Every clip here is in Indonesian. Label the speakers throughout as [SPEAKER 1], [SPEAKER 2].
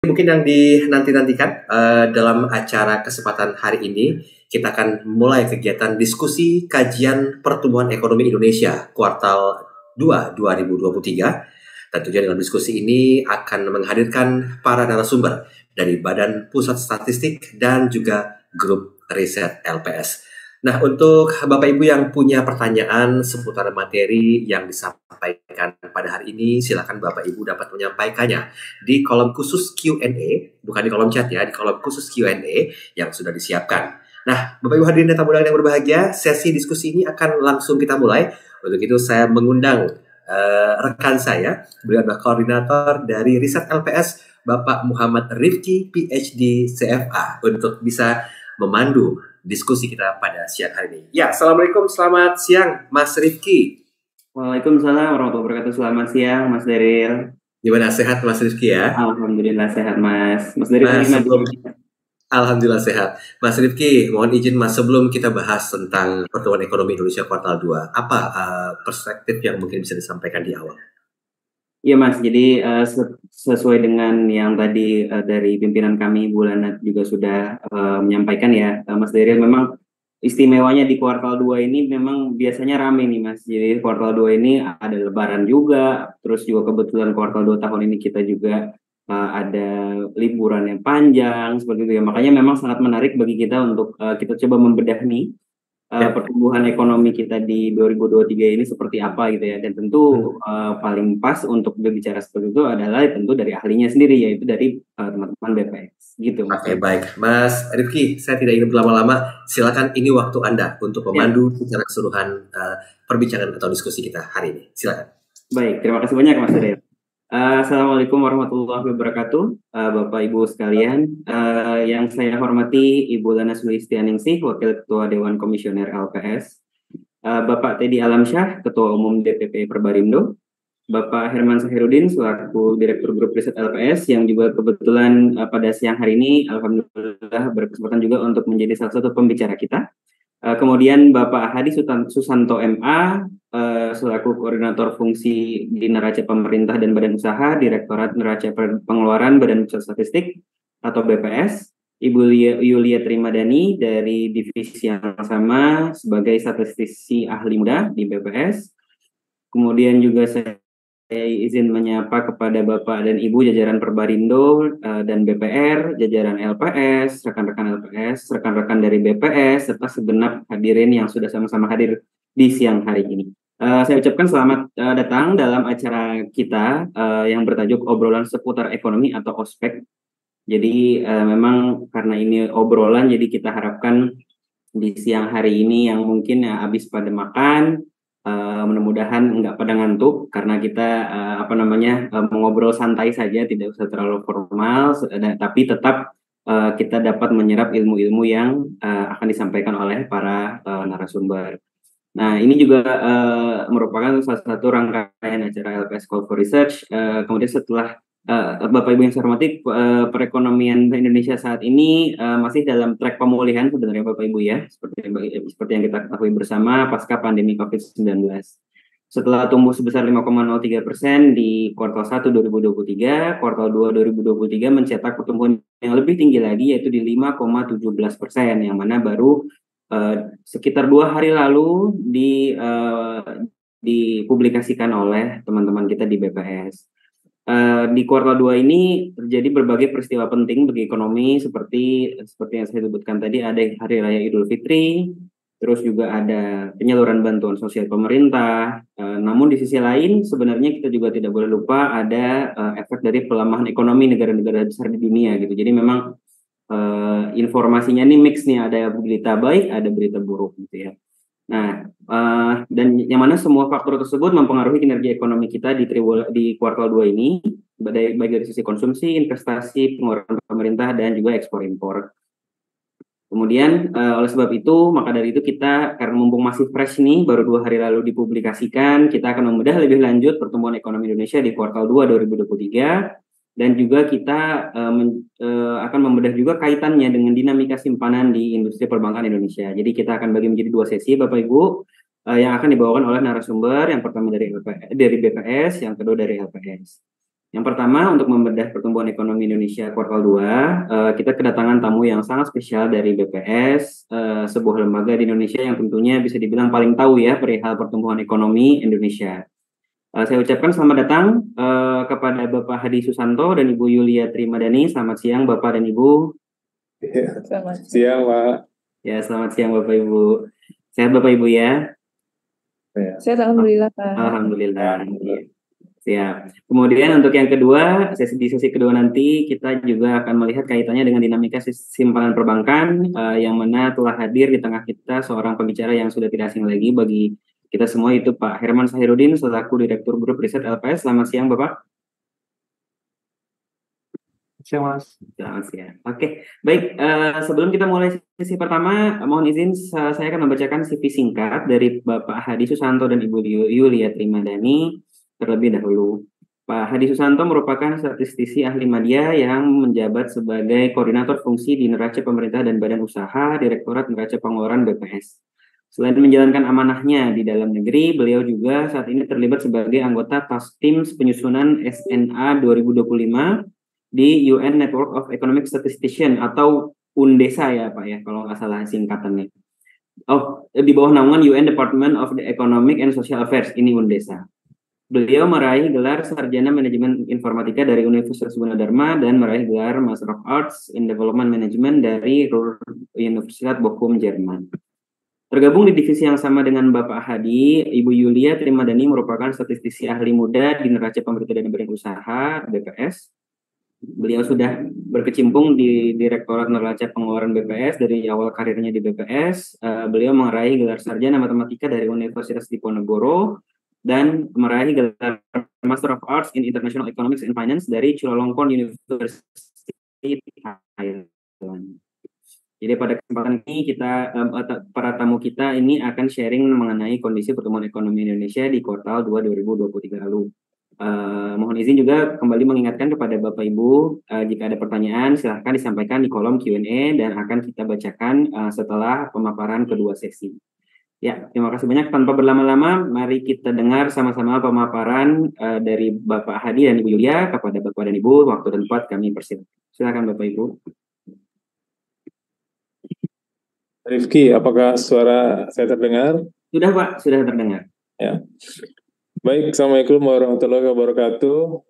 [SPEAKER 1] Mungkin yang dinanti-nantikan dalam acara kesempatan hari ini, kita akan mulai kegiatan diskusi kajian pertumbuhan ekonomi Indonesia kuartal 2 2023. Tentunya dalam diskusi ini akan menghadirkan para narasumber dari Badan Pusat Statistik dan juga Grup Riset LPS. Nah, untuk Bapak Ibu yang punya pertanyaan seputar materi yang disampaikan pada hari ini, silakan Bapak Ibu dapat menyampaikannya di kolom khusus Q&A, bukan di kolom chat ya, di kolom khusus Q&A yang sudah disiapkan. Nah, Bapak Ibu hadirin dan tamu undangan yang berbahagia, sesi diskusi ini akan langsung kita mulai. Untuk itu saya mengundang rekan saya, beliau adalah koordinator dari Riset LPS, Bapak Muhammad Rifki, PhD CFA, untuk bisa memandu diskusi kita pada siang hari ini. Ya, Assalamualaikum, selamat siang Mas Rifki.
[SPEAKER 2] Waalaikumsalam warahmatullahi wabarakatuh. Selamat siang, Mas Deril.
[SPEAKER 1] Gimana, sehat Mas Rifki ya?
[SPEAKER 2] Alhamdulillah sehat, Mas. Mas Deril
[SPEAKER 1] Mas,
[SPEAKER 2] gimana?
[SPEAKER 1] Alhamdulillah sehat. Mas Rifki, mohon izin Mas, sebelum kita bahas tentang pertumbuhan ekonomi Indonesia kuartal 2, apa perspektif yang mungkin bisa disampaikan di awal?
[SPEAKER 2] Iya, Mas. Jadi sesuai dengan yang tadi dari pimpinan kami, Bu Lana juga sudah menyampaikan ya, Mas Deril, memang istimewanya di kuartal 2 ini memang biasanya rame nih, Mas. Jadi kuartal 2 ini ada lebaran juga, terus juga kebetulan kuartal 2 tahun ini kita juga ada liburan yang panjang, seperti itu ya. Makanya memang sangat menarik bagi kita untuk kita coba membedah nih
[SPEAKER 1] Ya.
[SPEAKER 2] pertumbuhan ekonomi kita di 2023 ini seperti apa gitu ya. Dan tentu paling pas untuk berbicara seperti itu adalah tentu dari ahlinya sendiri, yaitu dari teman-teman BPS gitu, Mas.
[SPEAKER 1] Oke, baik. Mas Rifki, saya tidak ingin berlama-lama. Silakan, ini waktu Anda untuk
[SPEAKER 2] Ya,
[SPEAKER 1] memandu secara keseluruhan perbincangan atau diskusi kita hari ini. Silakan.
[SPEAKER 2] baik. Terima kasih banyak, Mas Deril. Assalamualaikum warahmatullahi wabarakatuh, Bapak Ibu sekalian. Yang saya hormati Ibu Lana Sulistianingsih, Wakil Ketua Dewan Komisioner LPS, Bapak Teddy Alamsyah, Ketua Umum DPP Perbarindo, Bapak Herman Sahirudin selaku Direktur Grup Riset LPS yang juga kebetulan pada siang hari ini alhamdulillah berkesempatan juga untuk menjadi salah satu pembicara kita. Kemudian Bapak Hadi Susanto MA selaku Koordinator Fungsi di Neraca Pemerintah dan Badan Usaha Direktorat Neraca Pengeluaran Badan Pusat Statistik atau BPS. Ibu Yulia Trimadani dari divisi yang sama sebagai statistisi ahli muda di BPS. Kemudian juga saya izin menyapa kepada Bapak dan Ibu jajaran Perbarindo dan BPR, jajaran LPS, rekan-rekan LPS, rekan-rekan dari BPS, serta segenap hadirin yang sudah sama-sama hadir di siang hari ini. Saya ucapkan selamat datang dalam acara kita yang bertajuk obrolan seputar ekonomi atau ospek. Jadi memang karena ini obrolan, jadi kita harapkan di siang hari ini yang mungkin habis pada makan, mudah-mudahan nggak pada ngantuk karena kita mengobrol santai saja, tidak usah terlalu formal, tapi tetap kita dapat menyerap ilmu-ilmu yang akan disampaikan oleh para narasumber. Nah, ini juga merupakan salah satu rangkaian acara LPS Call for Research. Kemudian setelah Bapak Ibu yang saya hormati, perekonomian Indonesia saat ini masih dalam track pemulihan sebenarnya Bapak Ibu ya, seperti yang kita ketahui bersama pasca pandemi COVID-19. Setelah tumbuh sebesar 5,03% di kuartal 1 2023, kuartal 2 2023 mencetak pertumbuhan yang lebih tinggi lagi yaitu di 5,17%, yang mana baru sekitar 2 hari lalu dipublikasikan oleh teman-teman kita di BPS. Di kuartal 2 ini terjadi berbagai peristiwa penting bagi ekonomi seperti yang saya sebutkan tadi, ada Hari Raya Idul Fitri, terus juga ada penyaluran bantuan sosial pemerintah. Namun di sisi lain sebenarnya kita juga tidak boleh lupa ada efek dari pelemahan ekonomi negara-negara besar di dunia gitu. Jadi memang informasinya ini mix nih, ada berita baik, ada berita buruk gitu ya. Nah, dan yang mana semua faktor tersebut mempengaruhi kinerja ekonomi kita di kuartal 2 ini, baik dari sisi konsumsi, investasi, pengeluaran pemerintah, dan juga ekspor impor. Kemudian oleh sebab itu, maka dari itu kita, karena mumpung masih fresh nih, baru 2 hari lalu dipublikasikan, kita akan membedah lebih lanjut pertumbuhan ekonomi Indonesia di kuartal 2 2023, dan juga kita akan membedah juga kaitannya dengan dinamika simpanan di industri perbankan Indonesia. Jadi kita akan bagi menjadi 2 sesi, Bapak Ibu, yang akan dibawakan oleh narasumber, yang pertama dari BPS, yang kedua dari LPS. Yang pertama, untuk membedah pertumbuhan ekonomi Indonesia kuartal 2, kita kedatangan tamu yang sangat spesial dari BPS, sebuah lembaga di Indonesia yang tentunya bisa dibilang paling tahu ya perihal pertumbuhan ekonomi Indonesia. Saya ucapkan selamat datang kepada Bapak Hadi Susanto dan Ibu Yulia Trimadani. Selamat siang Bapak dan Ibu.
[SPEAKER 3] Selamat siang, Pak.
[SPEAKER 2] Ya, selamat siang Bapak Ibu. Sehat Bapak Ibu ya?
[SPEAKER 3] Sehat, alhamdulillah, Pak.
[SPEAKER 2] Alhamdulillah. Siap. Kemudian untuk yang kedua, di sesi kedua nanti kita juga akan melihat kaitannya dengan dinamika simpanan perbankan yang mana telah hadir di tengah kita seorang pembicara yang sudah tidak asing lagi bagi kita semua, itu Pak Herman Sahirudin selaku Direktur Grup Riset LPS. Selamat siang Bapak.
[SPEAKER 3] Siang, Mas.
[SPEAKER 2] Selamat siang. Oke, baik. Sebelum kita mulai sesi pertama, mohon izin saya akan membacakan CV singkat dari Bapak Hadi Susanto dan Ibu Yulia Trimadani terlebih dahulu. Pak Hadi Susanto merupakan statistisi ahli media yang menjabat sebagai koordinator fungsi di Neraca Pemerintah dan Badan Usaha Direktorat Neraca Pengeluaran BPS. Selain menjalankan amanahnya di dalam negeri, beliau juga saat ini terlibat sebagai anggota Task Team penyusunan SNA 2025 di UN Network of Economic Statistician atau UNDESA ya Pak ya, kalau nggak salah singkatannya. Di bawah naungan UN Department of the Economic and Social Affairs, ini UNDESA. Beliau meraih gelar Sarjana Manajemen Informatika dari Universitas Gunadarma dan meraih gelar Master of Arts in Development Management dari Universitas Bochum, Jerman. Tergabung di divisi yang sama dengan Bapak Hadi, Ibu Yulia Trimadani merupakan statistisi ahli muda di Neraca Pemerintah dan Badan Usaha BPS. Beliau sudah berkecimpung di Direktorat Neraca Pengeluaran BPS dari awal karirnya di BPS. Beliau meraih gelar Sarjana Matematika dari Universitas Diponegoro dan meraih gelar Master of Arts in International Economics and Finance dari Chulalongkorn University, Thailand. Jadi pada kesempatan ini para tamu kita ini akan sharing mengenai kondisi pertumbuhan ekonomi Indonesia di kuartal 2 2023 lalu. Mohon izin juga kembali mengingatkan kepada Bapak Ibu, jika ada pertanyaan silahkan disampaikan di kolom Q&A dan akan kita bacakan setelah pemaparan kedua sesi. Ya, terima kasih banyak. Tanpa berlama-lama, mari kita dengar sama-sama pemaparan dari Bapak Hadi dan Ibu Yulia. Kepada Bapak dan Ibu, waktu dan tempat kami persilakan. Silakan Bapak Ibu.
[SPEAKER 3] Rifki, apakah suara saya terdengar?
[SPEAKER 2] Sudah Pak, sudah terdengar.
[SPEAKER 3] Ya. Baik, Assalamualaikum warahmatullahi wabarakatuh.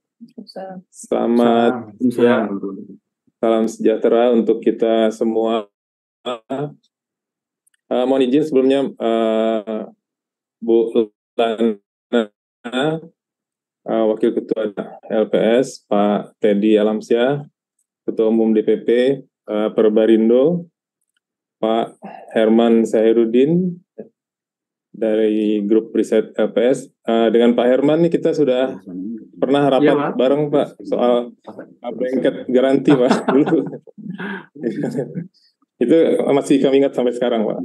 [SPEAKER 3] Selamat siang. Salam sejahtera untuk kita semua. Mohon izin sebelumnya Bu Lana, Wakil Ketua LPS, Pak Teddy Alamsyah, Ketua Umum DPP Perbarindo, Pak Herman Sahirudin dari Grup Riset LPS. Dengan Pak Herman nih kita sudah pernah rapat bareng Pak soal blanket garansi Pak dulu. Itu masih kami ingat sampai sekarang Pak.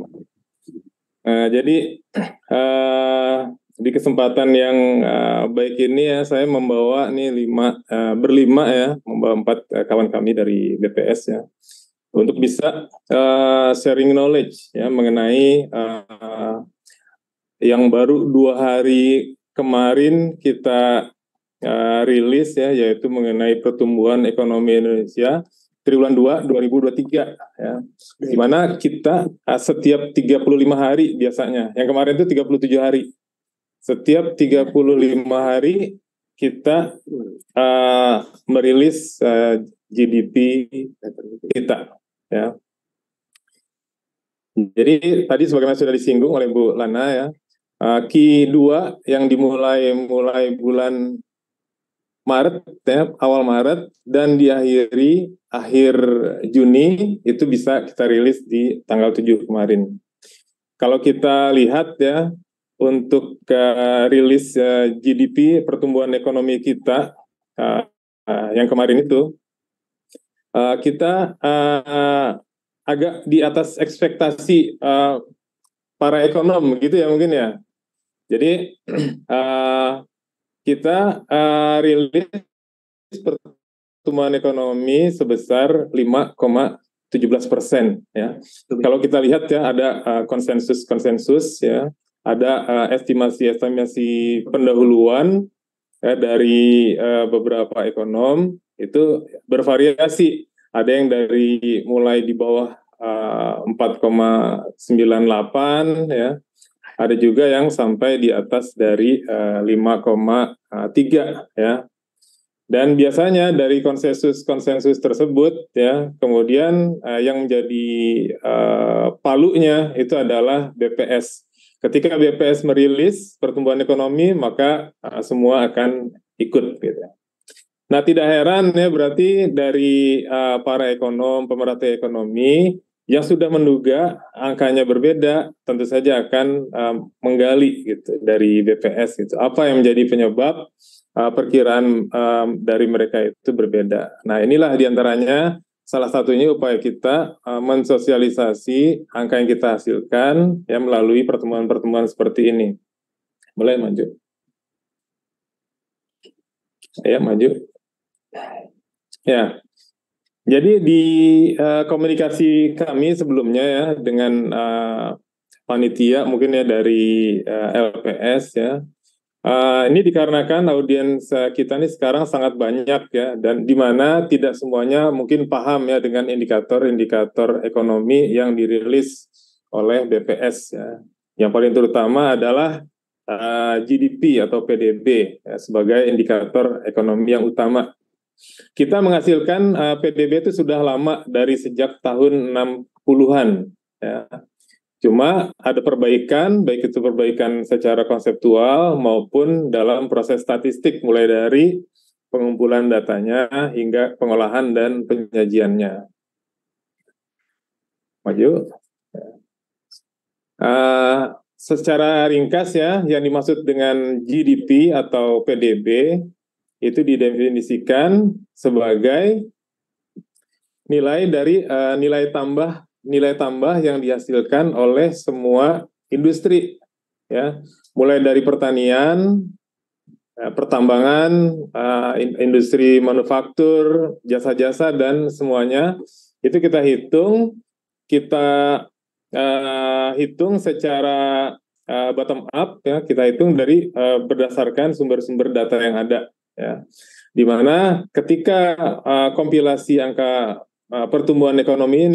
[SPEAKER 3] Jadi di kesempatan yang baik ini ya saya membawa nih berlima ya, membawa 4 kawan kami dari BPS ya, untuk bisa sharing knowledge ya mengenai yang baru 2 hari kemarin kita rilis ya, yaitu mengenai pertumbuhan ekonomi Indonesia triwulan 2 2023 ya. Di mana kita setiap 35 hari biasanya. Yang kemarin itu 37 hari. Setiap 35 hari kita merilis GDP kita ya. Jadi tadi sebagaimana sudah disinggung oleh Bu Lana ya, Q2 yang dimulai bulan Maret ya, awal Maret dan diakhiri akhir Juni itu bisa kita rilis di tanggal 7 kemarin. Kalau kita lihat ya untuk rilis GDP pertumbuhan ekonomi kita yang kemarin itu kita agak di atas ekspektasi para ekonom gitu ya mungkin ya. Jadi kita rilis pertumbuhan ekonomi sebesar 5,17% ya. Kalau kita lihat ya ada konsensus ya, ada estimasi pendahuluan ya, dari beberapa ekonom itu bervariasi. Ada yang dari mulai di bawah 4,98 ya. Ada juga yang sampai di atas dari 5,3 ya. Dan biasanya dari konsensus tersebut ya, kemudian yang menjadi palunya itu adalah BPS. Ketika BPS merilis pertumbuhan ekonomi, maka semua akan ikut gitu. Nah, tidak heran ya, berarti dari para ekonom, pemerhati ekonomi yang sudah menduga angkanya berbeda, tentu saja akan menggali gitu dari BPS gitu. Apa yang menjadi penyebab perkiraan dari mereka itu berbeda. Nah, inilah diantaranya salah satunya upaya kita mensosialisasi angka yang kita hasilkan ya melalui pertemuan-pertemuan seperti ini. Boleh maju? Ya, maju. Ya, jadi di komunikasi kami sebelumnya ya dengan panitia mungkin ya dari LPS ya, ini dikarenakan audiens kita ini sekarang sangat banyak ya, dan di mana tidak semuanya mungkin paham ya dengan indikator-indikator ekonomi yang dirilis oleh BPS ya. Yang paling terutama adalah GDP atau PDB ya, sebagai indikator ekonomi yang utama. Kita menghasilkan PDB itu sudah lama, dari sejak tahun 60-an ya. Cuma ada perbaikan, baik itu perbaikan secara konseptual maupun dalam proses statistik, mulai dari pengumpulan datanya hingga pengolahan dan penyajiannya. Maju. Secara ringkas ya, yang dimaksud dengan GDP atau PDB itu didefinisikan sebagai nilai dari nilai tambah yang dihasilkan oleh semua industri ya, mulai dari pertanian, pertambangan, industri manufaktur, jasa-jasa dan semuanya itu kita hitung secara bottom up ya, kita hitung dari berdasarkan sumber-sumber data yang ada ya, di mana ketika kompilasi angka pertumbuhan ekonomi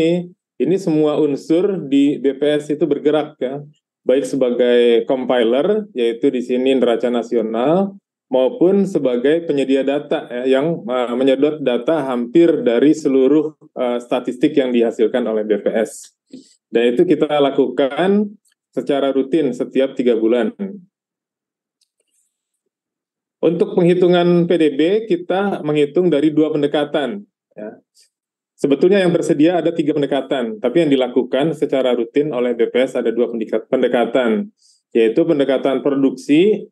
[SPEAKER 3] ini semua unsur di BPS itu bergerak ya, baik sebagai compiler, yaitu di sini neraca nasional, maupun sebagai penyedia data ya, yang menyedot data hampir dari seluruh statistik yang dihasilkan oleh BPS. Dan itu kita lakukan secara rutin setiap 3 bulan. Untuk penghitungan PDB, kita menghitung dari 2 pendekatan ya. Sebetulnya yang tersedia ada 3 pendekatan, tapi yang dilakukan secara rutin oleh BPS ada 2 pendekatan, yaitu pendekatan produksi,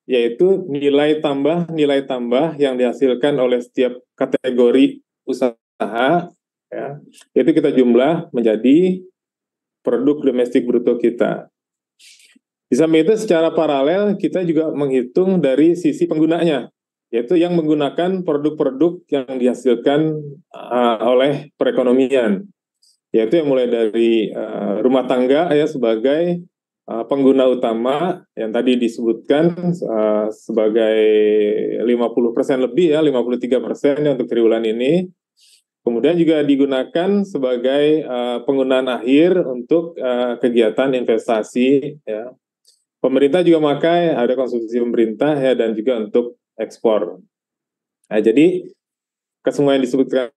[SPEAKER 3] yaitu nilai tambah yang dihasilkan oleh setiap kategori usaha, ya, itu kita jumlah menjadi produk domestik bruto kita. Di samping itu secara paralel kita juga menghitung dari sisi penggunanya, yaitu yang menggunakan produk-produk yang dihasilkan oleh perekonomian, yaitu yang mulai dari rumah tangga ya sebagai pengguna utama yang tadi disebutkan sebagai 50% lebih ya, 53% ya untuk triwulan ini. Kemudian juga digunakan sebagai penggunaan akhir untuk kegiatan investasi ya. Pemerintah juga memakai, ada konsumsi pemerintah ya, dan juga untuk ekspor. Nah, jadi kesemua yang disebutkan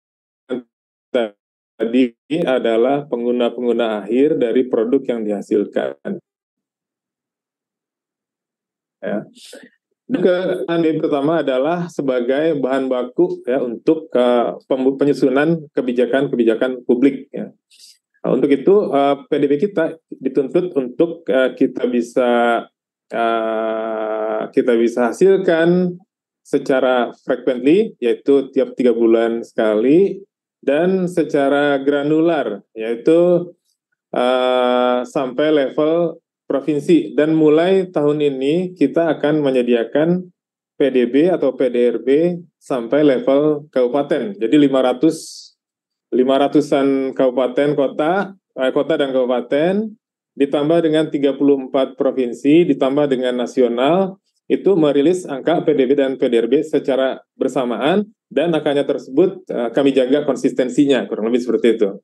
[SPEAKER 3] tadi adalah pengguna-pengguna akhir dari produk yang dihasilkan. Ya. Yang pertama adalah sebagai bahan baku ya untuk penyusunan kebijakan publik. Ya. Nah, untuk itu PDB kita dituntut untuk kita bisa hasilkan secara frequently, yaitu tiap 3 bulan sekali, dan secara granular, yaitu sampai level provinsi. Dan mulai tahun ini kita akan menyediakan PDB atau PDRB sampai level kabupaten. Jadi 500-an kabupaten kota dan kabupaten, ditambah dengan 34 provinsi, ditambah dengan nasional, itu merilis angka PDB dan PDRB secara bersamaan, dan angkanya tersebut kami jaga konsistensinya, kurang lebih seperti itu.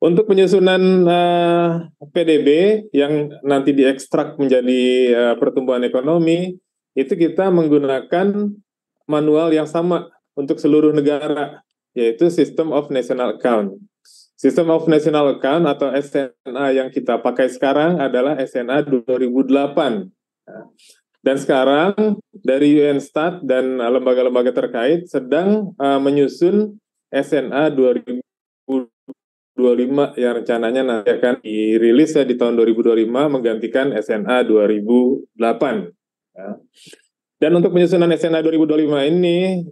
[SPEAKER 3] Untuk penyusunan PDB yang nanti diekstrak menjadi pertumbuhan ekonomi, itu kita menggunakan manual yang sama untuk seluruh negara, yaitu System of National Account. System of National Account atau SNA yang kita pakai sekarang adalah SNA 2008. Dan sekarang dari UNSTAT dan lembaga-lembaga terkait sedang menyusun SNA 2025 yang rencananya nanti akan dirilis ya di tahun 2025 menggantikan SNA 2008. Ya. Dan untuk penyusunan SNA 2025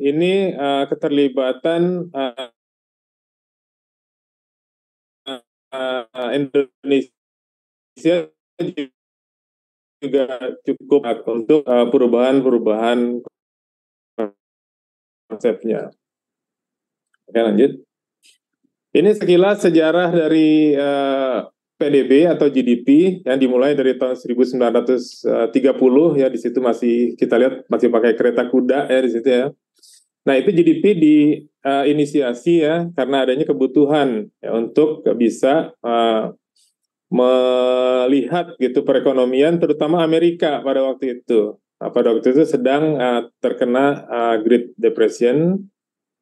[SPEAKER 3] ini keterlibatan Indonesia juga cukup untuk perubahan konsepnya. Oke, lanjut. Ini sekilas sejarah dari PDB atau GDP yang dimulai dari tahun 1930 ya, di situ masih kita lihat masih pakai kereta kuda ya di situ ya. Nah, itu GDP diinisiasi ya karena adanya kebutuhan ya, untuk bisa melihat gitu perekonomian terutama Amerika pada waktu itu. Pada waktu itu sedang terkena Great Depression.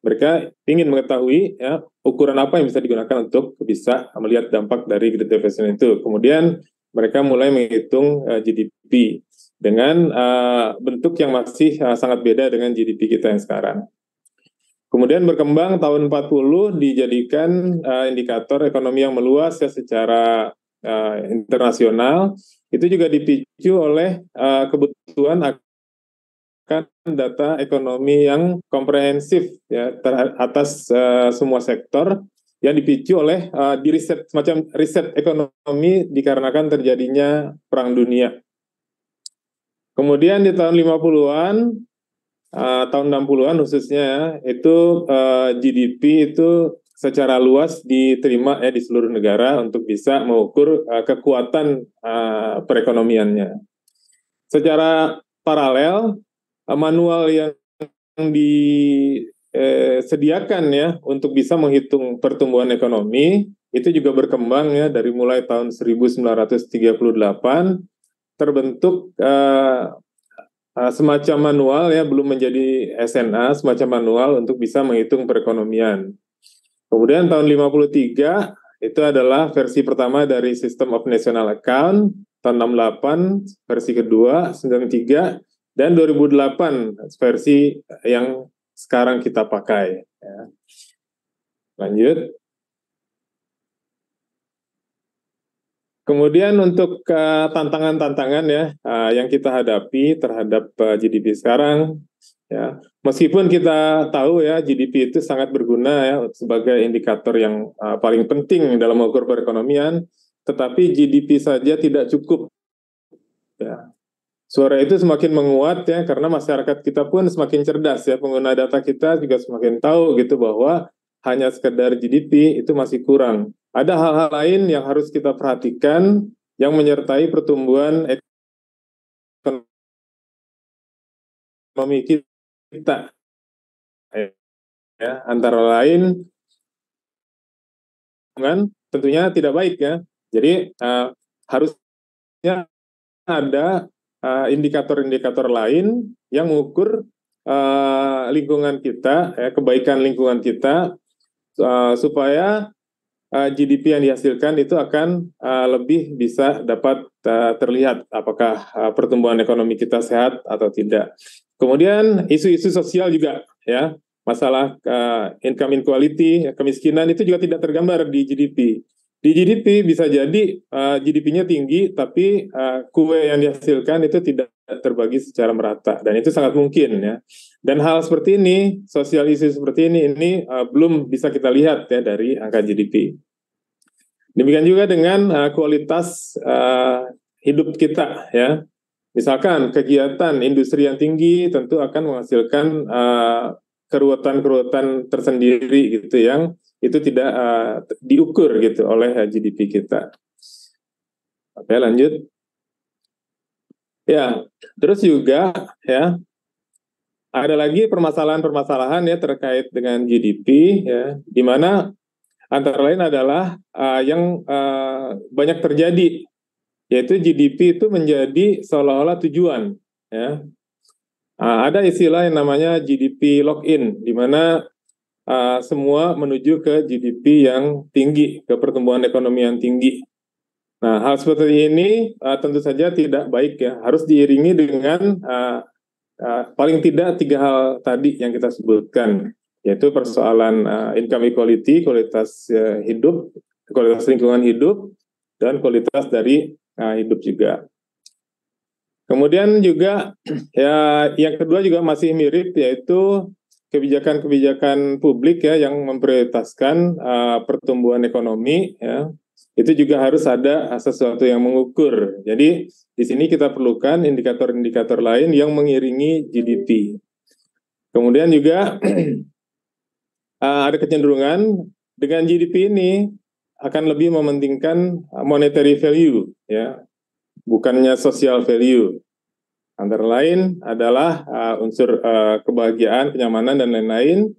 [SPEAKER 3] Mereka ingin mengetahui ya ukuran apa yang bisa digunakan untuk bisa melihat dampak dari Great Depression itu. Kemudian mereka mulai menghitung GDP dengan bentuk yang masih sangat beda dengan GDP kita yang sekarang. Kemudian berkembang tahun 40 dijadikan indikator ekonomi yang meluas ya secara internasional. Itu juga dipicu oleh kebutuhan akan data ekonomi yang komprehensif ya atas semua sektor yang dipicu oleh di riset, semacam riset ekonomi dikarenakan terjadinya perang dunia. Kemudian di tahun 50-an, tahun 60-an khususnya ya, itu GDP itu secara luas diterima ya di seluruh negara untuk bisa mengukur kekuatan perekonomiannya. Secara paralel, manual yang disediakan ya untuk bisa menghitung pertumbuhan ekonomi itu juga berkembang ya dari mulai tahun 1938 terbentuk semacam manual ya, belum menjadi SNA, semacam manual untuk bisa menghitung perekonomian. Kemudian tahun 53 itu adalah versi pertama dari System of National Account, tahun 68 versi kedua, 93 dan 2008 versi yang sekarang kita pakai. Ya. Lanjut. Kemudian untuk tantangan-tantangan ya yang kita hadapi terhadap GDP sekarang, ya meskipun kita tahu ya GDP itu sangat berguna ya sebagai indikator yang paling penting dalam mengukur perekonomian, tetapi GDP saja tidak cukup. Ya. Suara itu semakin menguat ya karena masyarakat kita pun semakin cerdas ya, pengguna data kita juga semakin tahu gitu bahwa hanya sekedar GDP itu masih kurang. Ada hal-hal lain yang harus kita perhatikan yang menyertai pertumbuhan ekonomi kita. Ya, antara lain tentunya tidak baik ya. Jadi harusnya ada indikator-indikator lain yang mengukur lingkungan kita, kebaikan lingkungan kita, supaya GDP yang dihasilkan itu akan lebih bisa dapat terlihat apakah pertumbuhan ekonomi kita sehat atau tidak. Kemudian isu-isu sosial juga ya, masalah income inequality, kemiskinan itu juga tidak tergambar di GDP. Di GDP bisa jadi GDP-nya tinggi, tapi kue yang dihasilkan itu tidak terbagi secara merata, dan itu sangat mungkin ya. Dan hal seperti ini, sosial isu seperti ini belum bisa kita lihat ya dari angka GDP. Demikian juga dengan kualitas hidup kita ya. Misalkan kegiatan industri yang tinggi tentu akan menghasilkan keruwetan-keruwetan tersendiri gitu yang itu tidak diukur gitu oleh GDP kita. Oke, lanjut. Ya, terus juga ya ada lagi permasalahan-permasalahan ya terkait dengan GDP ya, di mana antara lain adalah yang banyak terjadi, yaitu GDP itu menjadi seolah-olah tujuan ya. Ada istilah yang namanya GDP lock-in, di mana semua menuju ke GDP yang tinggi, ke pertumbuhan ekonomi yang tinggi. Nah, hal seperti ini tentu saja tidak baik ya, harus diiringi dengan paling tidak 3 hal tadi yang kita sebutkan, yaitu persoalan income equality, kualitas hidup, kualitas lingkungan hidup, dan kualitas dari hidup juga. Kemudian juga ya yang kedua juga masih mirip, yaitu kebijakan-kebijakan publik ya yang memprioritaskan pertumbuhan ekonomi ya. Itu juga harus ada sesuatu yang mengukur. Jadi di sini kita perlukan indikator-indikator lain yang mengiringi GDP. Kemudian juga ada kecenderungan dengan GDP ini akan lebih mementingkan monetary value ya, bukannya social value. Antara lain adalah unsur kebahagiaan, kenyamanan, dan lain-lain.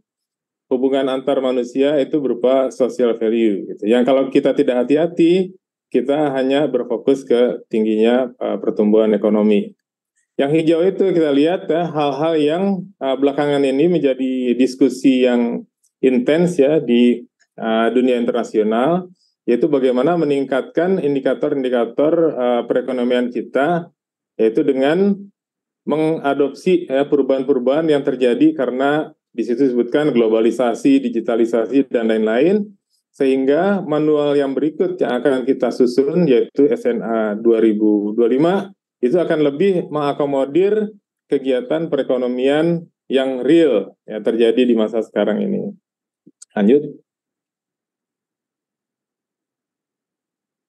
[SPEAKER 3] Hubungan antar manusia itu berupa social value. Gitu. Yang kalau kita tidak hati-hati, kita hanya berfokus ke tingginya pertumbuhan ekonomi. Yang hijau itu kita lihat ya, hal-hal yang belakangan ini menjadi diskusi yang intens ya di dunia internasional, yaitu bagaimana meningkatkan indikator-indikator perekonomian kita, yaitu dengan mengadopsi perubahan-perubahan yang terjadi karena di situ disebutkan globalisasi, digitalisasi, dan lain-lain, sehingga manual yang berikut yang akan kita susun, yaitu SNA 2025, itu akan lebih mengakomodir kegiatan perekonomian yang real yang terjadi di masa sekarang ini. Lanjut.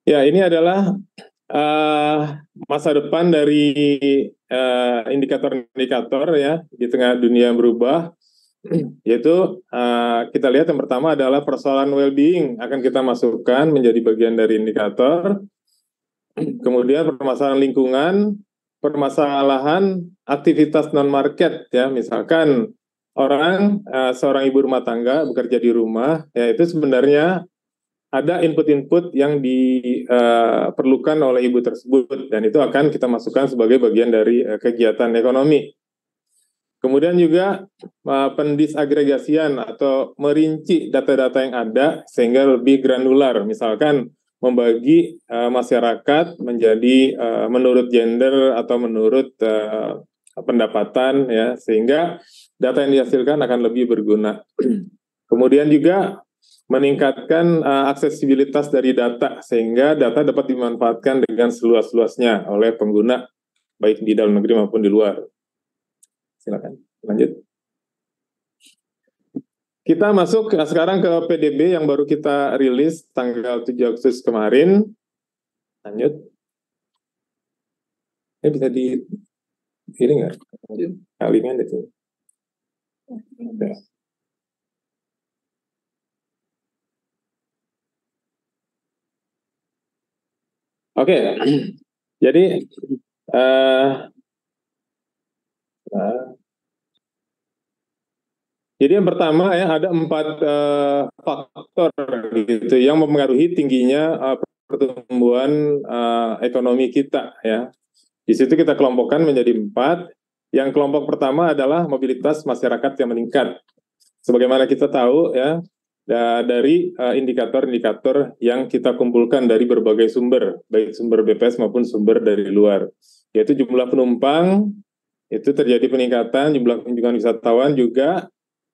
[SPEAKER 3] Ya, ini adalah masa depan dari indikator-indikator ya di tengah dunia yang berubah, yaitu kita lihat yang pertama adalah persoalan well-being akan kita masukkan menjadi bagian dari indikator. Kemudian permasalahan lingkungan, permasalahan aktivitas non-market ya, misalkan seorang ibu rumah tangga bekerja di rumah, ya itu sebenarnya ada input-input yang diperlukan oleh ibu tersebut, dan itu akan kita masukkan sebagai bagian dari kegiatan ekonomi. Kemudian juga pendisagregasian atau merinci data-data yang ada sehingga lebih granular, misalkan membagi masyarakat menjadi menurut gender atau menurut pendapatan ya, sehingga data yang dihasilkan akan lebih berguna. Kemudian juga meningkatkan aksesibilitas dari data sehingga data dapat dimanfaatkan dengan seluas-luasnya oleh pengguna baik di dalam negeri maupun di luar. Silakan lanjut. Kita masuk sekarang ke PDB yang baru kita rilis tanggal 7 Agustus kemarin. Lanjut. Ini bisa ini nggak? Kalian itu. Oke, jadi jadi yang pertama ya ada 4 faktor gitu yang mempengaruhi tingginya pertumbuhan ekonomi kita ya. Di situ kita kelompokkan menjadi 4. Yang kelompok pertama adalah mobilitas masyarakat yang meningkat. Sebagaimana kita tahu ya, dari indikator-indikator yang kita kumpulkan dari berbagai sumber, baik sumber BPS maupun sumber dari luar, yaitu jumlah penumpang, itu terjadi peningkatan, jumlah kunjungan wisatawan juga,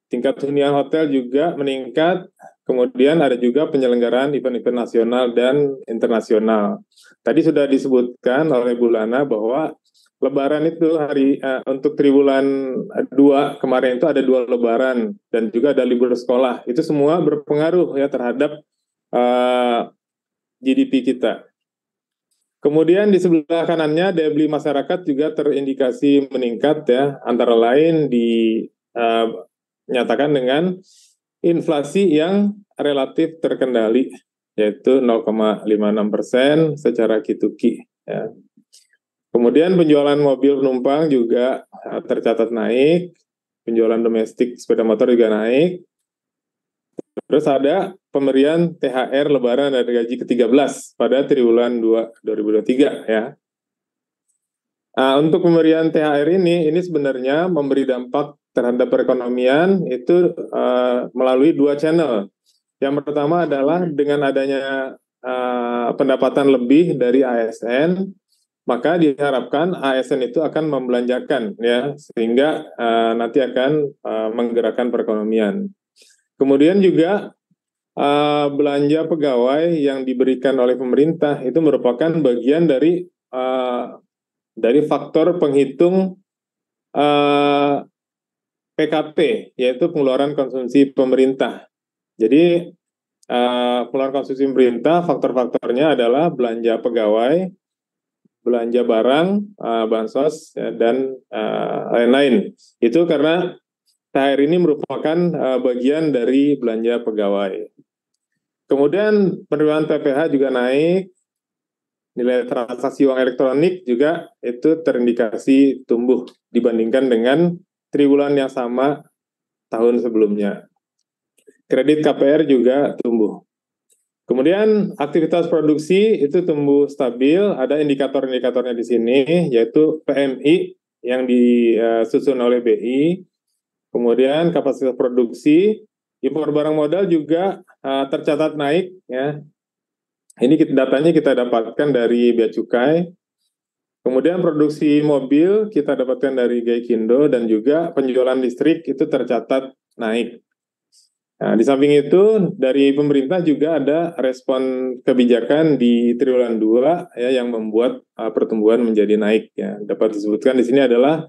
[SPEAKER 3] tingkat hunian hotel juga meningkat, kemudian ada juga penyelenggaraan event-event nasional dan internasional. Tadi sudah disebutkan oleh Bu Lana bahwa Lebaran itu untuk triwulan 2 kemarin itu ada 2 Lebaran dan juga ada libur sekolah. Itu semua berpengaruh ya terhadap GDP kita. Kemudian di sebelah kanannya daya beli masyarakat juga terindikasi meningkat ya, antara lain dinyatakan dengan inflasi yang relatif terkendali, yaitu 0,56% secara Q2Q. Ya. Kemudian penjualan mobil penumpang juga tercatat naik, penjualan domestik sepeda motor juga naik. Terus ada pemberian THR Lebaran dan gaji ke-13 pada triwulan 2 2023 ya. Nah, untuk pemberian THR ini sebenarnya memberi dampak terhadap perekonomian itu melalui dua channel. Yang pertama adalah dengan adanya pendapatan lebih dari ASN, maka diharapkan ASN itu akan membelanjakan ya, sehingga nanti akan menggerakkan perekonomian. Kemudian juga belanja pegawai yang diberikan oleh pemerintah itu merupakan bagian dari faktor penghitung PKP, yaitu pengeluaran konsumsi pemerintah. Jadi pengeluaran konsumsi pemerintah faktor-faktornya adalah belanja pegawai, belanja barang, bansos, ya, dan lain-lain. Itu karena THR ini merupakan bagian dari belanja pegawai. Kemudian penerimaan PPh juga naik, nilai transaksi uang elektronik juga itu terindikasi tumbuh dibandingkan dengan triwulan yang sama tahun sebelumnya. Kredit KPR juga tumbuh. Kemudian aktivitas produksi itu tumbuh stabil, ada indikator-indikatornya di sini, yaitu PMI yang disusun oleh BI, kemudian kapasitas produksi, impor barang modal juga tercatat naik, ya. Ini datanya kita dapatkan dari Bea Cukai. Kemudian produksi mobil kita dapatkan dari Gaikindo dan juga penjualan listrik itu tercatat naik. Nah, di samping itu dari pemerintah juga ada respon kebijakan di triwulan 2 ya yang membuat pertumbuhan menjadi naik ya. Dapat disebutkan di sini adalah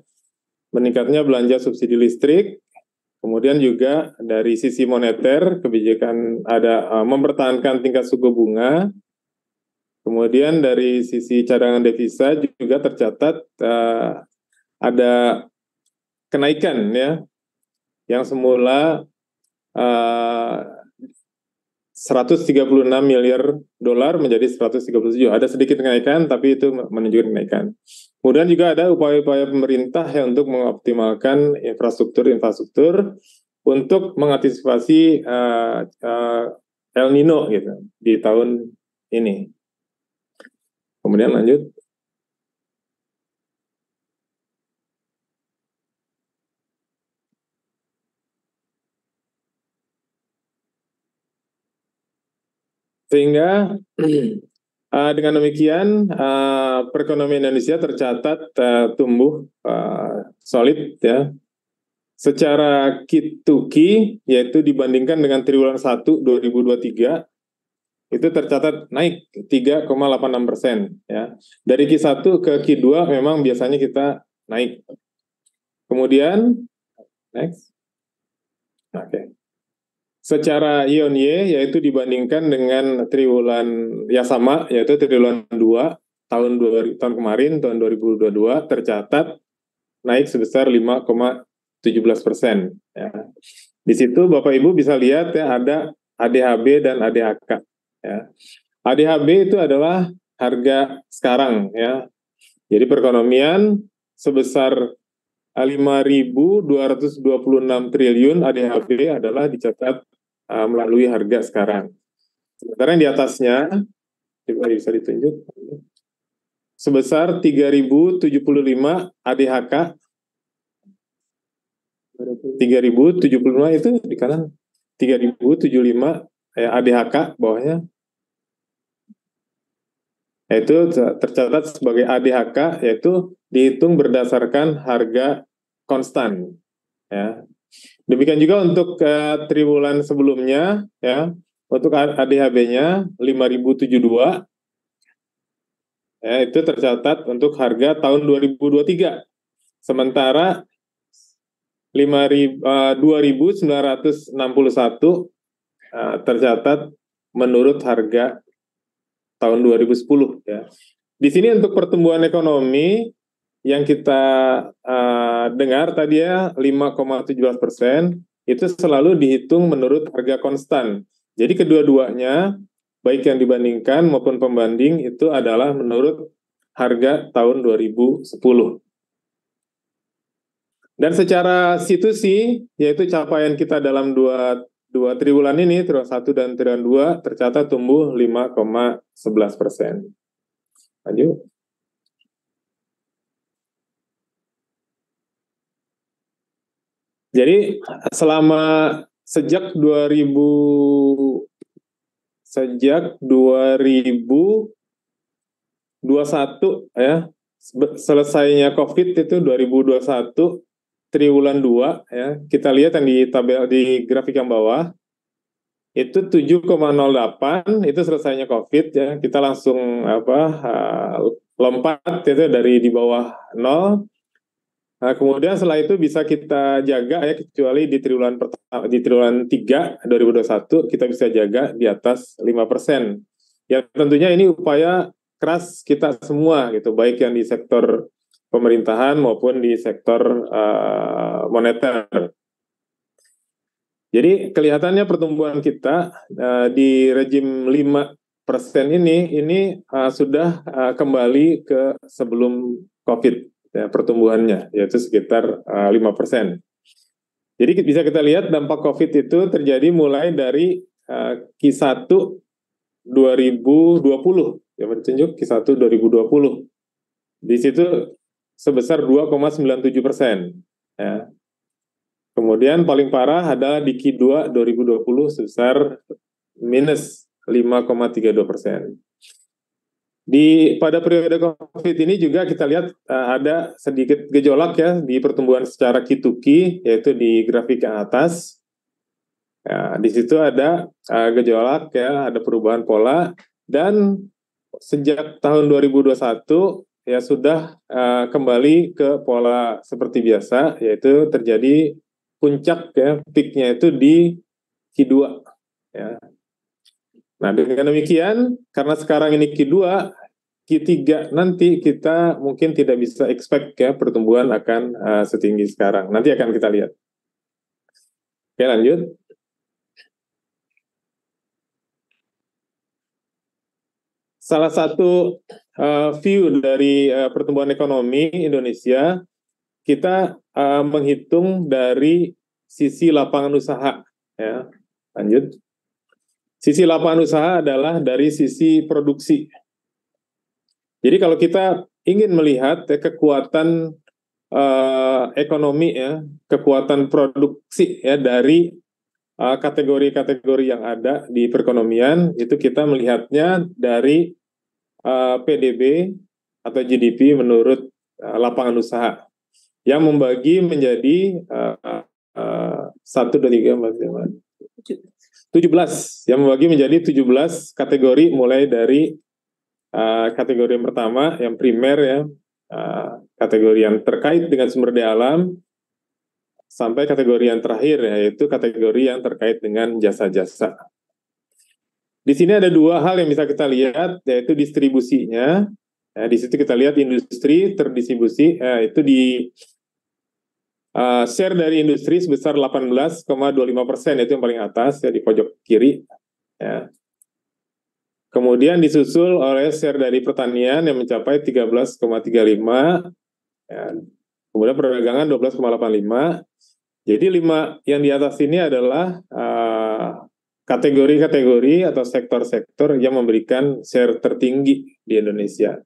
[SPEAKER 3] meningkatnya belanja subsidi listrik, kemudian juga dari sisi moneter kebijakan ada mempertahankan tingkat suku bunga. Kemudian dari sisi cadangan devisa juga tercatat ada kenaikan ya, yang semula 136 miliar dolar menjadi 137. Ada sedikit kenaikan, tapi itu menunjukkan kenaikan. Kemudian juga ada upaya-upaya pemerintah ya untuk mengoptimalkan infrastruktur untuk mengantisipasi El Nino gitu di tahun ini. Kemudian lanjut. Sehingga dengan demikian perekonomian Indonesia tercatat tumbuh solid ya. Secara Q2Q yaitu dibandingkan dengan triwulan 1 2023 itu tercatat naik 3,86% ya. Dari Q1 ke Q2 memang biasanya kita naik. Kemudian next. Oke. Secara year-on-year yaitu dibandingkan dengan triwulan yang sama yaitu triwulan 2 tahun kemarin tahun 2022 tercatat naik sebesar 5,17% ya. Di situ Bapak Ibu bisa lihat ya ada ADHB dan ADHK ya. ADHB itu adalah harga sekarang ya. Jadi perekonomian sebesar 5.226 triliun ADHB adalah dicatat melalui harga sekarang. Sementara yang di atasnya bisa ditunjuk sebesar 3.075 ADHK. 3.075 itu di kanan 3.075 ADHK bawahnya. Yaitu tercatat sebagai ADHK yaitu dihitung berdasarkan harga konstan ya. Demikian juga untuk triwulan sebelumnya ya. Untuk ADHB-nya 5.072 ya, itu tercatat untuk harga tahun 2023. Sementara 2.961 tercatat menurut harga tahun 2010 ya. Di sini untuk pertumbuhan ekonomi yang kita dengar tadi ya 5,17% itu selalu dihitung menurut harga konstan. Jadi kedua-duanya baik yang dibandingkan maupun pembanding itu adalah menurut harga tahun 2010. Dan secara situasi, yaitu capaian kita dalam dua triwulan ini, triwulan 1 dan triwulan 2, tercatat tumbuh 5,11%. Lanjut. Jadi sejak 2021 ya, selesainya COVID itu 2021 triwulan 2 ya, kita lihat yang di tabel di grafik yang bawah itu 7,08 itu selesainya COVID ya, kita langsung lompat itu dari di bawah 0. Nah, kemudian setelah itu bisa kita jaga ya, kecuali di triwulan 3 2021 kita bisa jaga di atas 5%. Ya tentunya ini upaya keras kita semua gitu, baik yang di sektor pemerintahan maupun di sektor moneter. Jadi kelihatannya pertumbuhan kita di rejim 5% ini sudah kembali ke sebelum COVID. Ya, pertumbuhannya yaitu sekitar 5%. Jadi bisa kita lihat dampak COVID itu terjadi mulai dari Q1 2020 ya, bertunjuk Q1 2020. Di situ sebesar 2,97%. Ya. Kemudian paling parah adalah di Q2 2020 sebesar minus 5,32%. Pada periode COVID ini juga kita lihat ada sedikit gejolak ya di pertumbuhan secara Q2Q, yaitu di grafik yang atas. Ya, di situ ada gejolak ya, ada perubahan pola, dan sejak tahun 2021 ya sudah kembali ke pola seperti biasa, yaitu terjadi puncak ya, peaknya itu di Q2 ya. Nah, dengan demikian, karena sekarang ini Q2, Q3 nanti kita mungkin tidak bisa expect ya pertumbuhan akan setinggi sekarang. Nanti akan kita lihat. Oke, lanjut. Salah satu view dari pertumbuhan ekonomi Indonesia, kita menghitung dari sisi lapangan usaha. Ya, lanjut. Sisi lapangan usaha adalah dari sisi produksi. Jadi kalau kita ingin melihat ya, kekuatan ekonomi ya, kekuatan produksi ya dari kategori-kategori yang ada di perekonomian, itu kita melihatnya dari PDB atau GDP menurut lapangan usaha yang membagi menjadi 1, 2, 3, 4, 5, 17 yang membagi menjadi 17 kategori, mulai dari kategori yang pertama yang primer ya, kategori yang terkait dengan sumber daya alam, sampai kategori yang terakhir yaitu kategori yang terkait dengan jasa-jasa. Di sini ada dua hal yang bisa kita lihat, yaitu distribusinya. Di situ kita lihat industri terdistribusi itu di share dari industri sebesar 18,25%, itu yang paling atas ya, di pojok kiri ya. Kemudian disusul oleh share dari pertanian yang mencapai 13,35 ya. Kemudian perdagangan 12,85. Jadi 5 yang di atas ini adalah kategori-kategori atau sektor-sektor yang memberikan share tertinggi di Indonesia.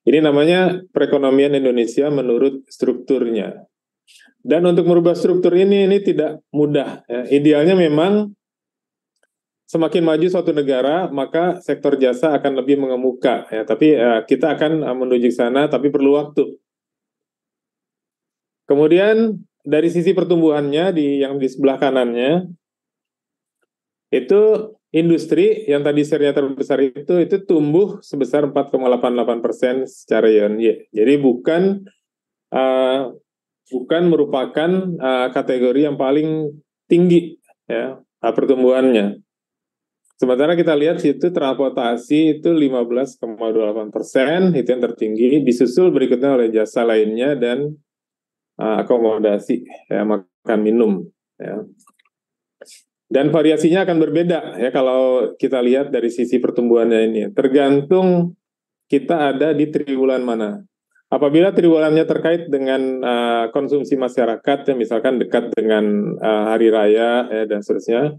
[SPEAKER 3] Ini namanya perekonomian Indonesia menurut strukturnya. Dan untuk merubah struktur ini tidak mudah. Ya. Idealnya memang semakin maju suatu negara, maka sektor jasa akan lebih mengemuka. Ya. Tapi kita akan menuju ke sana, tapi perlu waktu. Kemudian dari sisi pertumbuhannya yang di sebelah kanannya, itu industri yang tadi share-nya terbesar itu tumbuh sebesar 4,88% secara year-on-year. Jadi bukan merupakan kategori yang paling tinggi ya pertumbuhannya. Sementara kita lihat situ transportasi itu 15,28%, itu yang tertinggi, disusul berikutnya oleh jasa lainnya dan akomodasi ya, makan minum ya. Dan variasinya akan berbeda ya kalau kita lihat dari sisi pertumbuhannya ini, tergantung kita ada di triwulan mana. Apabila triwulannya terkait dengan konsumsi masyarakat, ya misalkan dekat dengan hari raya ya, dan seterusnya,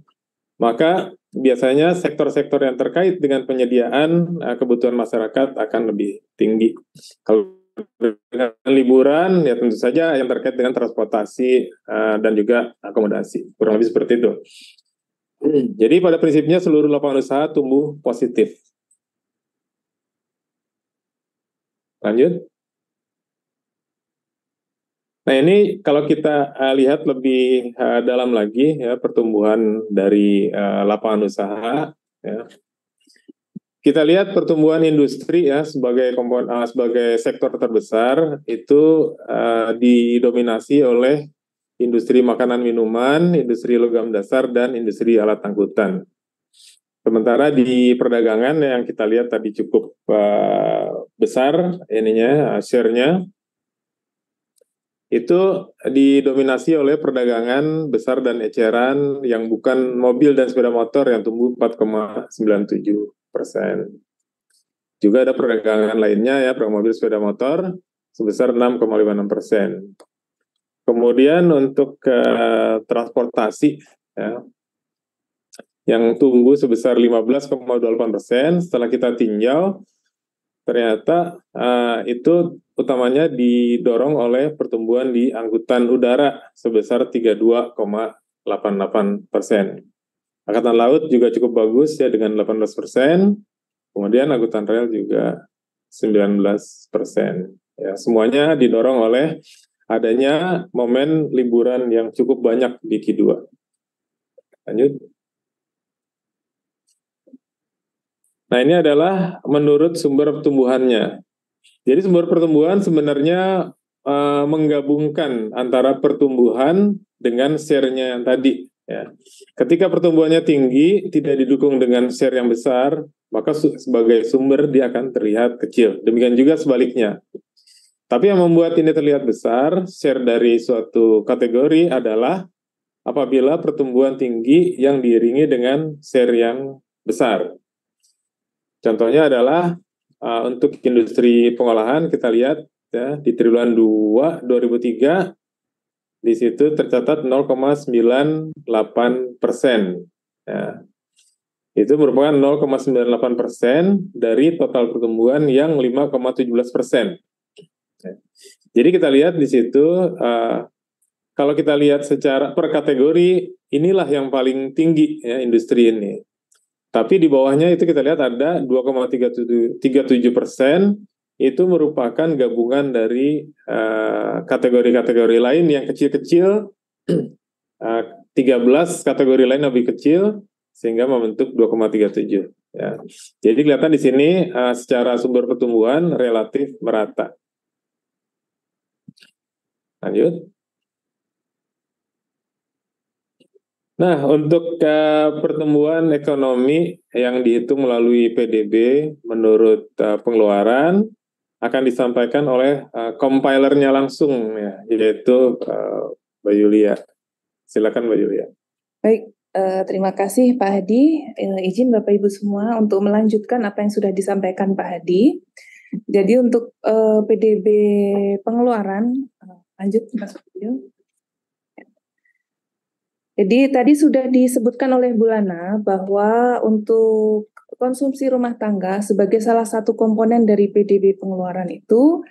[SPEAKER 3] maka biasanya sektor-sektor yang terkait dengan penyediaan kebutuhan masyarakat akan lebih tinggi. Kalau dengan liburan, ya tentu saja yang terkait dengan transportasi dan juga akomodasi. Kurang lebih seperti itu. Jadi pada prinsipnya seluruh lapangan usaha tumbuh positif. Lanjut. Nah ini kalau kita lihat lebih dalam lagi ya pertumbuhan dari lapangan usaha. Ya. Kita lihat pertumbuhan industri ya sebagai sebagai sektor terbesar itu didominasi oleh industri makanan minuman, industri logam dasar, dan industri alat angkutan. Sementara di perdagangan yang kita lihat tadi cukup besar ininya share-nya itu didominasi oleh perdagangan besar dan eceran yang bukan mobil dan sepeda motor yang tumbuh 4,97%. Juga ada perdagangan lainnya ya, mobil sepeda motor sebesar 6,56%. Kemudian untuk transportasi ya, yang tumbuh sebesar 15,28%, setelah kita tinjau ternyata itu utamanya didorong oleh pertumbuhan di angkutan udara sebesar 32,88%. Angkatan laut juga cukup bagus ya dengan 18%. Kemudian angkutan rel juga 19%. Ya, semuanya didorong oleh adanya momen liburan yang cukup banyak di Q2. Lanjut. Nah, ini adalah menurut sumber pertumbuhannya. Jadi sumber pertumbuhan sebenarnya menggabungkan antara pertumbuhan dengan share-nya yang tadi. Ya. Ketika pertumbuhannya tinggi, tidak didukung dengan share yang besar, maka sebagai sumber dia akan terlihat kecil. Demikian juga sebaliknya. Tapi yang membuat ini terlihat besar, share dari suatu kategori adalah apabila pertumbuhan tinggi yang diiringi dengan share yang besar. Contohnya adalah untuk industri pengolahan kita lihat ya, di triwulan 2 2003 di situ tercatat 0,98%. Ya. Itu merupakan 0,98% dari total pertumbuhan yang 5,17%. Ya. Jadi kita lihat di situ kalau kita lihat secara per kategori inilah yang paling tinggi ya industri ini. Tapi di bawahnya itu kita lihat ada 2,37% itu merupakan gabungan dari kategori-kategori lain yang kecil-kecil, 13 kategori lain lebih kecil, sehingga membentuk 2,37. Ya. Jadi kelihatan di sini secara sumber pertumbuhan relatif merata. Lanjut. Nah, untuk pertumbuhan ekonomi yang dihitung melalui PDB menurut pengeluaran akan disampaikan oleh compilernya langsung ya, yaitu Mbak Yulia. Silakan Mbak Yulia.
[SPEAKER 4] Baik, terima kasih Pak Hadi. Izin Bapak Ibu semua untuk melanjutkan apa yang sudah disampaikan Pak Hadi. Jadi untuk PDB pengeluaran, lanjut Mas Video. Jadi tadi sudah disebutkan oleh Bu Lana bahwa untuk konsumsi rumah tangga sebagai salah satu komponen dari PDB pengeluaran itu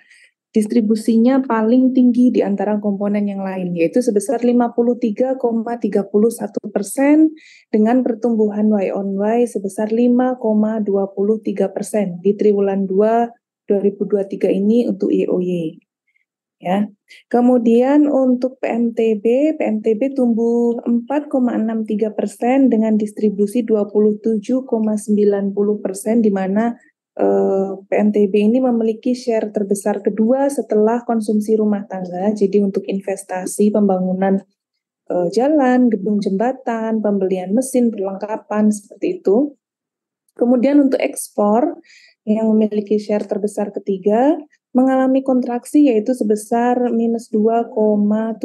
[SPEAKER 4] distribusinya paling tinggi di antara komponen yang lain, yaitu sebesar 53,31% dengan pertumbuhan Y on Y sebesar 5,23% di triwulan 2 2023 ini untuk YoY. Ya. Kemudian untuk PMTB tumbuh 4,63% dengan distribusi 27,90%, di mana PMTB ini memiliki share terbesar kedua setelah konsumsi rumah tangga. Jadi untuk investasi, pembangunan jalan, gedung jembatan, pembelian mesin, perlengkapan seperti itu. Kemudian untuk ekspor yang memiliki share terbesar ketiga mengalami kontraksi yaitu sebesar minus 2,75.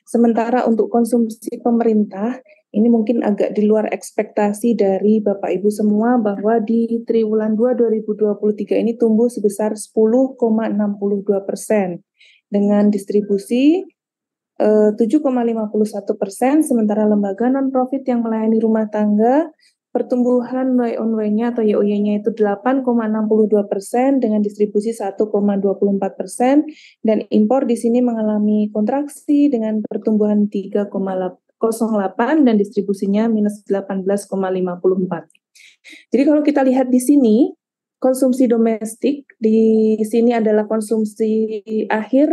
[SPEAKER 4] Sementara untuk konsumsi pemerintah Ini mungkin agak di luar ekspektasi dari Bapak Ibu semua bahwa di triwulan 2 2023 ini tumbuh sebesar 10,62% dengan distribusi 7,51%, sementara lembaga non-profit yang melayani rumah tangga pertumbuhan Y-on-Y-nya atau YOY-nya itu 8,62% dengan distribusi 1,24%, dan impor di sini mengalami kontraksi dengan pertumbuhan 3,08 dan distribusinya minus 18,54. Jadi kalau kita lihat di sini, konsumsi domestik di sini adalah konsumsi akhir,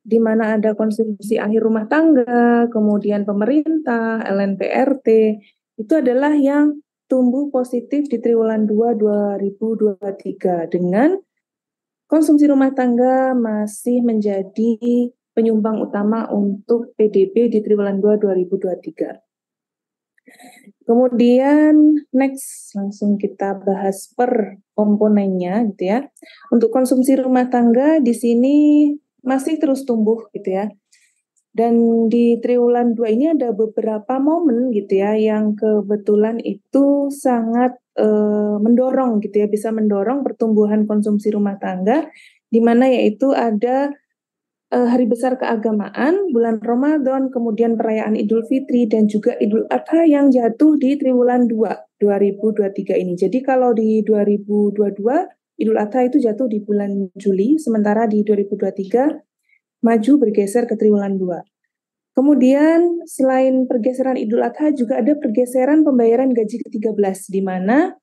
[SPEAKER 4] di mana ada konsumsi akhir rumah tangga, kemudian pemerintah, LNPRT, itu adalah yang tumbuh positif di triwulan 2 2023 dengan konsumsi rumah tangga masih menjadi penyumbang utama untuk PDB di triwulan 2 2023. Kemudian next langsung kita bahas per komponennya gitu ya. Untuk konsumsi rumah tangga di sini masih terus tumbuh gitu ya. Dan di triwulan 2 ini ada beberapa momen gitu ya yang kebetulan itu sangat mendorong gitu ya, bisa mendorong pertumbuhan konsumsi rumah tangga, di mana yaitu ada hari besar keagamaan, bulan Ramadan, kemudian perayaan Idul Fitri, dan juga Idul Adha yang jatuh di triwulan 2 2023 ini. Jadi kalau di 2022, Idul Adha itu jatuh di bulan Juli, sementara di 2023 maju bergeser ke triwulan 2. Kemudian selain pergeseran Idul Adha juga ada pergeseran pembayaran gaji ke-13, di mana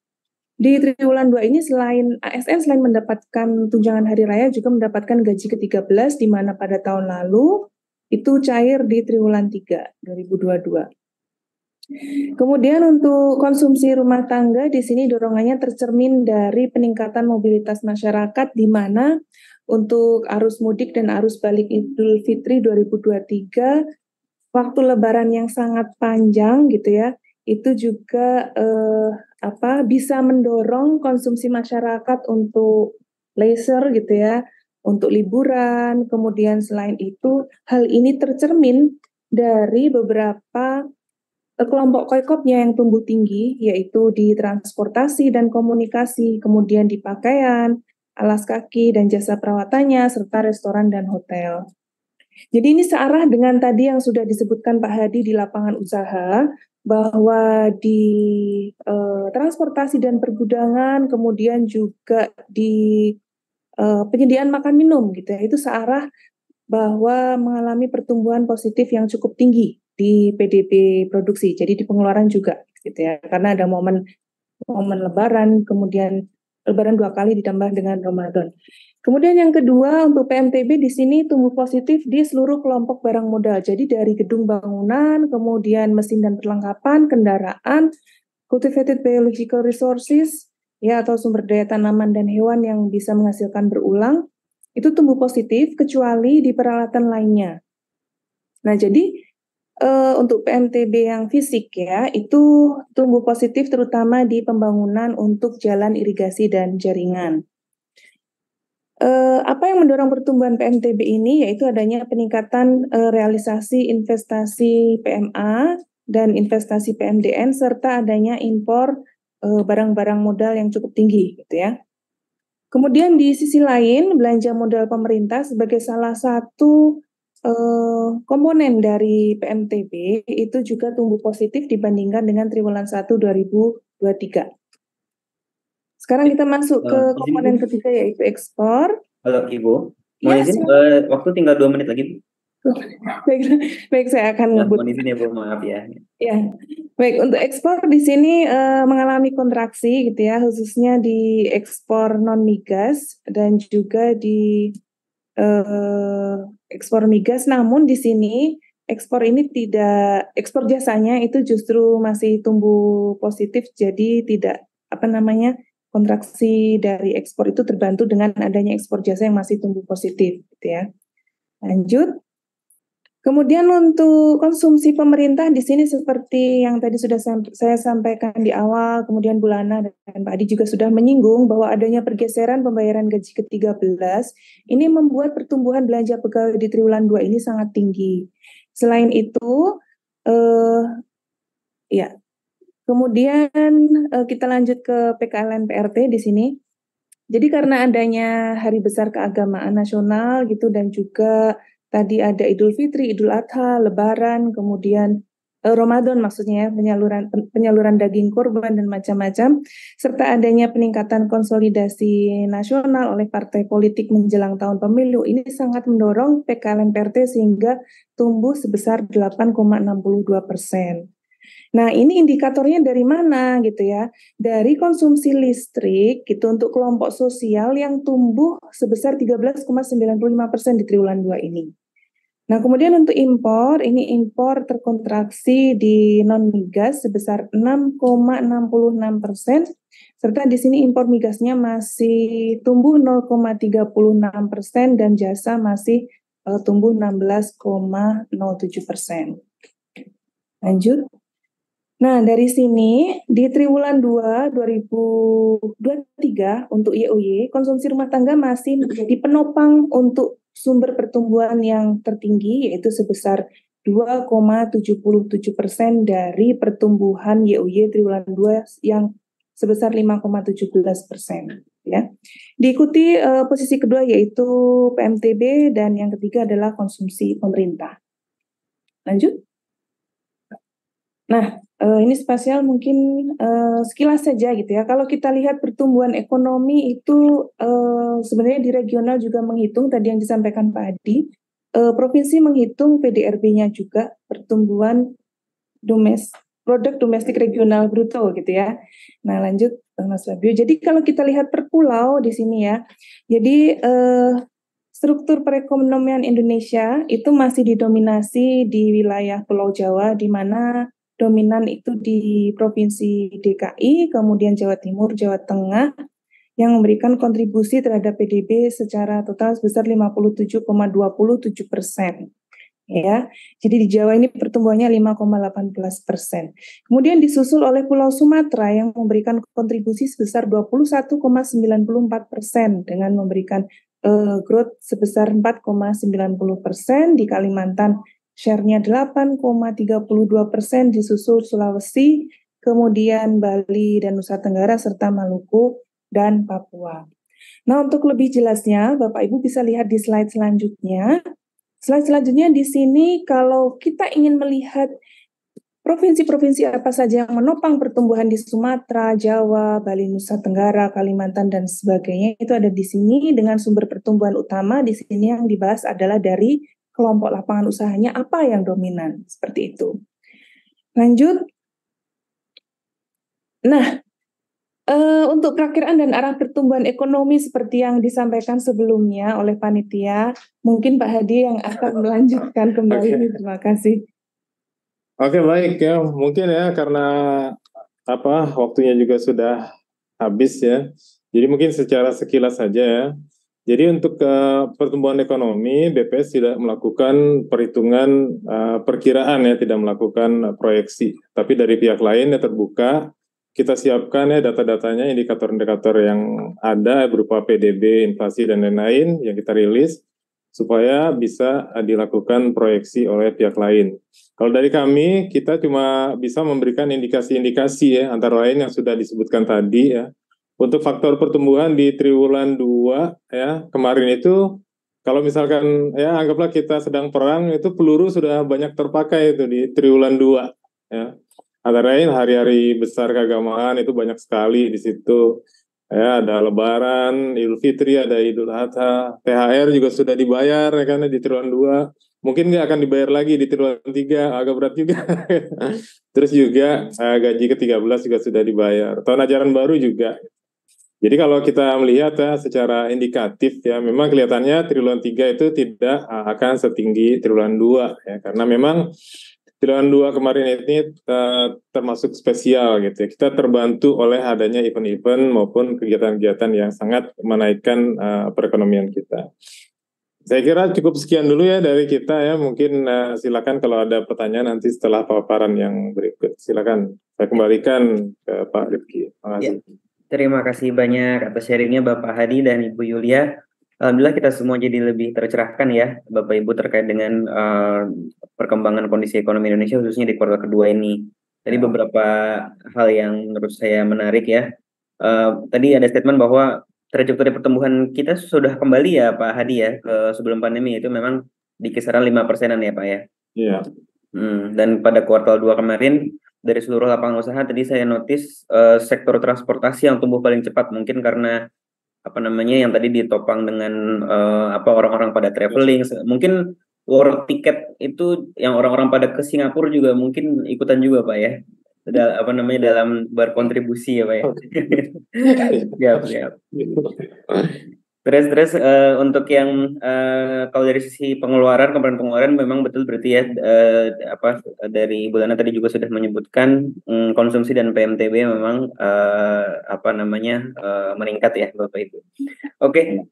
[SPEAKER 4] di triwulan 2 ini selain ASN selain mendapatkan tunjangan hari raya juga mendapatkan gaji ke-13, di mana pada tahun lalu itu cair di triwulan 3 2022. Kemudian untuk konsumsi rumah tangga di sini dorongannya tercermin dari peningkatan mobilitas masyarakat, di mana untuk arus mudik dan arus balik Idul Fitri 2023 waktu lebaran yang sangat panjang gitu ya, itu juga bisa mendorong konsumsi masyarakat untuk leisure gitu ya, untuk liburan. Kemudian selain itu, hal ini tercermin dari beberapa kelompok koikopnya yang tumbuh tinggi, yaitu di transportasi dan komunikasi, kemudian di pakaian, alas kaki dan jasa perawatannya, serta restoran dan hotel. Jadi ini searah dengan tadi yang sudah disebutkan Pak Hadi di lapangan usaha, bahwa di transportasi dan pergudangan, kemudian juga di penyediaan makan minum gitu ya, itu searah bahwa mengalami pertumbuhan positif yang cukup tinggi di PDB produksi. Jadi di pengeluaran juga gitu ya, karena ada momen Lebaran, kemudian Lebaran 2 kali ditambah dengan Ramadan. Kemudian yang kedua, untuk PMTB di sini tumbuh positif di seluruh kelompok barang modal. Jadi dari gedung bangunan, kemudian mesin dan perlengkapan, kendaraan, cultivated biological resources, ya, atau sumber daya tanaman dan hewan yang bisa menghasilkan berulang, itu tumbuh positif kecuali di peralatan lainnya. Nah, jadi untuk PMTB yang fisik ya, itu tumbuh positif terutama di pembangunan untuk jalan irigasi dan jaringan. Apa yang mendorong pertumbuhan PMTB ini yaitu adanya peningkatan realisasi investasi PMA dan investasi PMDN serta adanya impor barang-barang modal yang cukup tinggi gitu ya. Kemudian di sisi lain, belanja modal pemerintah sebagai salah satu komponen dari PMTB itu juga tumbuh positif dibandingkan dengan triwulan 1 2023. Sekarang kita masuk ke komponen ketiga yaitu ekspor.
[SPEAKER 2] Halo Ibu,
[SPEAKER 4] Ya,
[SPEAKER 2] waktu tinggal 2 menit lagi.
[SPEAKER 4] Baik, saya akan ngebut.
[SPEAKER 2] Mohon izin ya Bu, maaf ya.
[SPEAKER 4] Ya, baik, untuk ekspor di sini mengalami kontraksi gitu ya, khususnya di ekspor non migas dan juga di ekspor migas. Namun di sini ekspor ekspor jasanya itu justru masih tumbuh positif, jadi tidak kontraksi dari ekspor itu terbantu dengan adanya ekspor jasa yang masih tumbuh positif gitu ya. Lanjut. Kemudian untuk konsumsi pemerintah di sini seperti yang tadi sudah saya sampaikan di awal, kemudian Bu Lana dan Pak Adi juga sudah menyinggung bahwa adanya pergeseran pembayaran gaji ke-13 ini membuat pertumbuhan belanja pegawai di triwulan 2 ini sangat tinggi. Selain itu, Ya, kemudian kita lanjut ke PKLN PRT di sini. Jadi karena adanya Hari Besar Keagamaan Nasional gitu dan juga tadi ada Idul Fitri, Idul Adha, Lebaran, kemudian Ramadan maksudnya ya, penyaluran daging kurban dan macam-macam, serta adanya peningkatan konsolidasi nasional oleh partai politik menjelang tahun pemilu, ini sangat mendorong PKLN PRT sehingga tumbuh sebesar 8,62%. Nah, ini indikatornya dari mana gitu ya? Dari konsumsi listrik gitu untuk kelompok sosial yang tumbuh sebesar 13,95% di triwulan 2 ini. Nah, kemudian untuk impor, ini impor terkontraksi di non-migas sebesar 6,66%, serta di sini impor migasnya masih tumbuh 0,36% dan jasa masih tumbuh 16,07%. Lanjut. Nah, dari sini di triwulan 2 2023 untuk YOY, konsumsi rumah tangga masih menjadi penopang untuk sumber pertumbuhan yang tertinggi, yaitu sebesar 2,77% dari pertumbuhan YOY triwulan 2 yang sebesar 5,17%. Ya. Diikuti posisi kedua yaitu PMTB dan yang ketiga adalah konsumsi pemerintah. Lanjut. Nah, ini spasial mungkin sekilas saja gitu ya. Kalau kita lihat pertumbuhan ekonomi itu sebenarnya di regional juga menghitung tadi yang disampaikan Pak Hadi. Provinsi menghitung PDRB-nya juga pertumbuhan produk domestik regional bruto gitu ya. Nah, lanjut Mas Fabio. Jadi kalau kita lihat per pulau di sini ya. Jadi struktur perekonomian Indonesia itu masih didominasi di wilayah Pulau Jawa di mana dominan itu di Provinsi DKI, kemudian Jawa Timur, Jawa Tengah, yang memberikan kontribusi terhadap PDB secara total sebesar 57,27%. Ya, jadi di Jawa ini pertumbuhannya 5,18%. Kemudian disusul oleh Pulau Sumatera yang memberikan kontribusi sebesar 21,94% dengan memberikan growth sebesar 4,90%. Di Kalimantan share-nya 8,32%, disusul Sulawesi, kemudian Bali dan Nusa Tenggara, serta Maluku dan Papua. Nah, untuk lebih jelasnya, Bapak Ibu bisa lihat di slide selanjutnya. Slide selanjutnya di sini, kalau kita ingin melihat provinsi-provinsi apa saja yang menopang pertumbuhan di Sumatera, Jawa, Bali, Nusa Tenggara, Kalimantan, dan sebagainya, itu ada di sini dengan sumber pertumbuhan utama. Di sini yang dibahas adalah dari kelompok lapangan usahanya apa yang dominan, seperti itu. Lanjut. Nah, untuk perakiraan dan arah pertumbuhan ekonomi seperti yang disampaikan sebelumnya oleh panitia, mungkin Pak Hadi yang akan melanjutkan kembali. Terima kasih.
[SPEAKER 3] Oke, baik ya. Mungkin ya karena waktunya juga sudah habis ya. Jadi mungkin secara sekilas saja ya. Jadi untuk pertumbuhan ekonomi, BPS tidak melakukan perhitungan perkiraan ya, tidak melakukan proyeksi. Tapi dari pihak lain ya terbuka, kita siapkan ya data-datanya, indikator-indikator yang ada berupa PDB, inflasi, dan lain-lain yang kita rilis, supaya bisa dilakukan proyeksi oleh pihak lain. Kalau dari kami, kita cuma bisa memberikan indikasi-indikasi ya, antara lain yang sudah disebutkan tadi ya. Untuk faktor pertumbuhan di triwulan 2 ya, kemarin itu kalau misalkan ya anggaplah kita sedang perang, itu peluru sudah banyak terpakai itu di triwulan 2 ya. Antara lain hari-hari besar keagamaan itu banyak sekali di situ. Ya, ada Lebaran, Idul Fitri, ada Idul Adha, THR juga sudah dibayar ya karena di triwulan 2. Mungkin nggak akan dibayar lagi di triwulan 3, agak berat juga. Terus juga gaji ke-13 juga sudah dibayar. Tahun ajaran baru juga. Jadi kalau kita melihat ya secara indikatif ya memang kelihatannya triwulan 3 itu tidak akan setinggi triwulan 2 ya karena memang triwulan 2 kemarin ini termasuk spesial gitu ya. Kita terbantu oleh adanya event-event maupun kegiatan-kegiatan yang sangat menaikkan perekonomian kita. Saya kira cukup sekian dulu ya dari kita ya. Mungkin silakan kalau ada pertanyaan nanti setelah paparan yang berikut. Silakan saya kembalikan ke Pak Rifki. Terima kasih.
[SPEAKER 2] Ya. Terima kasih banyak atas sharingnya Bapak Hadi dan Ibu Yulia. Alhamdulillah kita semua jadi lebih tercerahkan ya Bapak Ibu terkait dengan perkembangan kondisi ekonomi Indonesia khususnya di kuartal kedua ini. Tadi beberapa hal yang menurut saya menarik ya. Tadi ada statement bahwa trajektori pertumbuhan kita sudah kembali ya Pak Hadi ya ke sebelum pandemi, itu memang di kisaran 5%-an ya Pak ya.
[SPEAKER 3] Iya.
[SPEAKER 2] Dan pada kuartal 2 kemarin dari seluruh lapangan usaha tadi saya notice sektor transportasi yang tumbuh paling cepat, mungkin karena yang tadi ditopang dengan orang-orang pada traveling. Mungkin war tiket itu yang orang-orang pada ke Singapura juga mungkin ikutan juga Pak ya. Dalam berkontribusi ya Pak ya. Siap. Terus untuk yang kalau dari sisi kemarin pengeluaran memang betul berarti ya dari Ibu Lana tadi juga sudah menyebutkan konsumsi dan PMTB memang meningkat ya Bapak Ibu. Oke,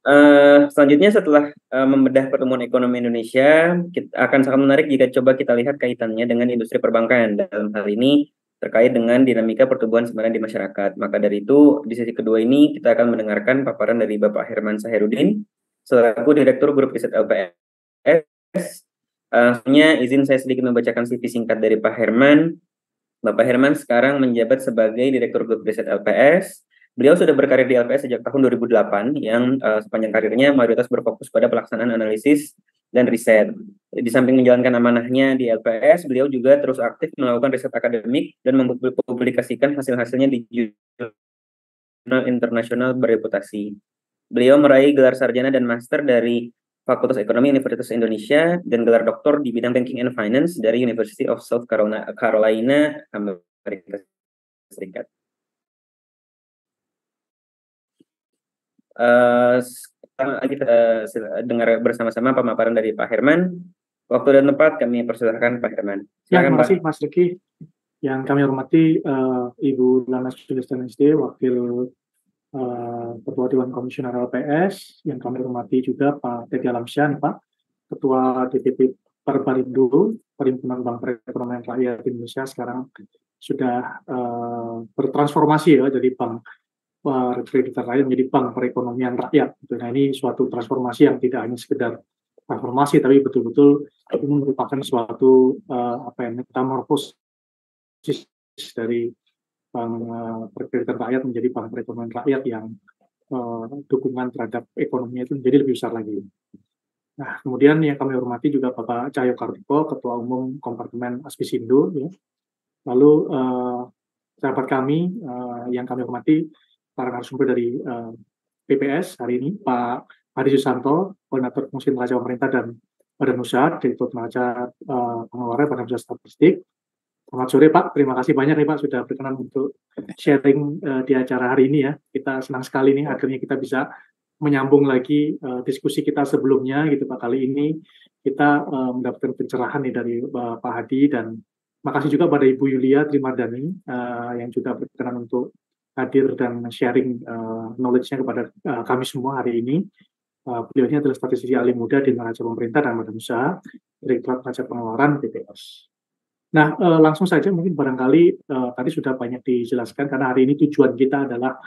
[SPEAKER 2] selanjutnya setelah membedah pertumbuhan ekonomi Indonesia, akan sangat menarik jika coba kita lihat kaitannya dengan industri perbankan. Dalam hal ini terkait dengan dinamika pertumbuhan sebenarnya di masyarakat. Maka dari itu, di sesi kedua ini kita akan mendengarkan paparan dari Bapak Herman Saherudin, selaku Direktur Grup Riset LPS. Izin saya sedikit membacakan CV singkat dari Pak Herman. Bapak Herman sekarang menjabat sebagai Direktur Grup Riset LPS. Beliau sudah berkarir di LPS sejak tahun 2008, yang sepanjang karirnya mayoritas berfokus pada pelaksanaan analisis dan riset. Di samping menjalankan amanahnya di LPS, beliau juga terus aktif melakukan riset akademik dan mempublikasikan hasil-hasilnya di jurnal internasional berreputasi. Beliau meraih gelar sarjana dan master dari Fakultas Ekonomi Universitas Indonesia dan gelar doktor di bidang Banking and Finance dari University of South Carolina, Amerika Serikat. Kita dengar bersama-sama pemaparan dari Pak Herman. Waktu dan tempat kami persilahkan Pak Herman.
[SPEAKER 5] Terima kasih Mas Riki. Yang kami hormati Ibu Lana Sulistianingsih, Wakil Ketua Dewan Komisioner LPS. Yang kami hormati juga Pak Teddy Alamsyah, Pak Ketua DPP Perparindo, Perhimpunan Bank Perekonomian Rakyat Indonesia, sekarang sudah bertransformasi ya jadi bank kreditan rakyat menjadi bank perekonomian rakyat. Nah, ini suatu transformasi yang tidak hanya sekedar transformasi, tapi betul-betul ini merupakan suatu metamorfosis dari bank kreditan rakyat menjadi bank perekonomian rakyat yang dukungan terhadap ekonominya itu menjadi lebih besar lagi. Nah, kemudian yang kami hormati juga Bapak Cahyo Kartiko, Ketua Umum Kompartemen Aspisindo. Ya. Lalu sahabat kami yang kami hormati, para narasumber dari PPS hari ini, Pak Hadi Susanto, Koordinator Fungsi Neraca Pemerintah dan Badan Usaha, Direktur Neraca Pengeluaran Badan Usaha Statistik. Selamat sore Pak, terima kasih banyak nih Pak sudah berkenan untuk sharing di acara hari ini ya. Kita senang sekali nih akhirnya kita bisa menyambung lagi diskusi kita sebelumnya gitu Pak. Kali ini kita mendapatkan pencerahan nih dari Pak Hadi, dan makasih juga pada Ibu Yulia Trimardani yang juga berkenan untuk hadir dan sharing knowledge-nya kepada kami semua hari ini. Beliau ini adalah statistisi ahli muda di Neraca Pemerintah dan Badan Usaha, Direktorat Neraca Pengeluaran BPS. Nah, langsung saja mungkin barangkali tadi sudah banyak dijelaskan, karena hari ini tujuan kita adalah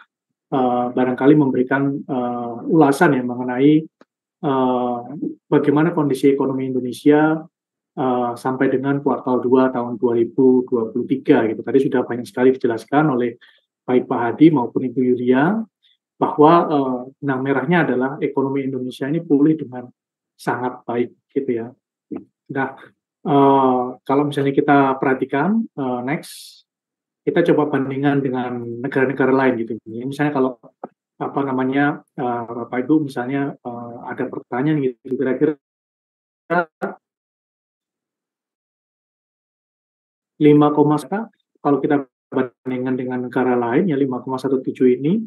[SPEAKER 5] barangkali memberikan ulasan ya mengenai bagaimana kondisi ekonomi Indonesia sampai dengan kuartal 2 tahun 2023 gitu. Tadi sudah banyak sekali dijelaskan oleh baik Pak Hadi maupun Ibu Yulia, bahwa benang merahnya adalah ekonomi Indonesia ini pulih dengan sangat baik gitu ya. Nah, kalau misalnya kita perhatikan next, kita coba bandingkan dengan negara-negara lain gitu. Misalnya kalau Bapak Ibu misalnya ada pertanyaan gitu, kira-kira 5, kalau kita bandingkan dengan negara lain ya 5,17 ini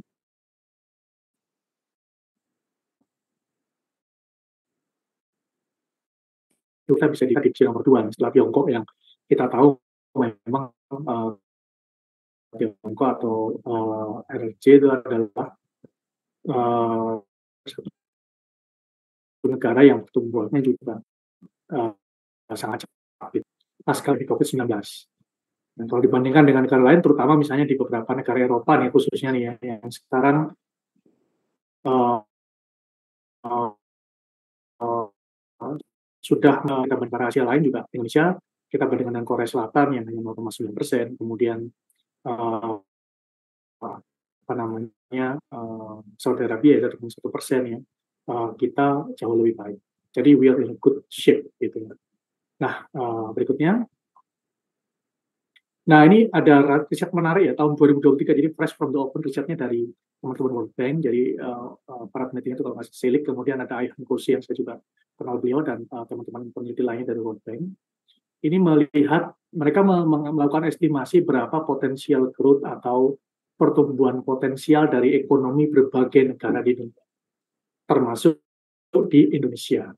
[SPEAKER 5] kita bisa dilihat di nomor 2 setelah Tiongkok, yang kita tahu memang Tiongkok atau RRC itu adalah satu negara yang pertumbuhannya juga sangat cepat pasca COVID-19. Dan kalau dibandingkan dengan negara lain, terutama misalnya di beberapa negara Eropa nih khususnya nih ya, yang sekarang sudah negara Asia lain juga, Indonesia kita bandingkan dengan Korea Selatan yang hanya 0,9%, kemudian Saudi Arabia 1,1% ya, kita jauh lebih baik. Jadi we are in a good shape gitu ya. Nah, berikutnya. Nah, ini ada riset menarik ya, tahun 2023, jadi fresh from the open risetnya dari teman-teman World Bank, jadi para penelitinya itu kalau masih Selik, kemudian ada Ayhan Kursi yang saya juga kenal beliau, dan teman-teman peneliti lainnya dari World Bank. Ini melihat, mereka melakukan estimasi berapa potensial growth atau pertumbuhan potensial dari ekonomi berbagai negara di dunia, termasuk di Indonesia.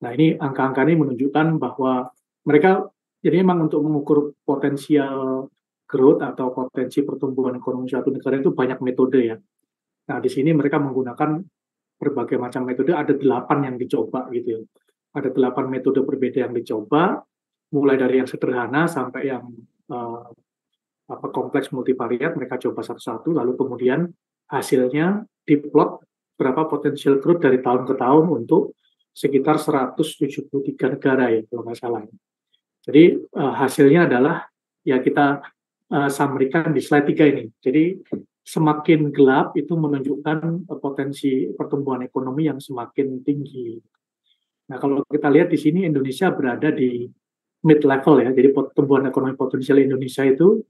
[SPEAKER 5] Nah, ini angka-angka ini menunjukkan bahwa mereka, jadi memang untuk mengukur potensial growth atau potensi pertumbuhan ekonomi suatu negara itu banyak metode ya. Nah, di sini mereka menggunakan berbagai macam metode, ada 8 yang dicoba gitu ya. Ada 8 metode berbeda yang dicoba, mulai dari yang sederhana sampai yang kompleks multivariat, mereka coba satu-satu, lalu kemudian hasilnya diplot berapa potensial growth dari tahun ke tahun untuk sekitar 173 negara ya, kalau nggak salah. Jadi hasilnya adalah, ya kita summary-kan di slide 3 ini. Jadi semakin gelap itu menunjukkan potensi pertumbuhan ekonomi yang semakin tinggi. Nah, kalau kita lihat di sini Indonesia berada di mid level ya, jadi pertumbuhan ekonomi potensial Indonesia itu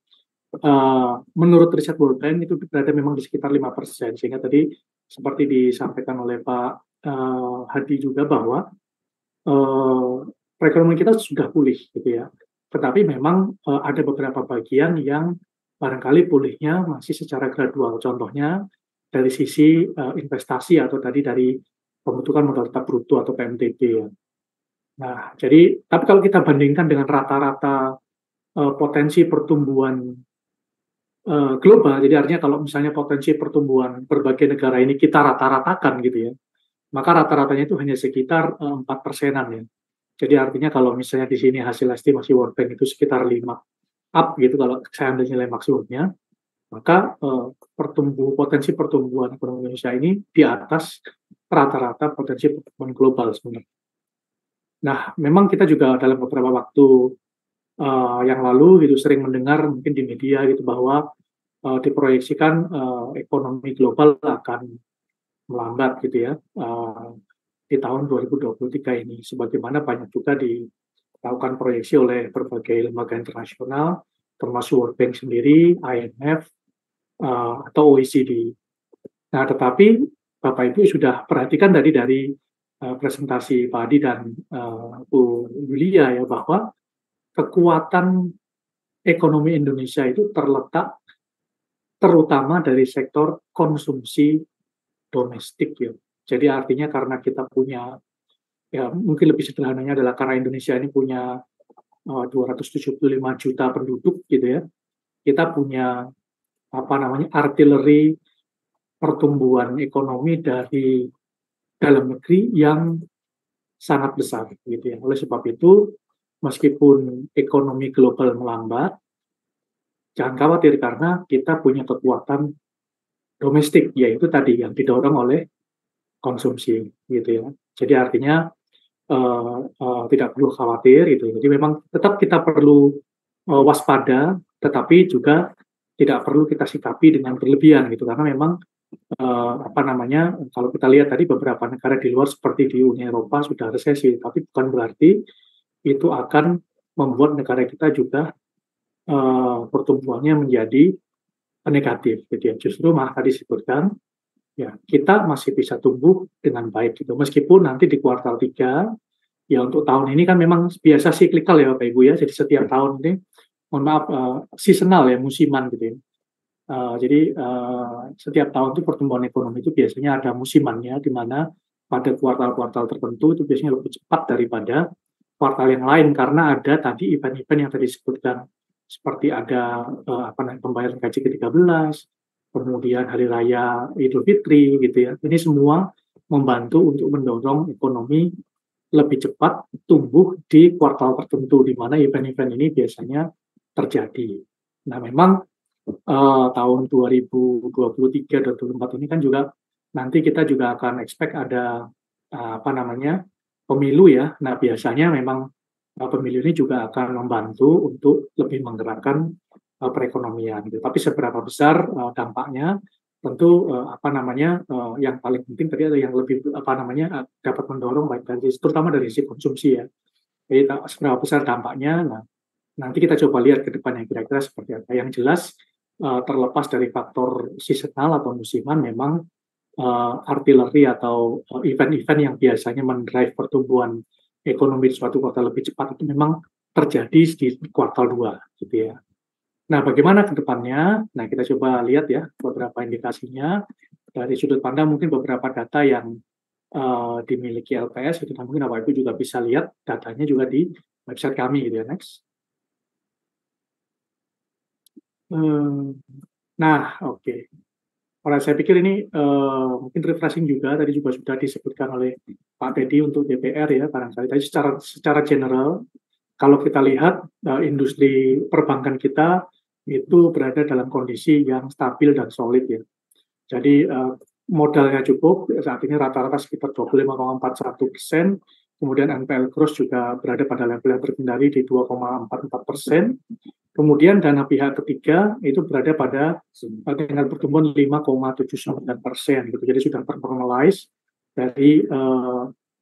[SPEAKER 5] menurut riset World Bank itu berada memang di sekitar 5%, sehingga tadi seperti disampaikan oleh Pak Hadi juga bahwa perekonomian kita sudah pulih gitu ya, tetapi memang ada beberapa bagian yang barangkali pulihnya masih secara gradual, contohnya dari sisi investasi atau tadi dari pembentukan modal tetap bruto atau PMTB ya. Nah, jadi tapi kalau kita bandingkan dengan rata-rata potensi pertumbuhan global, jadi artinya kalau misalnya potensi pertumbuhan berbagai negara ini kita rata-ratakan gitu ya, maka rata-ratanya itu hanya sekitar 4%-an ya. Jadi artinya kalau misalnya di sini hasil estimasi World Bank itu sekitar 5 up gitu, kalau saya ambil nilai maksimumnya, maka potensi pertumbuhan ekonomi Indonesia ini di atas rata-rata potensi pertumbuhan global sebenarnya. Nah, memang kita juga dalam beberapa waktu yang lalu gitu sering mendengar mungkin di media gitu bahwa diproyeksikan ekonomi global akan melambat gitu ya di tahun 2023 ini, sebagaimana banyak juga dilakukan proyeksi oleh berbagai lembaga internasional termasuk World Bank sendiri, IMF atau OECD. Nah, tetapi Bapak Ibu sudah perhatikan tadi dari presentasi Pak Adi dan Bu Yulia ya, bahwa kekuatan ekonomi Indonesia itu terletak terutama dari sektor konsumsi domestik ya. Jadi artinya karena kita punya, ya mungkin lebih sederhananya adalah karena Indonesia ini punya 275 juta penduduk gitu ya, kita punya artileri pertumbuhan ekonomi dari dalam negeri yang sangat besar gitu ya. Oleh sebab itu, meskipun ekonomi global melambat, jangan khawatir karena kita punya kekuatan domestik, yaitu tadi yang didorong oleh konsumsi gitu ya. Jadi artinya tidak perlu khawatir gitu. Jadi memang tetap kita perlu waspada, tetapi juga tidak perlu kita sikapi dengan berlebihan gitu, karena memang kalau kita lihat tadi beberapa negara di luar seperti di Uni Eropa sudah resesi, tapi bukan berarti itu akan membuat negara kita juga pertumbuhannya menjadi negatif gitu ya. Justru malah tadi disebutkan ya kita masih bisa tumbuh dengan baik gitu, meskipun nanti di kuartal 3 ya, untuk tahun ini kan memang biasa siklikal ya Bapak Ibu ya, jadi setiap tahun ini seasonal ya, musiman gitu ya. Jadi setiap tahun itu pertumbuhan ekonomi itu biasanya ada musimannya, di mana pada kuartal-kuartal tertentu itu biasanya lebih cepat daripada kuartal yang lain, karena ada tadi event-event yang tadi disebutkan, seperti ada pembayaran gaji ke-13, kemudian Hari Raya Idul Fitri gitu ya. Ini semua membantu untuk mendorong ekonomi lebih cepat tumbuh di kuartal tertentu, di mana event-event ini biasanya terjadi. Nah, memang tahun 2023 dan 2024 ini kan juga nanti kita juga akan expect ada pemilu ya. Nah, biasanya memang pemilu ini juga akan membantu untuk lebih menggerakkan perekonomian. Gitu. Tapi seberapa besar dampaknya, tentu yang paling penting tadi ada yang lebih dapat mendorong baik dari terutama dari sisi konsumsi ya. Jadi seberapa besar dampaknya. Nah, nanti kita coba lihat ke depannya kira-kira seperti apa. Yang jelas terlepas dari faktor seasonal atau musiman, memang artileri atau event-event yang biasanya mendrive pertumbuhan ekonomi di suatu kuartal lebih cepat itu memang terjadi di kuartal 2 gitu ya. Nah, bagaimana ke depannya? Nah, kita coba lihat ya beberapa indikasinya dari sudut pandang mungkin beberapa data yang dimiliki LPS itu, mungkin Bapak Ibu juga bisa lihat datanya juga di website kami gitu ya. Next. Nah, oke. Orang saya pikir ini mungkin refreshing juga, tadi juga sudah disebutkan oleh Pak Teddy untuk DPR ya, barangkali. Tapi secara general, kalau kita lihat industri perbankan kita itu berada dalam kondisi yang stabil dan solid ya. Jadi modalnya cukup, saat ini rata-rata sekitar 25,41%, kemudian NPL gross juga berada pada level yang terkendali di 2,44%. Kemudian dana pihak ketiga itu berada pada dengan pertumbuhan 5,79%, gitu. Jadi sudah ternormalize dari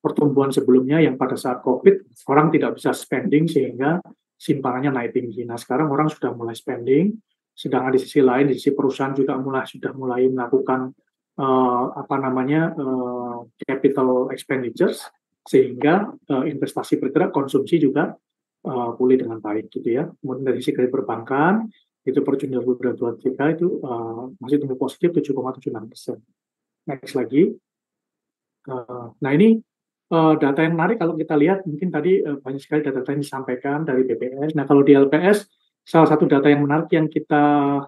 [SPEAKER 5] pertumbuhan sebelumnya yang pada saat COVID orang tidak bisa spending sehingga simpangannya naik tinggi. Nah, sekarang orang sudah mulai spending, sedangkan di sisi lain di sisi perusahaan juga sudah mulai melakukan capital expenditures, sehingga investasi bergerak, konsumsi juga pulih dengan baik gitu ya. Kemudian dari sisi kredit perbankan itu per Juni 2023 itu masih tumbuh positif 7,76%. Next lagi. Nah ini data yang menarik kalau kita lihat, mungkin tadi banyak sekali data yang disampaikan dari BPS. Nah kalau di LPS salah satu data yang menarik yang kita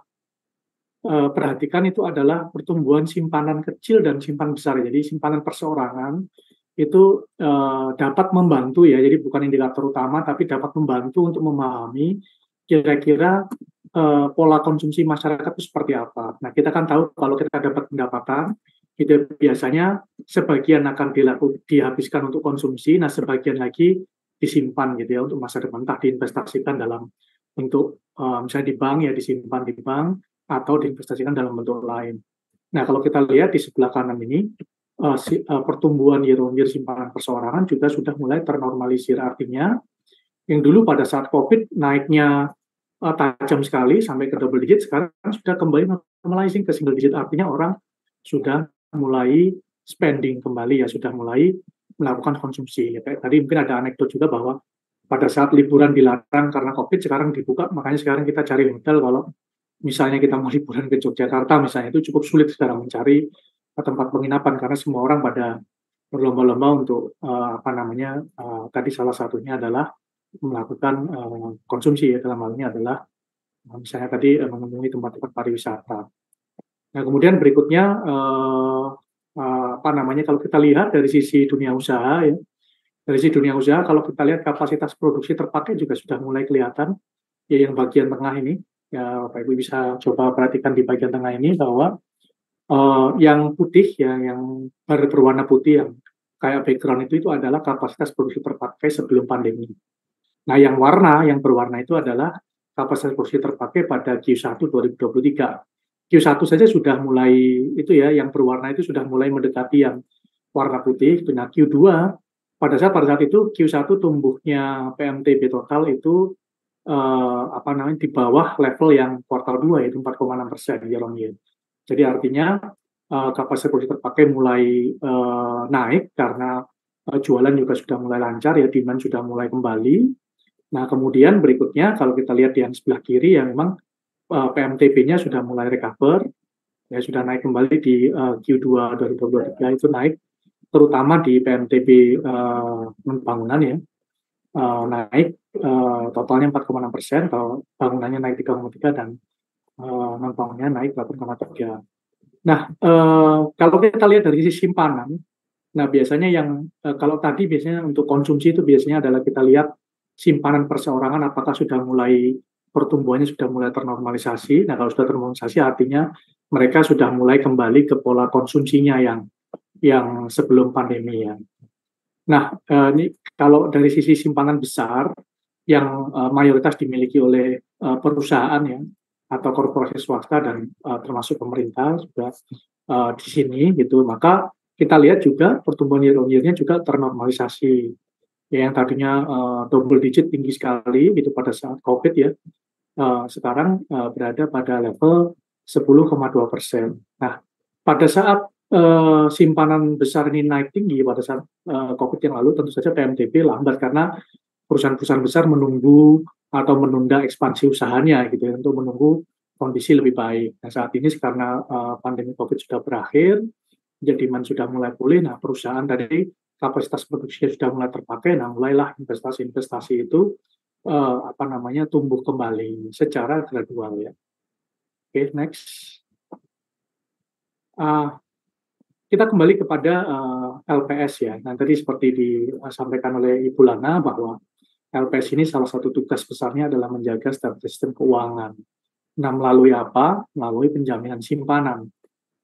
[SPEAKER 5] perhatikan itu adalah pertumbuhan simpanan kecil dan simpanan besar. Jadi simpanan perseorangan itu dapat membantu ya, jadi bukan indikator utama, tapi dapat membantu untuk memahami kira-kira pola konsumsi masyarakat itu seperti apa. Nah, kita kan tahu kalau kita dapat pendapatan, itu biasanya sebagian akan dihabiskan untuk konsumsi, nah sebagian lagi disimpan gitu ya untuk masa depan, entah diinvestasikan dalam bentuk misalnya di bank ya, disimpan di bank atau diinvestasikan dalam bentuk lain. Nah, kalau kita lihat di sebelah kanan ini, pertumbuhan year-on-year simpanan perseorangan juga sudah mulai ternormalisir. Artinya yang dulu pada saat COVID naiknya tajam sekali sampai ke double digit, sekarang sudah kembali normalizing ke single digit. Artinya orang sudah mulai spending kembali ya, sudah mulai melakukan konsumsi. Ya, kayak tadi mungkin ada anekdot juga bahwa pada saat liburan dilarang karena COVID, sekarang dibuka, makanya sekarang kita cari hotel kalau misalnya kita mau liburan ke Yogyakarta misalnya, itu cukup sulit sekarang mencari tempat penginapan karena semua orang pada berlomba-lomba untuk tadi salah satunya adalah melakukan konsumsi ya, dalam hal ini adalah misalnya tadi mengunjungi tempat-tempat pariwisata. Nah kemudian berikutnya kalau kita lihat dari sisi dunia usaha ya, dari sisi dunia usaha kalau kita lihat kapasitas produksi terpakai juga sudah mulai kelihatan ya, yang bagian tengah ini ya, Bapak Ibu bisa coba perhatikan di bagian tengah ini bahwa yang putih ya, yang berwarna putih yang kayak background itu adalah kapasitas produksi terpakai sebelum pandemi. Nah, yang berwarna itu adalah kapasitas produksi terpakai pada Q1 2023. Q1 saja sudah mulai itu ya, yang berwarna itu sudah mulai mendekati yang warna putih. Nah, Q2 pada saat itu Q1 tumbuhnya PMTB total itu di bawah level yang kuartal 2 yaitu 4,6% year-on-year. Jadi artinya kapasitas produksi terpakai mulai naik karena jualan juga sudah mulai lancar ya, demand sudah mulai kembali. Nah kemudian berikutnya kalau kita lihat di yang sebelah kiri ya, memang PMTB-nya sudah mulai recover ya, sudah naik kembali di Q2 2023 itu naik, terutama di PMTB bangunan ya, naik totalnya 4,6%, kalau bangunannya naik 3,3 dan non-bangunnya naik 8,3. Nah, kalau kita lihat dari sisi simpanan, nah biasanya kalau tadi biasanya untuk konsumsi itu biasanya adalah kita lihat simpanan perseorangan apakah sudah mulai pertumbuhannya sudah mulai ternormalisasi. Nah, kalau sudah ternormalisasi artinya mereka sudah mulai kembali ke pola konsumsinya yang sebelum pandemi ya. Nah, ini kalau dari sisi simpanan besar yang mayoritas dimiliki oleh perusahaan ya atau korporasi swasta dan termasuk pemerintah juga di sini gitu, maka kita lihat juga pertumbuhan year on year-nya juga ternormalisasi. Ya, yang tadinya double digit tinggi sekali itu pada saat COVID ya, sekarang berada pada level 10,2%. Nah, pada saat simpanan besar ini naik tinggi pada saat COVID yang lalu, tentu saja PMTB lambat karena perusahaan-perusahaan besar menunggu atau menunda ekspansi usahanya gitu ya, untuk menunggu kondisi lebih baik. Nah, saat ini karena pandemi COVID sudah berakhir, jadi demand sudah mulai pulih, nah perusahaan tadi kapasitas produksinya sudah mulai terpakai, nah mulailah investasi-investasi itu tumbuh kembali secara gradual ya. Oke, next. Kita kembali kepada LPS ya. Nah, tadi seperti disampaikan oleh Ibu Lana bahwa LPS ini salah satu tugas besarnya adalah menjaga stabilitas sistem keuangan. Nah, melalui apa? Melalui penjaminan simpanan.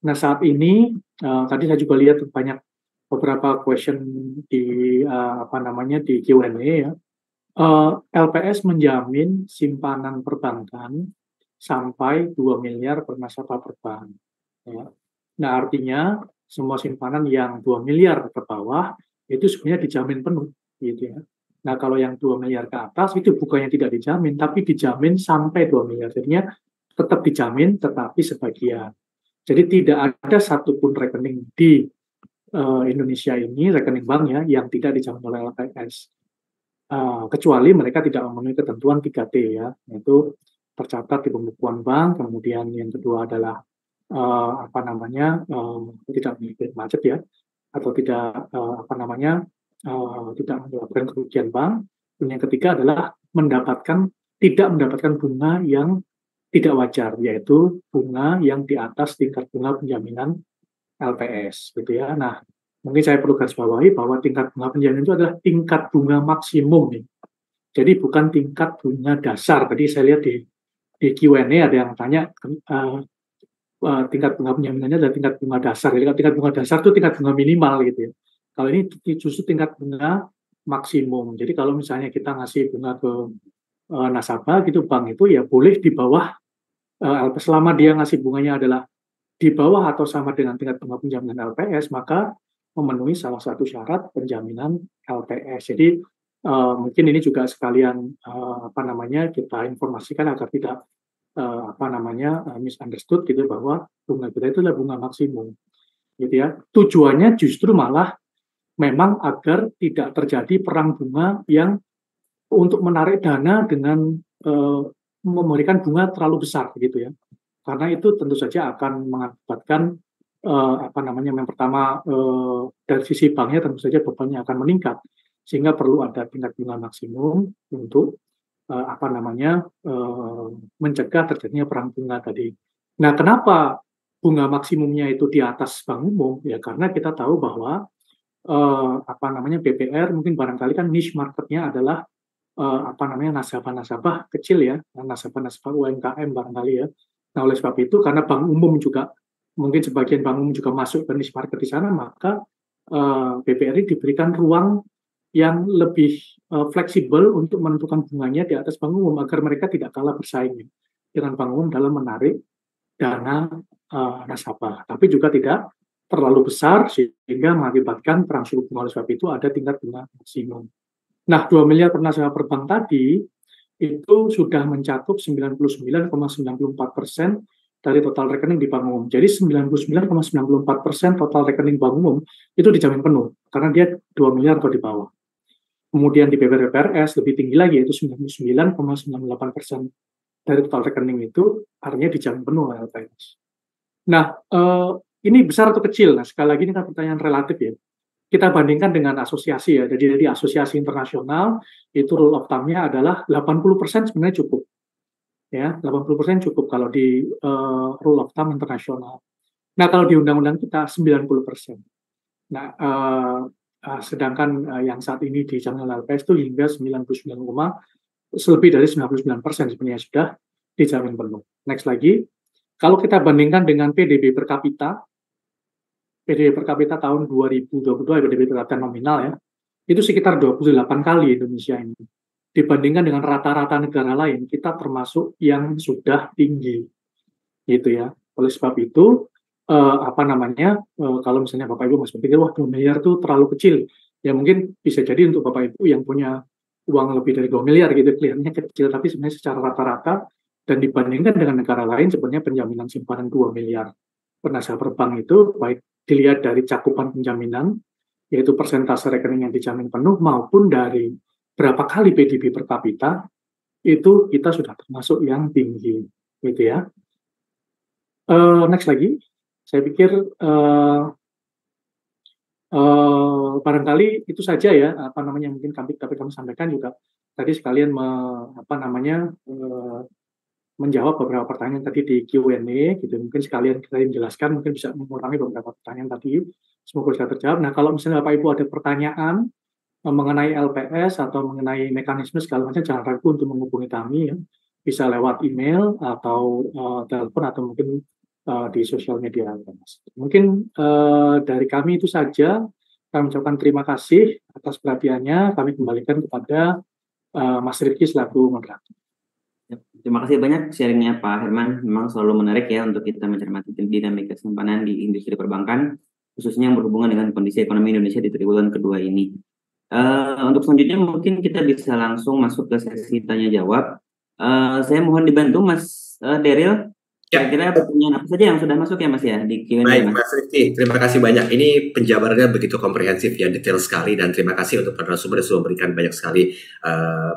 [SPEAKER 5] Nah, saat ini tadi saya juga lihat banyak beberapa question di di Q&A ya. LPS menjamin simpanan perbankan sampai 2 miliar per nasabah per bank. Ya. Nah, artinya semua simpanan yang 2 miliar ke bawah itu sebenarnya dijamin penuh gitu ya. Nah, kalau yang 2 miliar ke atas itu bukannya tidak dijamin, tapi dijamin sampai 2 miliar. Jadinya tetap dijamin tetapi sebagian. Jadi tidak ada satupun rekening di Indonesia ini, rekening bank ya, yang tidak dijamin oleh LPS. Kecuali mereka tidak memenuhi ketentuan 3T ya, yaitu tercatat di pembukuan bank, kemudian yang kedua adalah tidak memiliki macet ya, atau tidak tidak menyebabkan kerugian bank. Dan yang ketiga adalah tidak mendapatkan bunga yang tidak wajar, yaitu bunga yang di atas tingkat bunga penjaminan LPS gitu ya. Nah, mungkin saya perlu garis bawahi bahwa tingkat bunga penjaminan itu adalah tingkat bunga maksimum nih. Jadi bukan tingkat bunga dasar. Tadi saya lihat di Q&A ada yang tanya tingkat bunga penjaminannya adalah tingkat bunga dasar. Jadi tingkat bunga dasar itu tingkat bunga minimal gitu ya. Kalau ini justru tingkat bunga maksimum. Jadi kalau misalnya kita ngasih bunga ke nasabah gitu, bank itu ya boleh di bawah selama dia ngasih bunganya adalah di bawah atau sama dengan tingkat bunga penjaminan LPS, maka memenuhi salah satu syarat penjaminan LPS. Jadi mungkin ini juga sekalian kita informasikan agar tidak misunderstood gitu, bahwa bunga kita itu adalah bunga maksimum gitu ya. Tujuannya justru malah memang agar tidak terjadi perang bunga yang untuk menarik dana dengan memberikan bunga terlalu besar gitu ya. Karena itu tentu saja akan mengakibatkan yang pertama dari sisi banknya tentu saja bebannya akan meningkat, sehingga perlu ada tingkat bunga maksimum untuk mencegah terjadinya perang bunga tadi. Nah, kenapa bunga maksimumnya itu di atas bank umum? Ya karena kita tahu bahwa BPR mungkin barangkali kan niche marketnya adalah nasabah-nasabah kecil ya, nasabah-nasabah UMKM barangkali ya. Nah, oleh sebab itu karena bank umum juga mungkin sebagian bank umum juga masuk ke niche market di sana, maka BPRI diberikan ruang yang lebih fleksibel untuk menentukan bunganya di atas bank umum agar mereka tidak kalah bersaing dengan bank umum dalam menarik dana nasabah, tapi juga tidak terlalu besar sehingga mengakibatkan perang suku bunga. Oleh sebab itu ada tingkat bunga maksimum. Nah, 2 miliar per nasabah per bank tadi itu sudah mencakup 99,94% dari total rekening di bank umum. Jadi 99,94% total rekening bank umum itu dijamin penuh karena dia 2 miliar atau di bawah. Kemudian di BPRS lebih tinggi lagi, yaitu 99,98% dari total rekening itu artinya dijamin penuh oleh LPS. Nah, ini besar atau kecil? Nah, sekali lagi ini kan pertanyaan relatif ya. Kita bandingkan dengan asosiasi ya. Jadi dari asosiasi internasional itu rule of thumb-nya adalah 80% sebenarnya cukup. Ya, 80% cukup kalau di rule of thumb internasional. Nah, kalau di undang-undang kita 90%. Nah, sedangkan yang saat ini dijamin oleh LPS itu hingga 99, lebih dari 99% sebenarnya sudah dijamin penuh. Next lagi, kalau kita bandingkan dengan PDB per kapita tahun 2022, PDB per kapita nominal ya, itu sekitar 28 kali Indonesia ini. Dibandingkan dengan rata-rata negara lain, kita termasuk yang sudah tinggi, gitu ya. Oleh sebab itu, kalau misalnya Bapak Ibu masih berpikir, wah 2 miliar itu terlalu kecil, ya mungkin bisa jadi untuk Bapak Ibu yang punya uang lebih dari 2 miliar gitu, kelihatannya kecil, tapi sebenarnya secara rata-rata dan dibandingkan dengan negara lain, sebenarnya penjaminan simpanan 2 miliar bernasabah bank itu, baik dilihat dari cakupan penjaminan, yaitu persentase rekening yang dijamin penuh, maupun dari berapa kali PDB per kapita, itu kita sudah termasuk yang tinggi, gitu ya. Next lagi, saya pikir barangkali itu saja ya, mungkin kami sampaikan juga tadi sekalian menjawab beberapa pertanyaan tadi di Q&A, gitu. Mungkin sekalian kita menjelaskan, mungkin bisa mengurangi beberapa pertanyaan tadi. Semoga bisa terjawab. Nah, kalau misalnya Bapak Ibu ada pertanyaan mengenai LPS atau mengenai mekanisme segala macam, jangan ragu untuk menghubungi kami ya. Bisa lewat email atau telepon atau mungkin di sosial media. Mungkin dari kami itu saja. Kami ucapkan terima kasih atas perhatiannya. Kami kembalikan kepada Mas Rifki selaku moderator.
[SPEAKER 2] Terima kasih banyak sharingnya Pak Herman. Memang selalu menarik ya untuk kita mencermati dinamika simpanan di industri perbankan, khususnya yang berhubungan dengan kondisi ekonomi Indonesia di triwulan kedua ini. Untuk selanjutnya mungkin kita bisa langsung masuk ke sesi tanya jawab. Saya mohon dibantu Mas Daryl. Kira-kira pertanyaan apa saja yang sudah masuk ya Mas ya di Q&A?
[SPEAKER 1] Baik Mas Rifki, terima kasih banyak. Ini penjabarannya begitu komprehensif ya, detail sekali, dan terima kasih untuk para narasumber yang sudah memberikan banyak sekali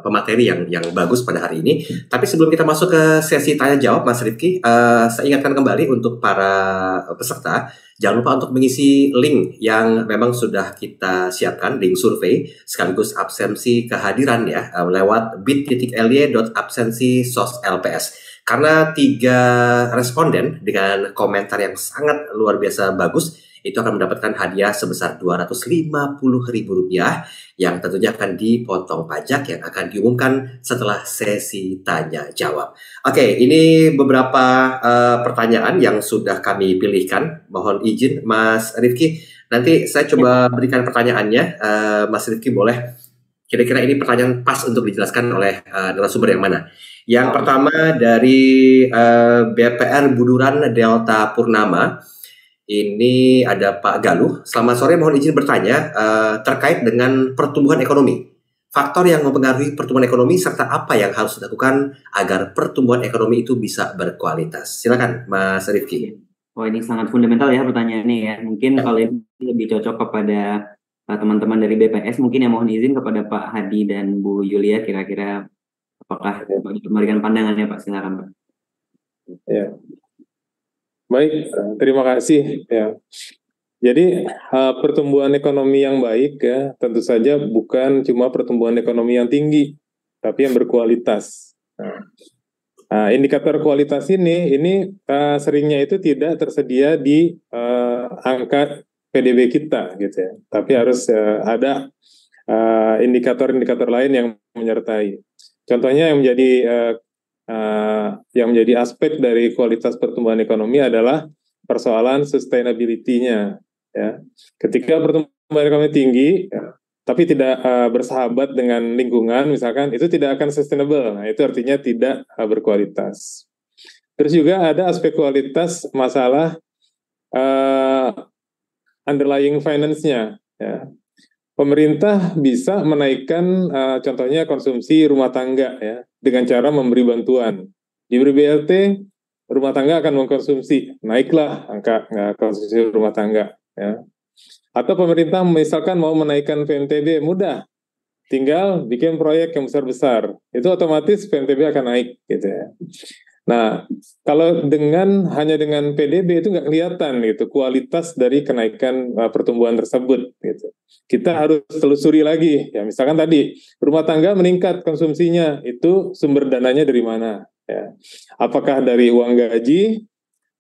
[SPEAKER 1] pemateri yang bagus pada hari ini. Tapi sebelum kita masuk ke sesi tanya jawab Mas Rifki, saya ingatkan kembali untuk para peserta, jangan lupa untuk mengisi link yang memang sudah kita siapkan, link survei sekaligus absensi kehadiran ya, lewat bit.ly.absensi-sos-lps. Karena 3 responden dengan komentar yang sangat luar biasa bagus, itu akan mendapatkan hadiah sebesar Rp250.000 yang tentunya akan dipotong pajak yang akan diumumkan setelah sesi tanya jawab. Oke, ini beberapa pertanyaan yang sudah kami pilihkan. Mohon izin Mas Rifki, nanti saya coba berikan pertanyaannya. Mas Rifki boleh kira-kira ini pertanyaan pas untuk dijelaskan oleh narasumber yang mana. Yang pertama dari BPR Buduran Delta Purnama. Ini ada Pak Galuh. Selamat sore, mohon izin bertanya terkait dengan pertumbuhan ekonomi. Faktor yang mempengaruhi pertumbuhan ekonomi serta apa yang harus dilakukan agar pertumbuhan ekonomi itu bisa berkualitas. Silakan Mas Rifki.
[SPEAKER 2] Oh, ini sangat fundamental ya pertanyaannya ya. Mungkin kalau ini lebih cocok kepada teman-teman dari BPS, mungkin yang mohon izin kepada Pak Hadi dan Bu Yulia, kira-kira apakah memberikan pandangannya Pak? Silakan Pak.
[SPEAKER 3] Ya. Baik, terima kasih ya. Jadi pertumbuhan ekonomi yang baik ya tentu saja bukan cuma pertumbuhan ekonomi yang tinggi, tapi yang berkualitas. Nah, indikator kualitas ini seringnya itu tidak tersedia di angka PDB kita gitu ya. Tapi harus ada indikator-indikator lain yang menyertai. Contohnya yang menjadi aspek dari kualitas pertumbuhan ekonomi adalah persoalan sustainability-nya. Ya. Ketika pertumbuhan ekonomi tinggi, ya, tapi tidak bersahabat dengan lingkungan, misalkan, itu tidak akan sustainable. Nah, itu artinya tidak berkualitas. Terus juga ada aspek kualitas masalah underlying finance-nya. Ya. Pemerintah bisa menaikkan contohnya konsumsi rumah tangga ya dengan cara memberi bantuan. Diberi BLT, rumah tangga akan mengkonsumsi, naiklah angka konsumsi rumah tangga ya. Atau pemerintah misalkan mau menaikkan PNTB, mudah. Tinggal bikin proyek yang besar-besar. Itu otomatis PNTB akan naik gitu ya. Nah, kalau hanya dengan PDB itu nggak kelihatan gitu kualitas dari kenaikan pertumbuhan tersebut gitu. Kita harus telusuri lagi ya, misalkan tadi rumah tangga meningkat konsumsinya, itu sumber dananya dari mana ya? Apakah dari uang gaji?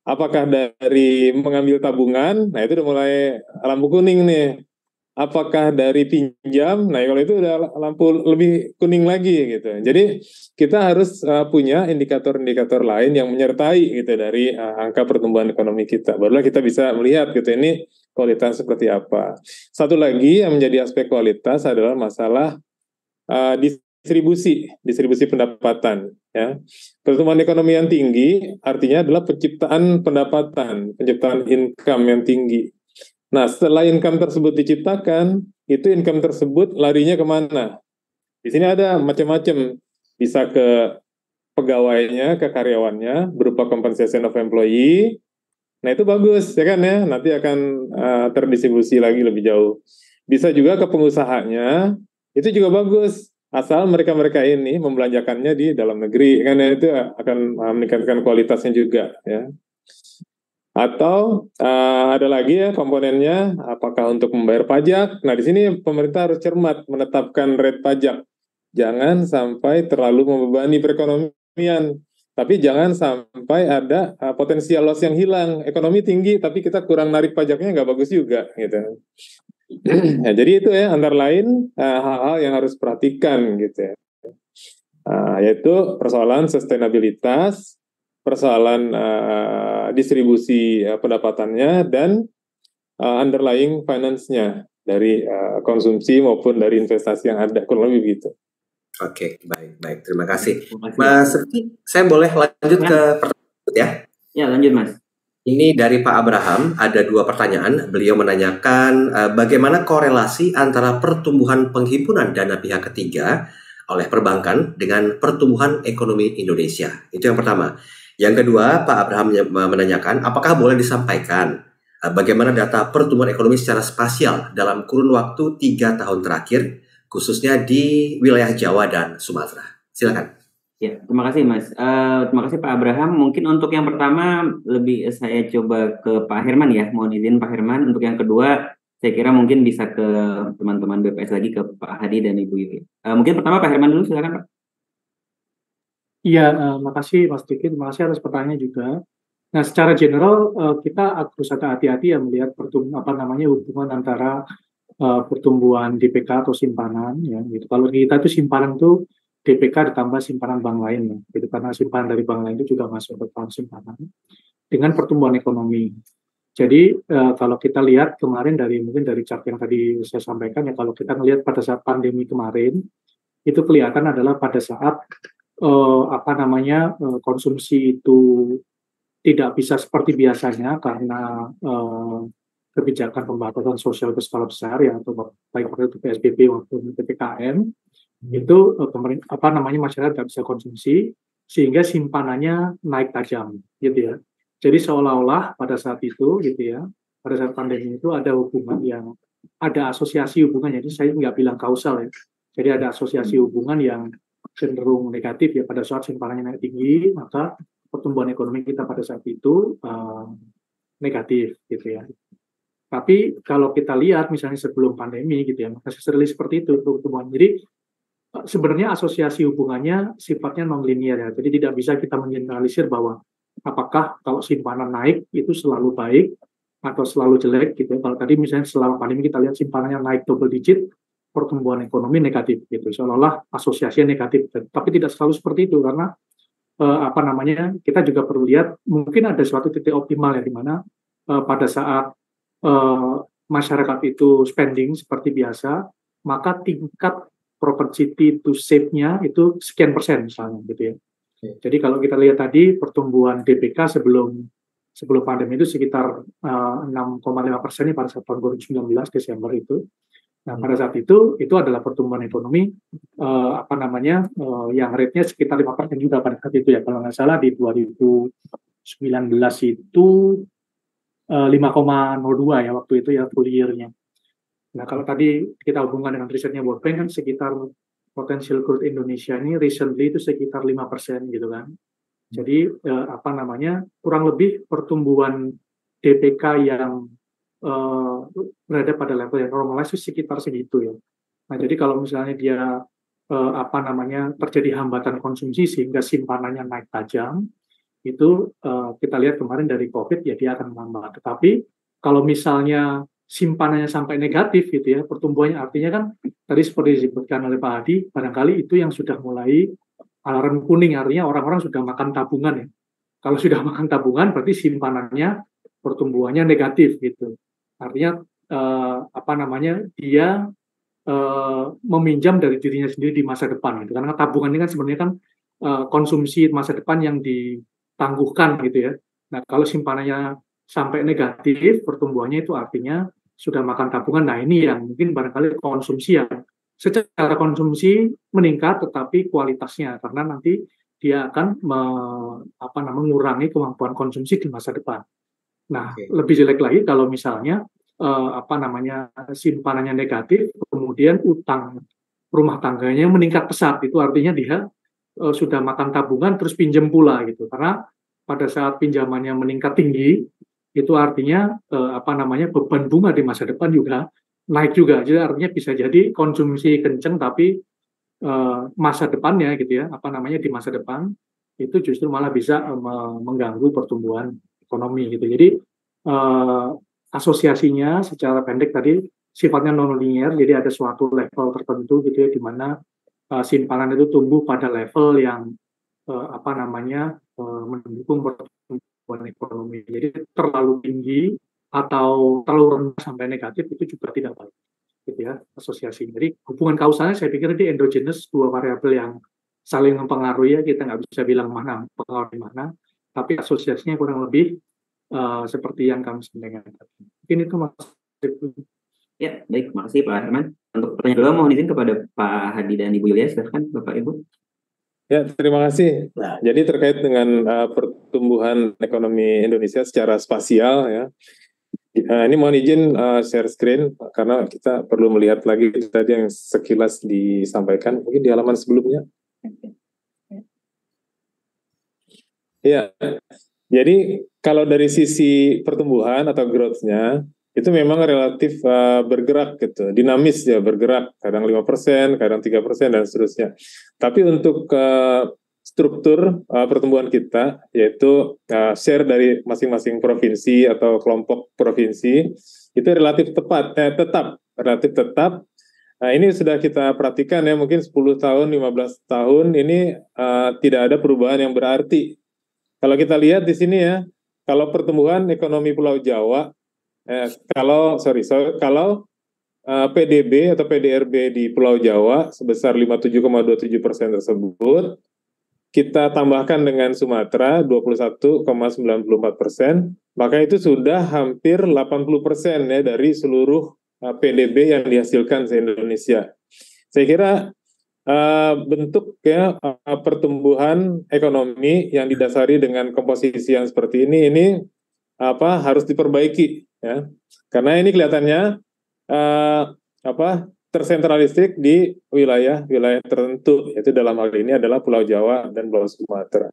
[SPEAKER 3] Apakah dari mengambil tabungan? Nah, itu udah mulai lampu kuning nih. Apakah dari pinjam? Nah, kalau itu udah lampu lebih kuning lagi gitu. Jadi kita harus punya indikator-indikator lain yang menyertai gitu dari angka pertumbuhan ekonomi kita. Barulah kita bisa melihat gitu ini kualitas seperti apa. Satu lagi yang menjadi aspek kualitas adalah masalah distribusi pendapatan. Ya. Pertumbuhan ekonomi yang tinggi artinya adalah penciptaan pendapatan, penciptaan income yang tinggi. Nah, setelah income tersebut diciptakan, itu income tersebut larinya kemana? Di sini ada macam-macam, bisa ke pegawainya, ke karyawannya, berupa compensation of employee. Nah, itu bagus, ya kan ya? Nanti akan terdistribusi lagi lebih jauh. Bisa juga ke pengusahanya, itu juga bagus. Asal mereka-mereka ini membelanjakannya di dalam negeri, kan ya, itu akan meningkatkan kualitasnya juga, ya. Atau ada lagi ya komponennya, apakah untuk membayar pajak? Nah, di sini pemerintah harus cermat menetapkan rate pajak. Jangan sampai terlalu membebani perekonomian, tapi jangan sampai ada potensial loss yang hilang. Ekonomi tinggi, tapi kita kurang narik pajaknya, nggak bagus juga, gitu. Ya, jadi itu ya antara lain hal-hal yang harus perhatikan, gitu ya. Yaitu persoalan sustainabilitas, persoalan distribusi pendapatannya, dan underlying finance-nya dari konsumsi maupun dari investasi yang ada, kurang lebih begitu.
[SPEAKER 1] Oke, baik. Terima kasih. Mas Rifki, saya boleh lanjut ke pertanyaan ya?
[SPEAKER 2] Ya, lanjut Mas.
[SPEAKER 1] Ini dari Pak Abraham, ada 2 pertanyaan. Beliau menanyakan bagaimana korelasi antara pertumbuhan penghimpunan dana pihak ketiga oleh perbankan dengan pertumbuhan ekonomi Indonesia. Itu yang pertama. Yang kedua, Pak Abraham menanyakan apakah boleh disampaikan bagaimana data pertumbuhan ekonomi secara spasial dalam kurun waktu 3 tahun terakhir, khususnya di wilayah Jawa dan Sumatera. Silakan.
[SPEAKER 2] Ya, terima kasih Mas. Terima kasih Pak Abraham. Mungkin untuk yang pertama lebih saya coba ke Pak Herman ya. Mohon izin Pak Herman. Untuk yang kedua, saya kira mungkin bisa ke teman-teman BPS lagi, ke Pak Hadi dan Ibu Yuli. Mungkin pertama Pak Herman dulu, silakan Pak.
[SPEAKER 5] Iya, makasih Mas Diki. Terima kasih atas pertanyaannya juga. Nah, secara general kita harus hati-hati ya melihat hubungan antara pertumbuhan DPK atau simpanan, ya gitu. Kalau kita itu simpanan itu DPK ditambah simpanan bank lain, ya gitu, karena simpanan dari bank lain itu juga masuk ke dalam simpanan dengan pertumbuhan ekonomi. Jadi kalau kita lihat kemarin mungkin dari chart yang tadi saya sampaikan ya, kalau kita melihat pada saat pandemi kemarin itu kelihatan adalah pada saat konsumsi itu tidak bisa seperti biasanya karena kebijakan pembatasan sosial berskala besar ya, atau baik waktu itu PSBB maupun PPKM, itu masyarakat tidak bisa konsumsi sehingga simpanannya naik tajam, gitu ya. Jadi seolah-olah pada saat itu, gitu ya, pada saat pandemi itu ada asosiasi hubungan. Jadi saya nggak bilang kausal ya. Jadi ada asosiasi hubungan yang cenderung negatif ya, pada saat simpanannya naik tinggi, maka pertumbuhan ekonomi kita pada saat itu negatif, gitu ya. Tapi kalau kita lihat misalnya sebelum pandemi gitu ya, masih seperti itu pertumbuhan. Jadi sebenarnya asosiasi hubungannya sifatnya non-linear ya. Jadi tidak bisa kita mengeneralisir bahwa apakah kalau simpanan naik itu selalu baik atau selalu jelek gitu ya. Kalau tadi misalnya selama pandemi kita lihat simpanannya naik double digit, pertumbuhan ekonomi negatif gitu. Seolah-olah asosiasinya negatif. Tapi tidak selalu seperti itu, karena kita juga perlu lihat mungkin ada suatu titik optimal ya, di mana pada saat masyarakat itu spending seperti biasa, maka tingkat propensity to save-nya itu sekian persen misalnya gitu ya. Jadi kalau kita lihat tadi pertumbuhan DPK sebelum pandemi itu sekitar 6,5% pada saat tahun 2019 Desember itu. Nah, pada saat itu adalah pertumbuhan ekonomi yang rate-nya sekitar 5% juga pada saat itu ya. Kalau nggak salah di 2019 itu 5,02 ya waktu itu ya, full year-nya. Nah, kalau tadi kita hubungkan dengan risetnya World Bank kan sekitar potential growth Indonesia ini recently itu sekitar 5% gitu kan. Jadi kurang lebih pertumbuhan DPK yang berada pada level yang normalize sekitar segitu ya. Nah, jadi kalau misalnya dia terjadi hambatan konsumsi sehingga simpanannya naik tajam, itu kita lihat kemarin dari COVID ya dia akan menambah. Tetapi kalau misalnya simpanannya sampai negatif gitu ya, pertumbuhannya artinya kan tadi seperti disebutkan oleh Pak Hadi, barangkali itu yang sudah mulai alarm kuning, artinya orang-orang sudah makan tabungan ya. Kalau sudah makan tabungan berarti simpanannya pertumbuhannya negatif gitu. Artinya dia meminjam dari dirinya sendiri di masa depan gitu. Karena tabungan ini kan sebenarnya kan konsumsi masa depan yang ditangguhkan gitu ya. Nah, kalau simpanannya sampai negatif pertumbuhannya itu artinya sudah makan tabungan. Nah, ini yang mungkin barangkali konsumsi yang secara konsumsi meningkat tetapi kualitasnya karena nanti dia akan mengurangi kemampuan konsumsi di masa depan. Nah, lebih jelek lagi kalau misalnya simpanannya negatif, kemudian utang rumah tangganya meningkat pesat, itu artinya dia sudah makan tabungan terus pinjam pula gitu. Karena pada saat pinjamannya meningkat tinggi, itu artinya beban bunga di masa depan juga naik juga. Jadi artinya bisa jadi konsumsi kenceng tapi masa depannya gitu ya, di masa depan itu justru malah bisa mengganggu pertumbuhan ekonomi gitu. Jadi asosiasinya secara pendek tadi sifatnya non-linear, jadi ada suatu level tertentu gitu ya, di mana simpanan itu tumbuh pada level yang mendukung pertumbuhan ekonomi. Jadi terlalu tinggi atau terlalu rendah sampai negatif itu juga tidak baik, gitu ya asosiasi. Jadi hubungan kausalnya saya pikir di endogenous, dua variabel yang saling mempengaruhi ya, kita nggak bisa bilang mana pengaruh di mana, tapi asosiasinya kurang lebih seperti yang kami sampaikan tadi. Mungkin itu Mas.
[SPEAKER 2] Ya, baik, makasih Pak Herman. Untuk pertanyaan kedua mohon izin kepada Pak Hadi dan Ibu Yulia, silakan Bapak Ibu.
[SPEAKER 3] Ya, terima kasih. Nah, jadi terkait dengan pertumbuhan ekonomi Indonesia secara spasial ya. Ini mohon izin share screen karena kita perlu melihat lagi tadi yang sekilas disampaikan mungkin di halaman sebelumnya. Ya. Jadi kalau dari sisi pertumbuhan atau growth-nya itu memang relatif bergerak gitu, dinamis ya, bergerak, kadang 5%, kadang 3% dan seterusnya. Tapi untuk struktur pertumbuhan kita, yaitu share dari masing-masing provinsi atau kelompok provinsi, itu relatif tetap. Nah, ini sudah kita perhatikan ya, mungkin 10 tahun, 15 tahun, ini tidak ada perubahan yang berarti. Kalau kita lihat di sini ya, kalau pertumbuhan ekonomi Pulau Jawa, kalau PDB atau PDRB di Pulau Jawa sebesar 57,27% tersebut, kita tambahkan dengan Sumatera 21,94%, maka itu sudah hampir 80% ya dari seluruh PDB yang dihasilkan se-Indonesia. Saya kira bentuk ya pertumbuhan ekonomi yang didasari dengan komposisi yang seperti ini harus diperbaiki ya, karena ini kelihatannya tersentralistik di wilayah tertentu, yaitu dalam hal ini adalah Pulau Jawa dan Pulau Sumatera.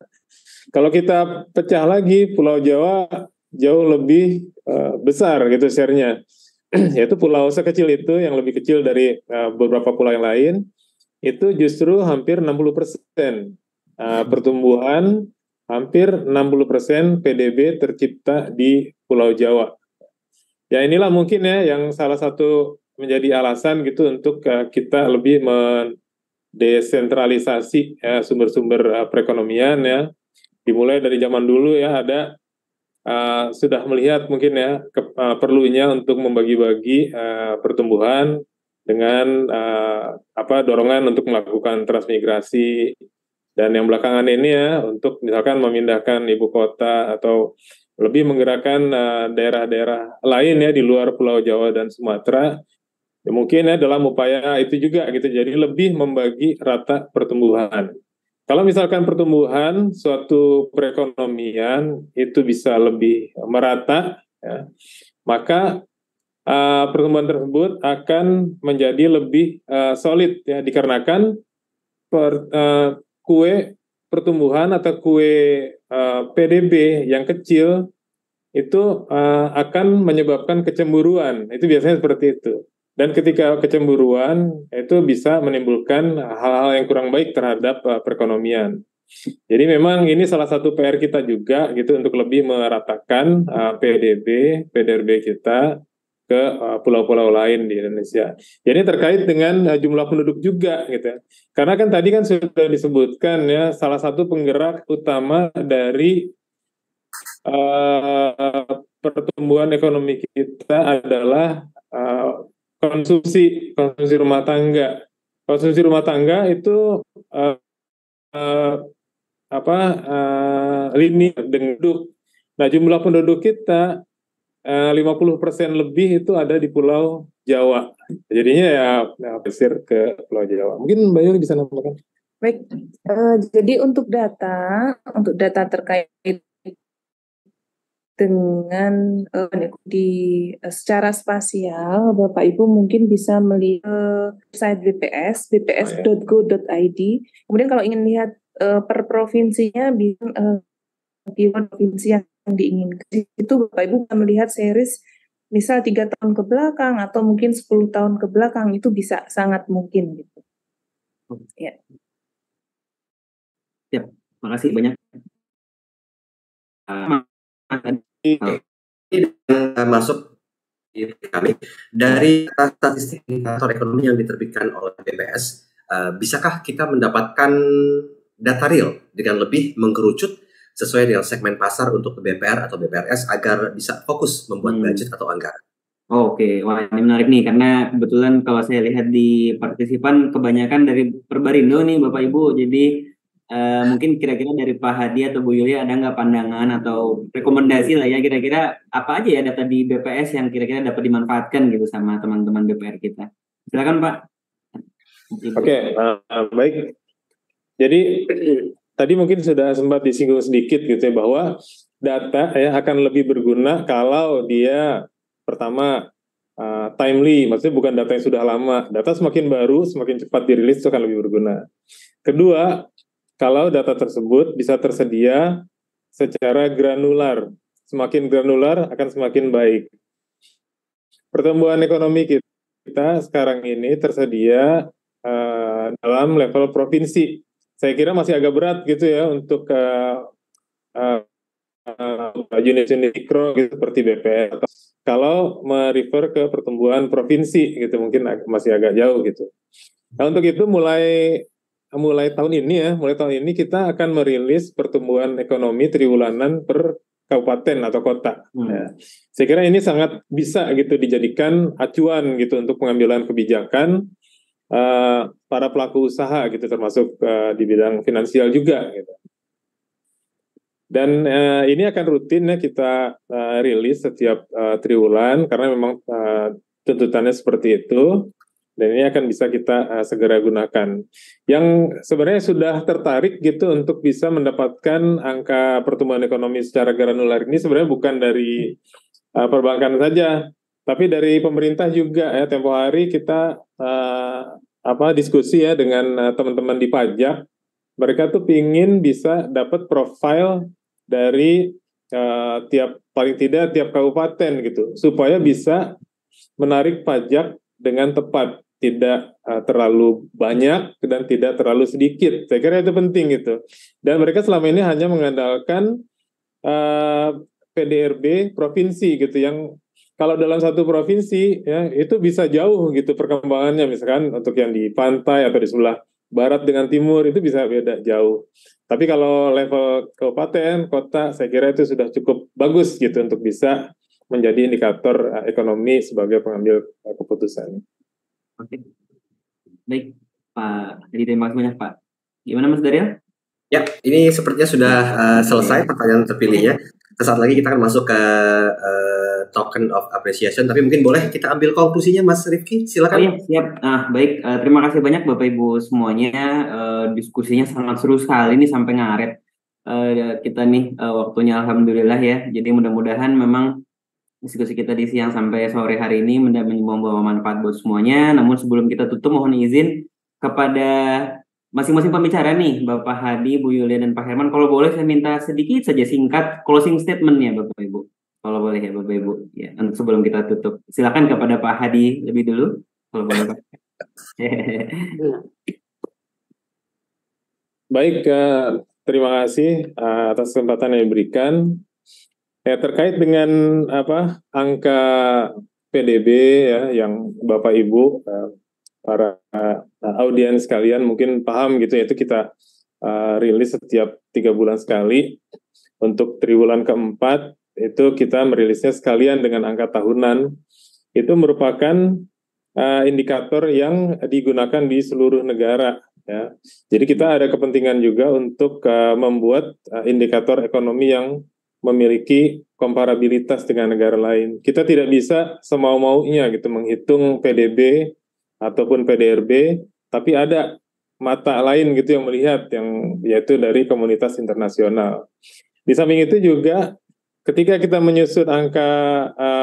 [SPEAKER 3] Kalau kita pecah lagi, Pulau Jawa jauh lebih besar gitu share-nya, yaitu pulau sekecil itu yang lebih kecil dari beberapa pulau yang lain, itu justru hampir 60%. Pertumbuhan hampir 60% PDB tercipta di Pulau Jawa. Ya inilah mungkin ya yang salah satu menjadi alasan gitu untuk kita lebih mendesentralisasi sumber-sumber perekonomian ya. Dimulai dari zaman dulu ya ada sudah melihat mungkin ya perlunya untuk membagi-bagi pertumbuhan dengan dorongan untuk melakukan transmigrasi, dan yang belakangan ini ya untuk misalkan memindahkan ibu kota atau lebih menggerakkan daerah-daerah lain ya di luar Pulau Jawa dan Sumatera, ya mungkin ya dalam upaya itu juga gitu, jadi lebih membagi rata pertumbuhan. Kalau misalkan pertumbuhan suatu perekonomian itu bisa lebih merata ya, maka pertumbuhan tersebut akan menjadi lebih solid ya, dikarenakan kue pertumbuhan atau kue PDB yang kecil itu akan menyebabkan kecemburuan. Itu biasanya seperti itu. Dan ketika kecemburuan itu bisa menimbulkan hal-hal yang kurang baik terhadap perekonomian. Jadi memang ini salah satu PR kita juga gitu untuk lebih meratakan PDRB kita ke pulau-pulau lain di Indonesia. Jadi terkait dengan jumlah penduduk juga gitu. Karena kan tadi kan sudah disebutkan ya, salah satu penggerak utama dari pertumbuhan pertumbuhan ekonomi kita adalah konsumsi rumah tangga. Konsumsi rumah tangga itu lini penduduk. Nah, jumlah penduduk kita 50% lebih itu ada di Pulau Jawa. Jadinya ya pesir ke Pulau Jawa. Mungkin Mbak Yuli bisa nambahkan.
[SPEAKER 4] Baik, jadi untuk data terkait dengan secara spasial, Bapak Ibu mungkin bisa melihat website BPS, bps.go.id. Kemudian kalau ingin lihat per provinsinya, provinsi yang diinginkan, itu Bapak Ibu bisa melihat series misal 3 tahun ke belakang atau mungkin 10 tahun ke belakang, itu bisa sangat mungkin gitu. Ya.
[SPEAKER 2] Siap, makasih banyak.
[SPEAKER 1] Masuk di kami dari statistik indikator ekonomi yang diterbitkan oleh BPS, bisakah kita mendapatkan data real dengan lebih mengkerucut sesuai dengan segmen pasar untuk BPR atau BPRS agar bisa fokus membuat budget atau anggaran?
[SPEAKER 2] Oke, wah ini menarik nih karena kebetulan kalau saya lihat di partisipan kebanyakan dari Perbarindo nih Bapak Ibu, jadi mungkin kira-kira dari Pak Hadi atau Bu Yulia ada nggak pandangan atau rekomendasi lah ya kira-kira apa aja ya data di BPS yang kira-kira dapat dimanfaatkan gitu sama teman-teman BPR kita. Silakan Pak.
[SPEAKER 3] Oke, baik. Jadi tadi mungkin sudah sempat disinggung sedikit gitu ya bahwa data ya akan lebih berguna kalau dia pertama timely, maksudnya bukan data yang sudah lama. Data semakin baru, semakin cepat dirilis itu akan lebih berguna. Kedua, kalau data tersebut bisa tersedia secara granular. Semakin granular akan semakin baik. Pertumbuhan ekonomi kita sekarang ini tersedia dalam level provinsi. Saya kira masih agak berat gitu ya untuk unit-unit mikro gitu, seperti BPR. Kalau merefer ke pertumbuhan provinsi gitu mungkin masih agak jauh gitu. Nah, untuk itu mulai tahun ini kita akan merilis pertumbuhan ekonomi triwulanan per kabupaten atau kota. Ya. Saya kira ini sangat bisa gitu dijadikan acuan gitu untuk pengambilan kebijakan para pelaku usaha gitu, termasuk di bidang finansial juga gitu. Dan ini akan rutin ya kita rilis setiap triwulan karena memang tuntutannya seperti itu. Dan ini akan bisa kita segera gunakan. Yang sebenarnya sudah tertarik gitu untuk bisa mendapatkan angka pertumbuhan ekonomi secara granular ini sebenarnya bukan dari perbankan saja, tapi dari pemerintah juga ya. Tempo hari kita diskusi ya dengan teman-teman di pajak. Mereka tuh pingin bisa dapat profil dari paling tidak tiap kabupaten gitu, supaya bisa menarik pajak dengan tepat. Tidak terlalu banyak dan tidak terlalu sedikit. Saya kira itu penting gitu. Dan mereka selama ini hanya mengandalkan PDRB provinsi gitu, yang kalau dalam satu provinsi ya itu bisa jauh gitu perkembangannya. Misalkan untuk yang di pantai atau di sebelah barat dengan timur itu bisa beda jauh. Tapi kalau level kabupaten, kota, saya kira itu sudah cukup bagus gitu untuk bisa menjadi indikator ekonomi sebagai pengambil keputusan.
[SPEAKER 2] Oke, baik Pak. Jadi terima kasih banyak Pak. Gimana Mas Daryl?
[SPEAKER 1] Ya, ini sepertinya sudah selesai pertanyaan terpilihnya. Sesaat lagi kita akan masuk ke token of appreciation. Tapi mungkin boleh kita ambil konklusinya, Mas Rifki. Silakan.
[SPEAKER 2] Oh iya, siap. Baik. Terima kasih banyak Bapak Ibu semuanya. Diskusinya sangat seru sekali nih sampai ngaret. Kita nih waktunya alhamdulillah ya. Jadi mudah-mudahan memang diskusi kita di siang sampai sore hari ini membawa manfaat buat semuanya. Namun sebelum kita tutup, mohon izin kepada masing-masing pembicara nih, Bapak Hadi, Bu Yulia, dan Pak Herman. Kalau boleh saya minta sedikit saja singkat closing statement-nya Bapak Ibu. Kalau boleh ya Bapak Ibu. Ya, sebelum kita tutup. Silakan kepada Pak Hadi lebih dulu. Kalau boleh Pak.
[SPEAKER 3] Baik, terima kasih atas kesempatan yang diberikan. Ya, terkait dengan angka PDB ya yang Bapak Ibu para audiens sekalian mungkin paham gitu ya, itu kita rilis setiap 3 bulan sekali untuk triwulan keempat itu kita merilisnya sekalian dengan angka tahunan. Itu merupakan indikator yang digunakan di seluruh negara. Ya. Jadi kita ada kepentingan juga untuk membuat indikator ekonomi yang memiliki komparabilitas dengan negara lain. Kita tidak bisa semau-maunya gitu menghitung PDB ataupun PDRB, tapi ada mata lain gitu yang melihat, yang yaitu dari komunitas internasional. Di samping itu juga ketika kita menyusut angka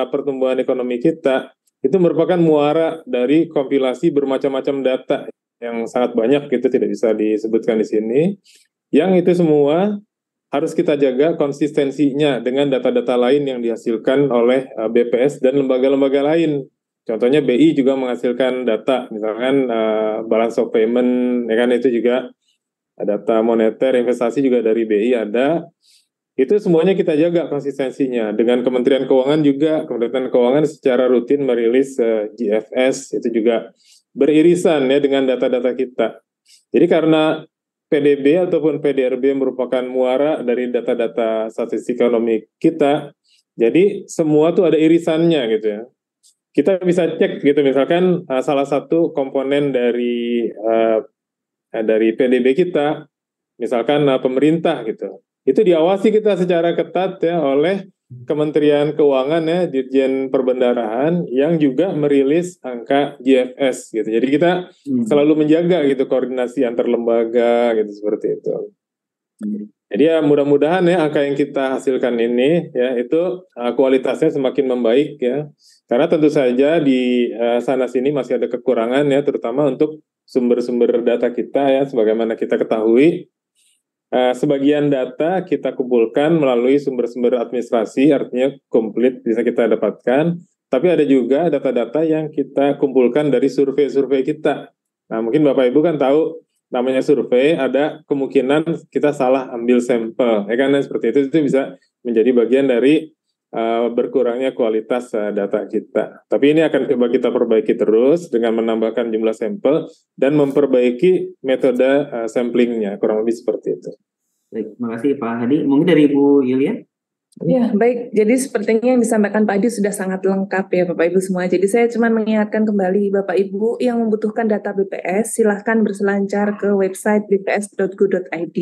[SPEAKER 3] pertumbuhan ekonomi kita, itu merupakan muara dari kompilasi bermacam-macam data yang sangat banyak, gitu tidak bisa disebutkan di sini. Yang itu semua harus kita jaga konsistensinya dengan data-data lain yang dihasilkan oleh BPS dan lembaga-lembaga lain. Contohnya BI juga menghasilkan data, misalkan balance of payment, ya kan, itu juga data moneter, investasi juga dari BI ada. Itu semuanya kita jaga konsistensinya. Dengan Kementerian Keuangan juga, Kementerian Keuangan secara rutin merilis GFS, itu juga beririsan ya dengan data-data kita. Jadi karena PDB ataupun PDRB merupakan muara dari data-data statistik ekonomi kita, jadi semua tuh ada irisannya gitu ya. Kita bisa cek gitu, misalkan salah satu komponen dari PDB kita, misalkan pemerintah gitu, itu diawasi kita secara ketat ya oleh Kementerian Keuangan ya, Dirjen Perbendaharaan yang juga merilis angka GFS gitu. Jadi kita selalu menjaga gitu koordinasi antar lembaga gitu, seperti itu. Jadi ya mudah-mudahan ya angka yang kita hasilkan ini ya itu kualitasnya semakin membaik ya. Karena tentu saja di sana sini masih ada kekurangan ya, terutama untuk sumber-sumber data kita ya, sebagaimana kita ketahui. Sebagian data kita kumpulkan melalui sumber-sumber administrasi, artinya komplit bisa kita dapatkan, tapi ada juga data-data yang kita kumpulkan dari survei-survei kita. Nah, mungkin Bapak Ibu kan tahu, namanya survei, ada kemungkinan kita salah ambil sampel, ya kan, seperti itu bisa menjadi bagian dari berkurangnya kualitas data kita. Tapi ini akan coba kita perbaiki terus dengan menambahkan jumlah sampel dan memperbaiki metode samplingnya, kurang lebih seperti itu.
[SPEAKER 2] Baik, terima kasih Pak Hadi. Mungkin dari Ibu Yulia?
[SPEAKER 4] Ya, baik. Jadi sepertinya yang disampaikan Pak Hadi sudah sangat lengkap ya Bapak Ibu semua. Jadi saya cuma mengingatkan kembali Bapak Ibu yang membutuhkan data BPS, silahkan berselancar ke website bps.go.id.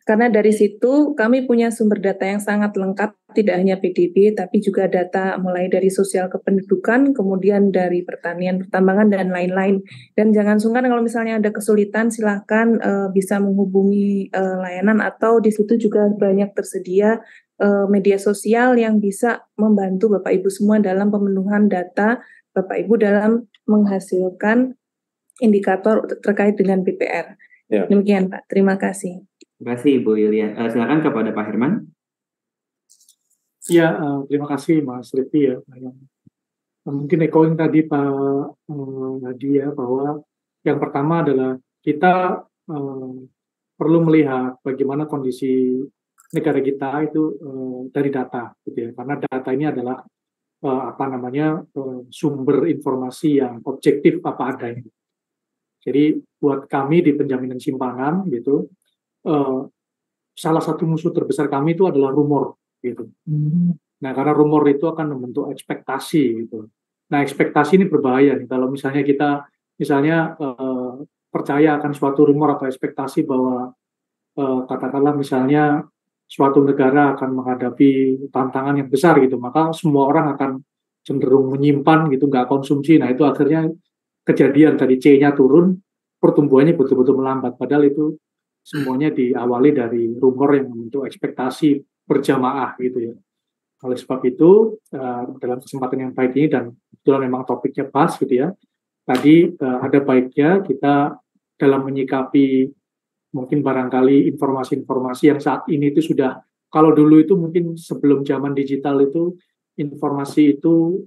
[SPEAKER 4] Karena dari situ kami punya sumber data yang sangat lengkap, tidak hanya PDB, tapi juga data mulai dari sosial kependudukan, kemudian dari pertanian, pertambangan, dan lain-lain. Dan jangan sungkan kalau misalnya ada kesulitan, silahkan bisa menghubungi layanan, atau di situ juga banyak tersedia media sosial yang bisa membantu Bapak Ibu semua dalam pemenuhan data Bapak Ibu dalam menghasilkan indikator terkait dengan BPR. Ya. Demikian Pak, terima kasih.
[SPEAKER 2] Terima kasih Ibu Yulia. Silakan kepada Pak Herman.
[SPEAKER 5] Ya, terima kasih Mas Rifki ya. Mungkin echoing tadi Pak Hadi ya, bahwa yang pertama adalah kita perlu melihat bagaimana kondisi negara kita itu dari data, gitu ya. Karena data ini adalah sumber informasi yang objektif apa adanya. Jadi buat kami di penjaminan simpanan gitu, salah satu musuh terbesar kami itu adalah rumor gitu. Nah, karena rumor itu akan membentuk ekspektasi gitu. Nah, ekspektasi ini berbahaya nih kalau misalnya kita percaya akan suatu rumor atau ekspektasi bahwa katakanlah misalnya suatu negara akan menghadapi tantangan yang besar gitu, maka semua orang akan cenderung menyimpan gitu, nggak konsumsi. Nah, itu akhirnya kejadian tadi C-nya turun, pertumbuhannya betul-betul melambat, padahal itu semuanya diawali dari rumor yang membentuk ekspektasi berjamaah gitu ya. Oleh sebab itu, dalam kesempatan yang baik ini, dan kebetulan memang topiknya pas gitu ya, tadi ada baiknya kita dalam menyikapi mungkin barangkali informasi-informasi yang saat ini itu sudah, kalau dulu itu mungkin sebelum zaman digital itu informasi itu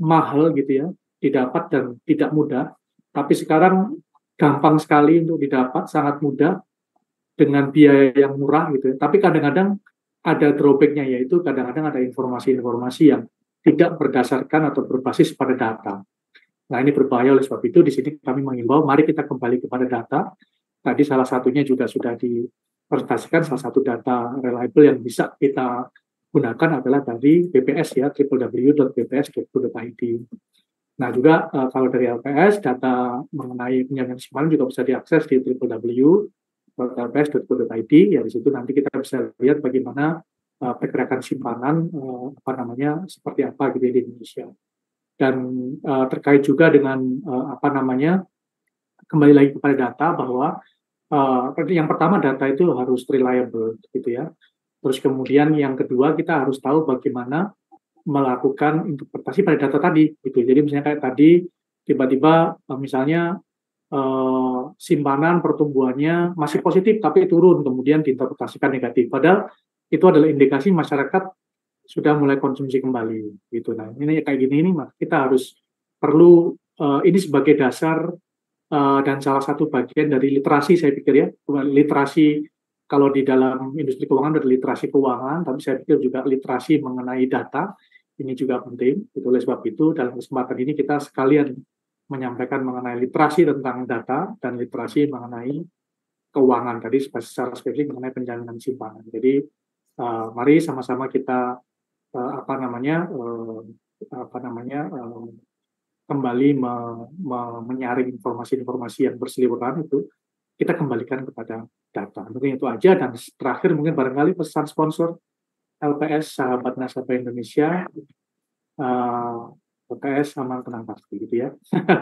[SPEAKER 5] mahal gitu ya, didapat dan tidak mudah, tapi sekarang gampang sekali untuk didapat, sangat mudah, dengan biaya yang murah gitu ya. Tapi kadang-kadang ada drawback-nya, yaitu kadang-kadang ada informasi-informasi yang tidak berdasarkan atau berbasis pada data. Nah, ini berbahaya. Oleh sebab itu di sini kami mengimbau, mari kita kembali kepada data. Tadi salah satunya juga sudah presentasikan salah satu data reliable yang bisa kita gunakan adalah dari BPS ya, www.bps.go.id. Nah juga kalau dari LPS, data mengenai penjaminan simpanan juga bisa diakses di www.lps.go.id. Ya di situ nanti kita bisa lihat bagaimana pergerakan simpanan seperti apa gitu di Indonesia. Dan terkait juga dengan kembali lagi kepada data bahwa yang pertama data itu harus reliable gitu ya. Terus kemudian yang kedua kita harus tahu bagaimana melakukan interpretasi pada data tadi gitu. Jadi misalnya kayak tadi tiba-tiba misalnya simpanan pertumbuhannya masih positif tapi turun kemudian diinterpretasikan negatif. Padahal itu adalah indikasi masyarakat sudah mulai konsumsi kembali gitu. Nah, ini kayak gini kita harus perlu ini sebagai dasar dan salah satu bagian dari literasi saya pikir ya. Literasi kalau di dalam industri keuangan ada literasi keuangan, tapi saya pikir juga literasi mengenai data ini juga penting. Oleh sebab itu dalam kesempatan ini kita sekalian menyampaikan mengenai literasi tentang data dan literasi mengenai keuangan tadi secara spesifik mengenai penjaminan simpanan. Jadi mari sama-sama kita kembali menyaring informasi-informasi yang berseliweran itu kita kembalikan kepada data. Mungkin itu aja, dan terakhir mungkin barangkali pesan sponsor LPS, sahabat nasabah Indonesia, LPS aman tenang pasti gitu ya.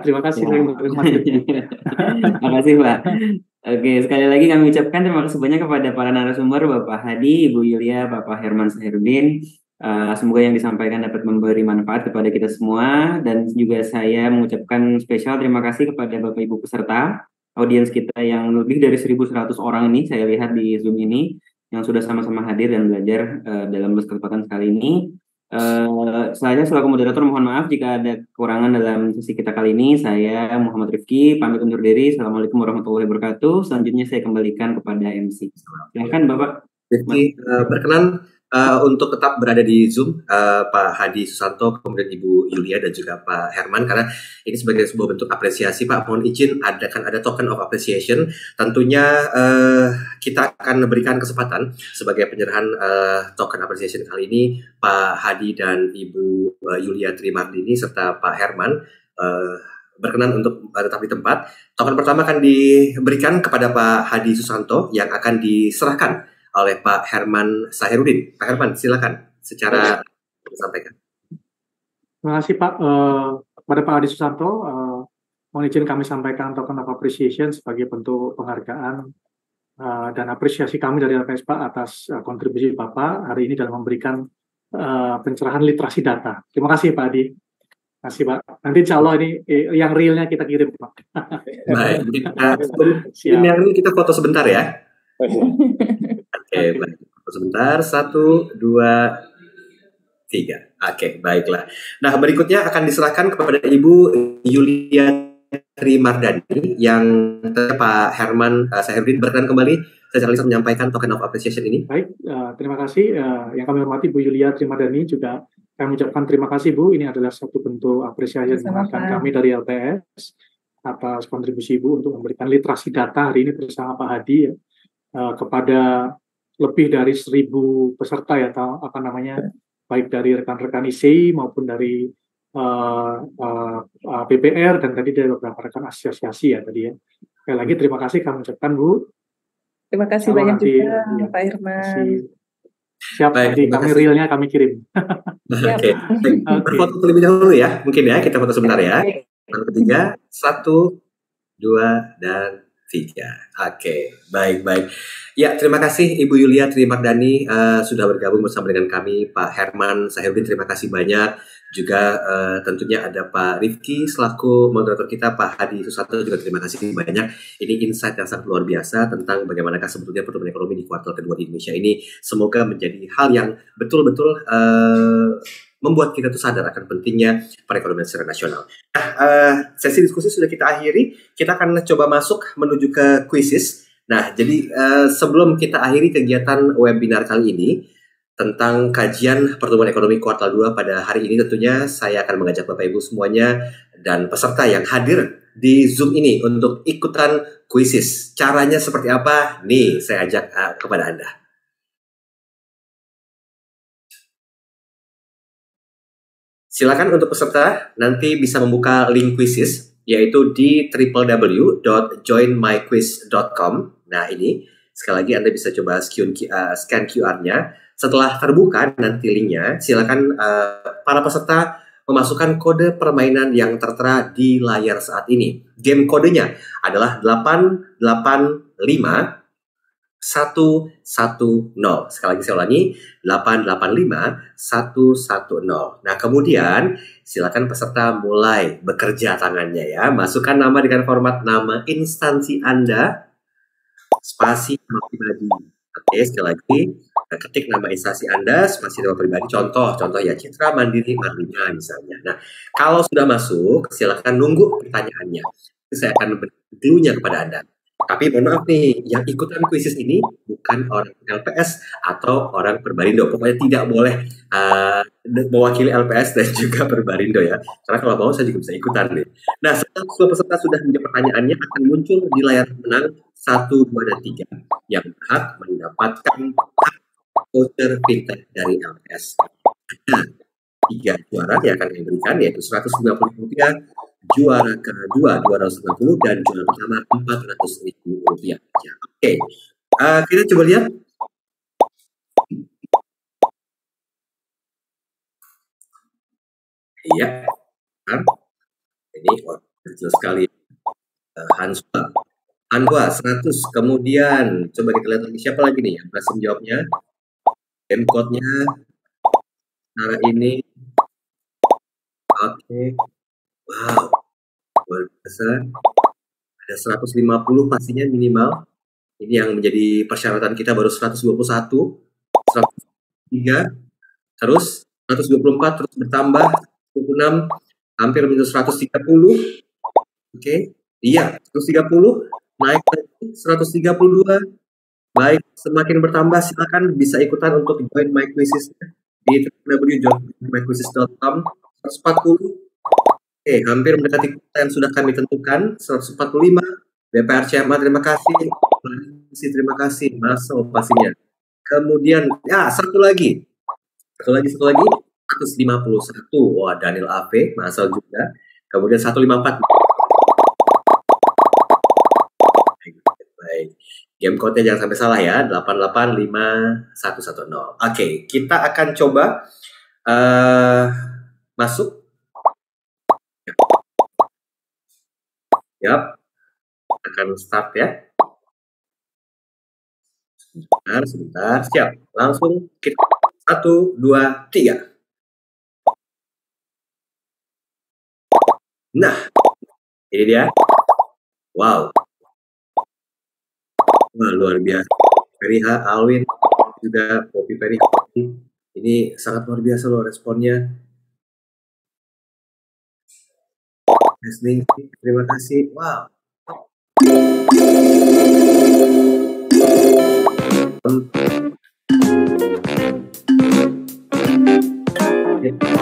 [SPEAKER 5] Terima kasih.
[SPEAKER 2] Terima kasih Pak. Oke, sekali lagi kami ucapkan terima kasih banyak kepada para narasumber, Bapak Hadi, Ibu Yulia, Bapak Herman Sahirudin. Semoga yang disampaikan dapat memberi manfaat kepada kita semua, dan juga saya mengucapkan spesial terima kasih kepada Bapak Ibu peserta audiens kita yang lebih dari 1.100 orang ini saya lihat di Zoom ini yang sudah sama-sama hadir dan belajar dalam kesempatan kali ini. Saya selaku moderator mohon maaf jika ada kekurangan dalam sesi kita kali ini. Saya Muhammad Rifki pamit undur diri. Assalamualaikum warahmatullahi wabarakatuh. Selanjutnya saya kembalikan kepada MC. Silakan Bapak.
[SPEAKER 1] Rifki, berkenan untuk tetap berada di Zoom, Pak Hadi Susanto, kemudian Ibu Yulia dan juga Pak Herman, karena ini sebagai sebuah bentuk apresiasi. Pak, mohon izin ada token of appreciation. Tentunya kita akan berikan kesempatan sebagai penyerahan token appreciation kali ini Pak Hadi dan Ibu Yulia Trimardini serta Pak Herman berkenan untuk tetap di tempat. Token pertama akan diberikan kepada Pak Hadi Susanto yang akan diserahkan oleh Pak Herman Sahirudin. Pak Herman, silakan secara disampaikan.
[SPEAKER 5] Terima kasih Pak. Kepada Pak Hadi Susanto, mohon izin kami sampaikan token of appreciation sebagai bentuk penghargaan dan apresiasi kami dari LPS Pak atas kontribusi Bapak hari ini dalam memberikan pencerahan literasi data. Terima kasih Pak Hadi. Terima kasih Pak. Nanti insya Allah ini yang realnya kita kirim Pak.
[SPEAKER 1] Baik, yang real kita foto sebentar ya. Oke, baik. Sebentar, 1, 2, 3. Oke, baiklah. Nah, berikutnya akan diserahkan kepada Ibu Yulia Trimardani yang Pak Herman Sahirudin berkenan kembali secara langsung menyampaikan token of appreciation ini.
[SPEAKER 5] Baik, terima kasih. Yang kami hormati Bu Yulia Trimardani, juga kami ucapkan terima kasih Bu. Ini adalah satu bentuk apresiasi yang kami dari LPS atas kontribusi Ibu untuk memberikan literasi data hari ini bersama Pak Hadi kepada lebih dari 1.000 peserta ya, baik dari rekan-rekan ICI maupun dari PPR dan tadi dari beberapa rekan asosiasi ya tadi ya. Sekali lagi terima kasih kami ucapkan Bu.
[SPEAKER 4] Terima kasih banyak juga Pak Herman.
[SPEAKER 5] Siap, nanti kami realnya kami kirim.
[SPEAKER 1] Oke. Berfoto terlebih dahulu ya, mungkin ya, kita foto sebentar ya. Yang ketiga, 1, 2, dan 3. Oke, baik. Ya, terima kasih Ibu Yulia Trimardani sudah bergabung bersama dengan kami. Pak Herman Sahirudin, terima kasih banyak. Juga tentunya ada Pak Rifki selaku moderator kita, Pak Hadi Susanto juga terima kasih banyak. Ini insight yang sangat luar biasa tentang bagaimanakah sebetulnya pertumbuhan ekonomi di kuartal kedua di Indonesia ini. Semoga menjadi hal yang betul-betul membuat kita tuh sadar akan pentingnya perekonomian secara nasional. Nah, sesi diskusi sudah kita akhiri. Kita akan coba masuk menuju ke quizzes. Nah, jadi sebelum kita akhiri kegiatan webinar kali ini tentang kajian pertumbuhan ekonomi kuartal 2 pada hari ini, tentunya saya akan mengajak Bapak Ibu semuanya dan peserta yang hadir di Zoom ini untuk ikutan kuisis. Caranya seperti apa? Nih, saya ajak kepada Anda. Silakan untuk peserta nanti bisa membuka link kuisis, yaitu di www.joinmyquiz.com. Nah, ini sekali lagi Anda bisa coba scan QR-nya. Setelah terbuka nanti linknya, silakan para peserta memasukkan kode permainan yang tertera di layar saat ini. Game kodenya adalah 885 110. Sekali lagi saya ulangi, 885 110. Nah, kemudian silakan peserta mulai bekerja tangannya ya. Masukkan nama dengan format nama instansi Anda, spasi nama pribadi. Oke, sekali lagi ketik nama instansi Anda, spasi nama pribadi. Contoh ya Citra Mandiri Marlina misalnya. Nah, kalau sudah masuk, silakan nunggu pertanyaannya. Saya akan beri clue-nya kepada Anda. Tapi mohon maaf nih, yang ikutan kuisis ini bukan orang LPS atau orang Perbarindo. Pokoknya tidak boleh mewakili LPS dan juga Perbarindo ya. Karena kalau mau saya juga bisa ikutan nih. Nah, setelah semua peserta sudah menjawab pertanyaannya, akan muncul di layar pemenang 1, 2, dan 3 yang berhak mendapatkan voucher fintech dari LPS. Nah, 3 juara yang akan diberikan yaitu Rp150, juara kedua 250, dan juara pertama Rp400.000. Oke, kita coba lihat. Iya, ini kecil sekali. Hanwa 100. Kemudian coba kita lihat lagi siapa lagi nih yang berhasil menjawabnya. Game code-nya cara ini. Oke. Wow, luar biasa. Ada 150 pastinya minimal. Ini yang menjadi persyaratan kita baru 121, 103, terus 124, terus bertambah 26, hampir menjadi 130. Oke, iya 130, naik lagi 132. Baik, semakin bertambah silakan bisa ikutan untuk join my quizzes di www.joinmyquizzes.com. 140. Oke, hampir mendekati yang sudah kami tentukan. 145. BPR CMA, terima kasih. Terima kasih. Masuk pastinya. Kemudian, ya satu lagi. 151. Wah, Daniel AV, masuk juga. Kemudian 154. Baik. Game code-nya jangan sampai salah ya. 885 110. Oke, kita akan coba masuk. Yap, akan start ya. Sebentar, siap. Langsung kita 1, 2, 3. Nah, ini dia. Wow. Wah, luar biasa. Feriha, Alwin, juga Poppy Ferry. Ini sangat luar biasa loh responnya. Listening, terima kasih. Wow.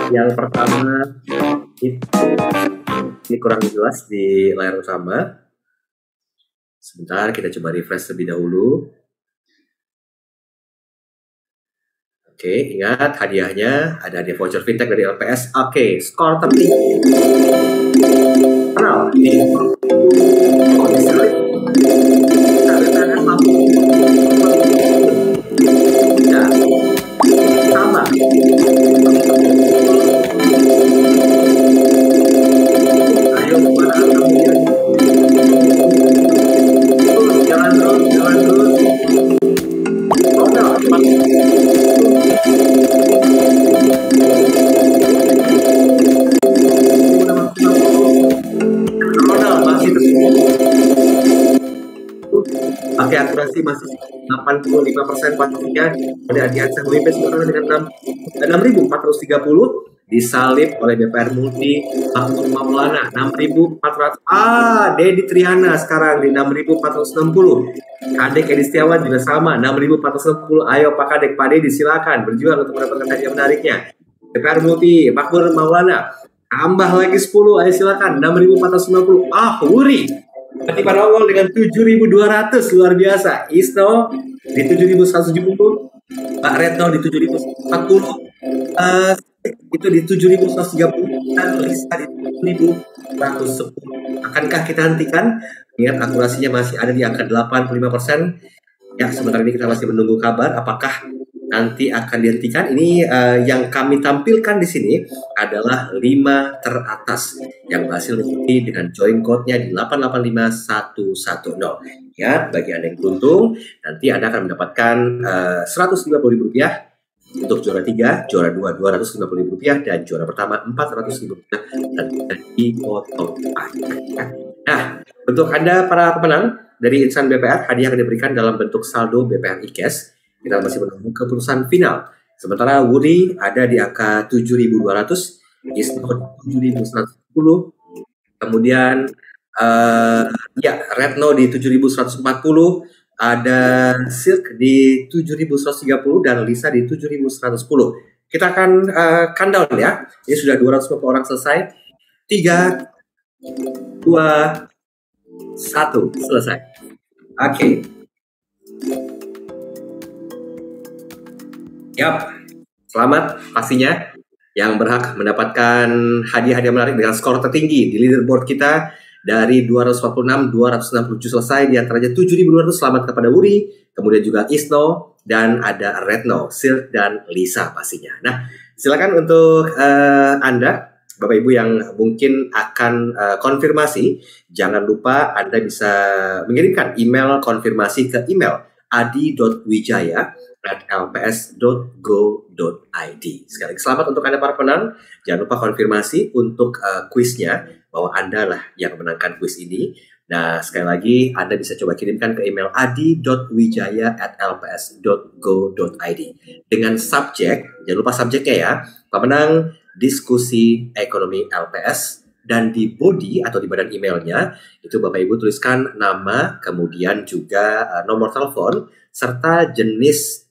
[SPEAKER 1] Yang pertama ini kurang jelas di layar utama. Sebentar, kita coba refresh terlebih dahulu. Oke, ingat hadiahnya ada hadiah voucher fintech dari LPS. Oke, skor tertinggi. Kenal ini. Ya, sama. Ayo kemana kemudian? Jalan terus. Oh, no, Oke, akurasi masih 85% pastinya. Pada Adiansyah WP sekarang dengan 6.430 disalib oleh BPR Multi Makmur Maulana 6.400. Dedi Triana sekarang di 6.460. Kadek Edi Setiawan juga sama 6.460. Ayo Pak Kadek, Pak Dedi silakan berjuang untuk mendapatkan hadiah menariknya. BPR Multi Makmur Maulana Tambah lagi 10, ayo silakan. 6.450. Wuri. Tiba nongol dengan 7.200, luar biasa. Isno di 7.170. Pak Retno di 7.140. Itu di 7.130. Dan Lisa di 7.110. Akankah kita hentikan? Ingat akurasinya masih ada di angka 85%. Ya, sementara ini kita masih menunggu kabar apakah nanti akan dihentikan. Ini yang kami tampilkan di sini adalah 5 teratas yang berhasil mengikuti dengan join code-nya di 885110. Ya, bagi Anda yang beruntung, nanti Anda akan mendapatkan Rp150.000 untuk juara 3, juara 2 Rp250.000 dan juara pertama Rp400.000 dan dipotong pajak. Nah, untuk Anda para pemenang dari insan BPR, hadiah akan diberikan dalam bentuk saldo BPR e-cash. Kita masih menunggu keputusan final. Sementara Wuri ada di angka 7.200, Isno 7.110, kemudian Retno di 7.140, ada Silk di 7.130 dan Lisa di 7.110. Kita akan countdown ya. Ini sudah 250 orang selesai. 3, 2, 1, selesai. Oke. Yap, selamat pastinya yang berhak mendapatkan hadiah-hadiah menarik dengan skor tertinggi di leaderboard kita dari 246, 267 selesai, di antaranya 7.200 selamat kepada Wuri, kemudian juga Isno, dan ada Retno, Silk, dan Lisa pastinya. Nah, silakan untuk Anda, Bapak Ibu yang mungkin akan konfirmasi, jangan lupa Anda bisa mengirimkan email konfirmasi ke email adi.wijaya@lps.go.id. Sekali lagi selamat untuk Anda para penang. Jangan lupa konfirmasi untuk kuisnya bahwa Anda lah yang menangkan kuis ini. Nah, sekali lagi Anda bisa coba kirimkan ke email adi.wijaya@lps.go.id dengan subjek, jangan lupa subjeknya ya, pemenang diskusi ekonomi LPS, dan di body atau di badan emailnya itu Bapak Ibu tuliskan nama, kemudian juga nomor telepon serta jenis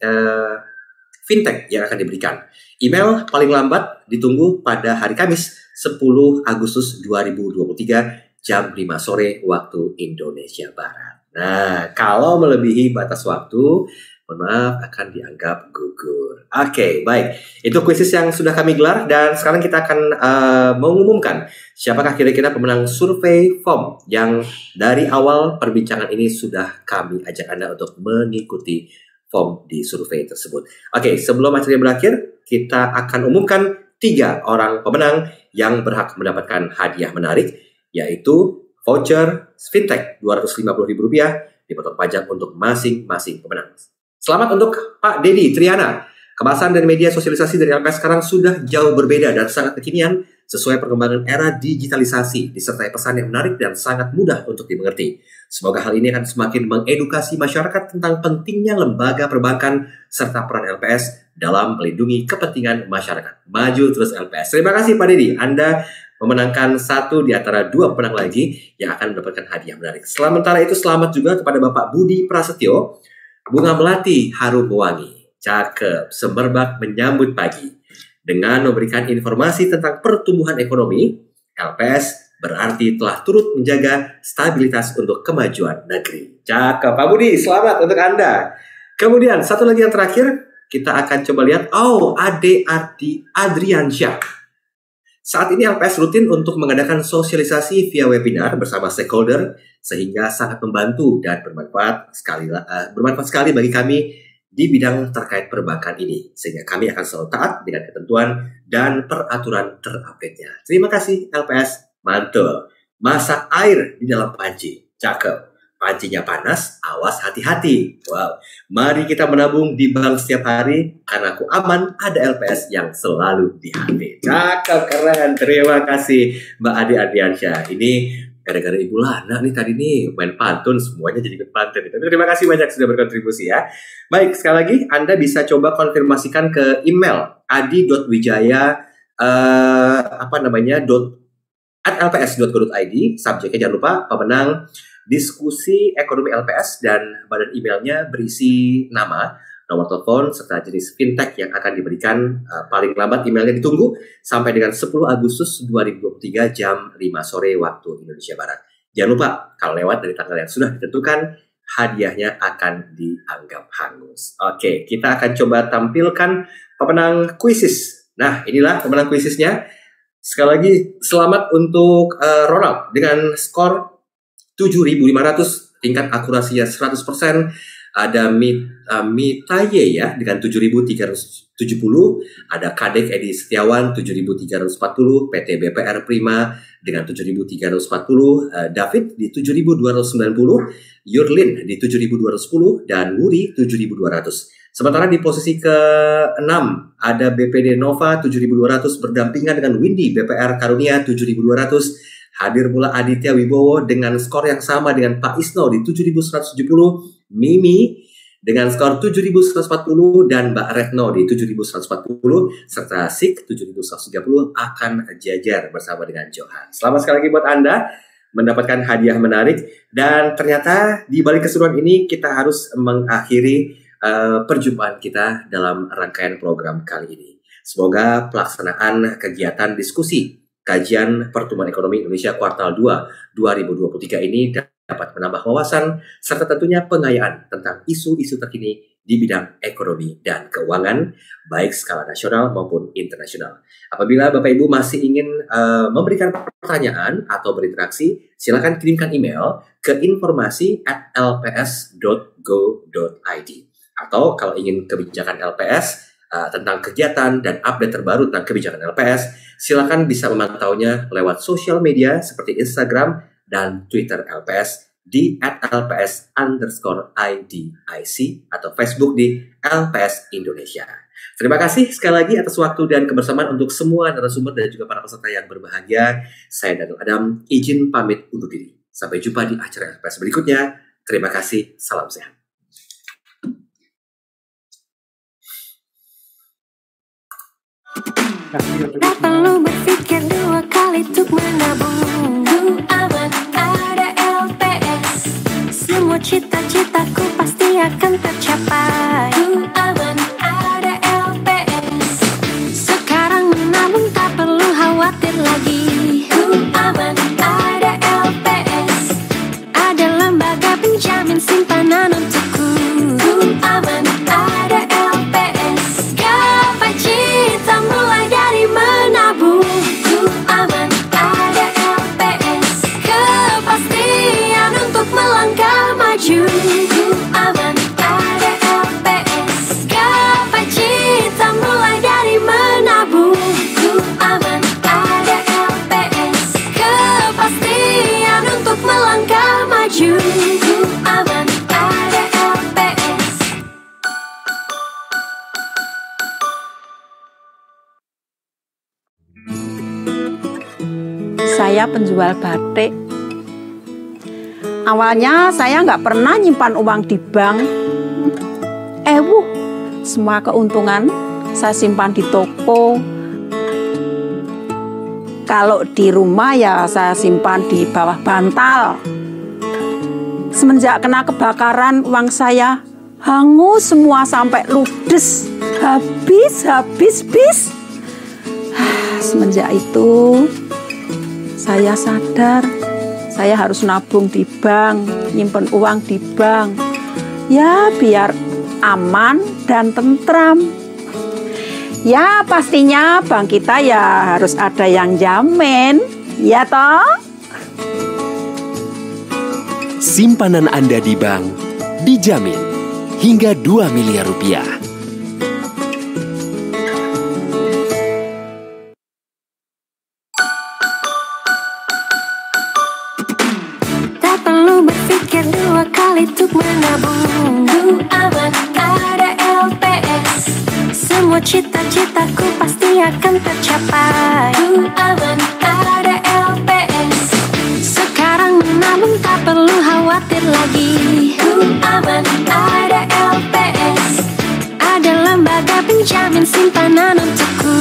[SPEAKER 1] fintech yang akan diberikan. Email paling lambat ditunggu pada hari Kamis 10 Agustus 2023 jam 5 sore waktu Indonesia Barat. Nah, kalau melebihi batas waktu, mohon maaf akan dianggap gugur. Oke, baik. Itu kuisis yang sudah kami gelar dan sekarang kita akan mengumumkan siapakah kira-kira pemenang survei FOM yang dari awal perbincangan ini sudah kami ajak Anda untuk mengikuti FOM di survei tersebut. Oke, sebelum acara berakhir, kita akan umumkan 3 orang pemenang yang berhak mendapatkan hadiah menarik, yaitu voucher fintech Rp250.000 dipotong pajak untuk masing-masing pemenang. Selamat untuk Pak Dedi Triana. Kemasan dan media sosialisasi dari LPS sekarang sudah jauh berbeda dan sangat kekinian sesuai perkembangan era digitalisasi, disertai pesan yang menarik dan sangat mudah untuk dimengerti. Semoga hal ini akan semakin mengedukasi masyarakat tentang pentingnya lembaga perbankan serta peran LPS dalam melindungi kepentingan masyarakat. Maju terus LPS. Terima kasih Pak Dedi, Anda memenangkan 1 di antara 2 pemenang lagi yang akan mendapatkan hadiah menarik. Sementara itu selamat juga kepada Bapak Budi Prasetyo. Bunga melati harum wangi, cakep, semerbak menyambut pagi. Dengan memberikan informasi tentang pertumbuhan ekonomi, LPS berarti telah turut menjaga stabilitas untuk kemajuan negeri. Cakep, Pak Budi, selamat untuk Anda. Kemudian, satu lagi yang terakhir, kita akan coba lihat, Ade Adriansyah. Saat ini LPS rutin untuk mengadakan sosialisasi via webinar bersama stakeholder, sehingga sangat membantu dan bermanfaat sekali bagi kami di bidang terkait perbankan ini, sehingga kami akan selalu taat dengan ketentuan dan peraturan terupdate-nya. Terima kasih LPS, mantul. Masak air di dalam panci, cakep. Pancinya panas, awas hati-hati. Wow, mari kita menabung di bank setiap hari, karena aku aman, ada LPS yang selalu di hati. Cakep, keren. Terima kasih Mbak Ade Adriansyah. Ini gara-gara Ibu Lana nih tadi nih main pantun, semuanya jadi ikut pantun. Tapi terima kasih banyak sudah berkontribusi ya. Baik, sekali lagi Anda bisa coba konfirmasikan ke email adi.wijaya @lps.go.id. Subjeknya jangan lupa pemenang diskusi ekonomi LPS dan badan emailnya berisi nama, nomor telepon, serta jenis fintech yang akan diberikan. Paling lambat emailnya ditunggu sampai dengan 10 Agustus 2023 jam 5 sore waktu Indonesia Barat. Jangan lupa, kalau lewat dari tanggal yang sudah ditentukan, hadiahnya akan dianggap hangus. Oke, kita akan coba tampilkan pemenang kuisis. Nah, inilah pemenang kuisisnya. Sekali lagi, selamat untuk Ronald dengan skor 7.500, tingkat akurasinya 100%. Ada Mitaye ya dengan 7.370, ada Kadek Edi Setiawan 7.340, PT BPR Prima dengan 7.340, David di 7.290, Yurlin di 7.210, dan Wuri 7.200. Sementara di posisi ke-6 ada BPD Nova 7.200 berdampingan dengan Windy BPR Karunia 7.200. Hadir pula Aditya Wibowo dengan skor yang sama dengan Pak Isno di 7.170, Mimi dengan skor 7.140, dan Mbak Retno di 7.140, serta Sik 7.130 akan jajar bersama dengan Johan. Selamat sekali lagi buat Anda mendapatkan hadiah menarik, dan ternyata di balik keseruan ini kita harus mengakhiri perjumpaan kita dalam rangkaian program kali ini. Semoga pelaksanaan kegiatan diskusi kajian pertumbuhan ekonomi Indonesia kuartal 2 2023 ini dapat menambah wawasan serta tentunya pengayaan tentang isu-isu terkini di bidang ekonomi dan keuangan baik skala nasional maupun internasional. Apabila Bapak Ibu masih ingin memberikan pertanyaan atau berinteraksi, silakan kirimkan email ke informasi@lps.go.id. Atau kalau ingin kebijakan LPS tentang kegiatan dan update terbaru tentang kebijakan LPS, silakan bisa memantaunya lewat sosial media seperti Instagram dan Twitter LPS di @lps_IDIC atau Facebook di LPS Indonesia. Terima kasih sekali lagi atas waktu dan kebersamaan untuk semua narasumber dan juga para peserta yang berbahagia. Saya Daniel Adam, izin pamit undur diri. Sampai jumpa di acara LPS berikutnya. Terima kasih, salam sehat.
[SPEAKER 6] Tak perlu berpikir dua kali untuk menabung. Aman ada LPS. Semua cita-citaku pasti akan tercapai. Aman ada LPS. Sekarang menabung tak perlu khawatir lagi. Aman ada LPS. Ada lembaga penjamin simpanan untukku. Aman ada LPS. Gapai cita mulai dari menabung. Aman ada LPS. Kepastian untuk melangkah maju. Aman ada LPS. Gapai cita mulai dari menabung. Aman ada LPS. Kepastian untuk melangkah maju. Aman ada LPS.
[SPEAKER 7] Saya penjual batik. Awalnya saya nggak pernah nyimpan uang di bank. Semua keuntungan saya simpan di toko. Kalau di rumah ya saya simpan di bawah bantal. Semenjak kena kebakaran, uang saya hangus semua sampai ludes. Habis. Semenjak itu saya sadar saya harus nabung di bank, nyimpen uang di bank. Ya biar aman dan tentram. Ya pastinya bank kita ya harus ada yang jamin, ya toh?
[SPEAKER 8] Simpanan Anda di bank dijamin hingga 2 miliar rupiah.
[SPEAKER 6] Tak perlu berpikir dua kali untuk menabung. Aman ada LPS. Semua cita-citaku pasti akan tercapai. Aman ada LPS. Sekarang menabung tak perlu khawatir lagi. Aman ada LPS. Ada lembaga penjamin simpanan untukku.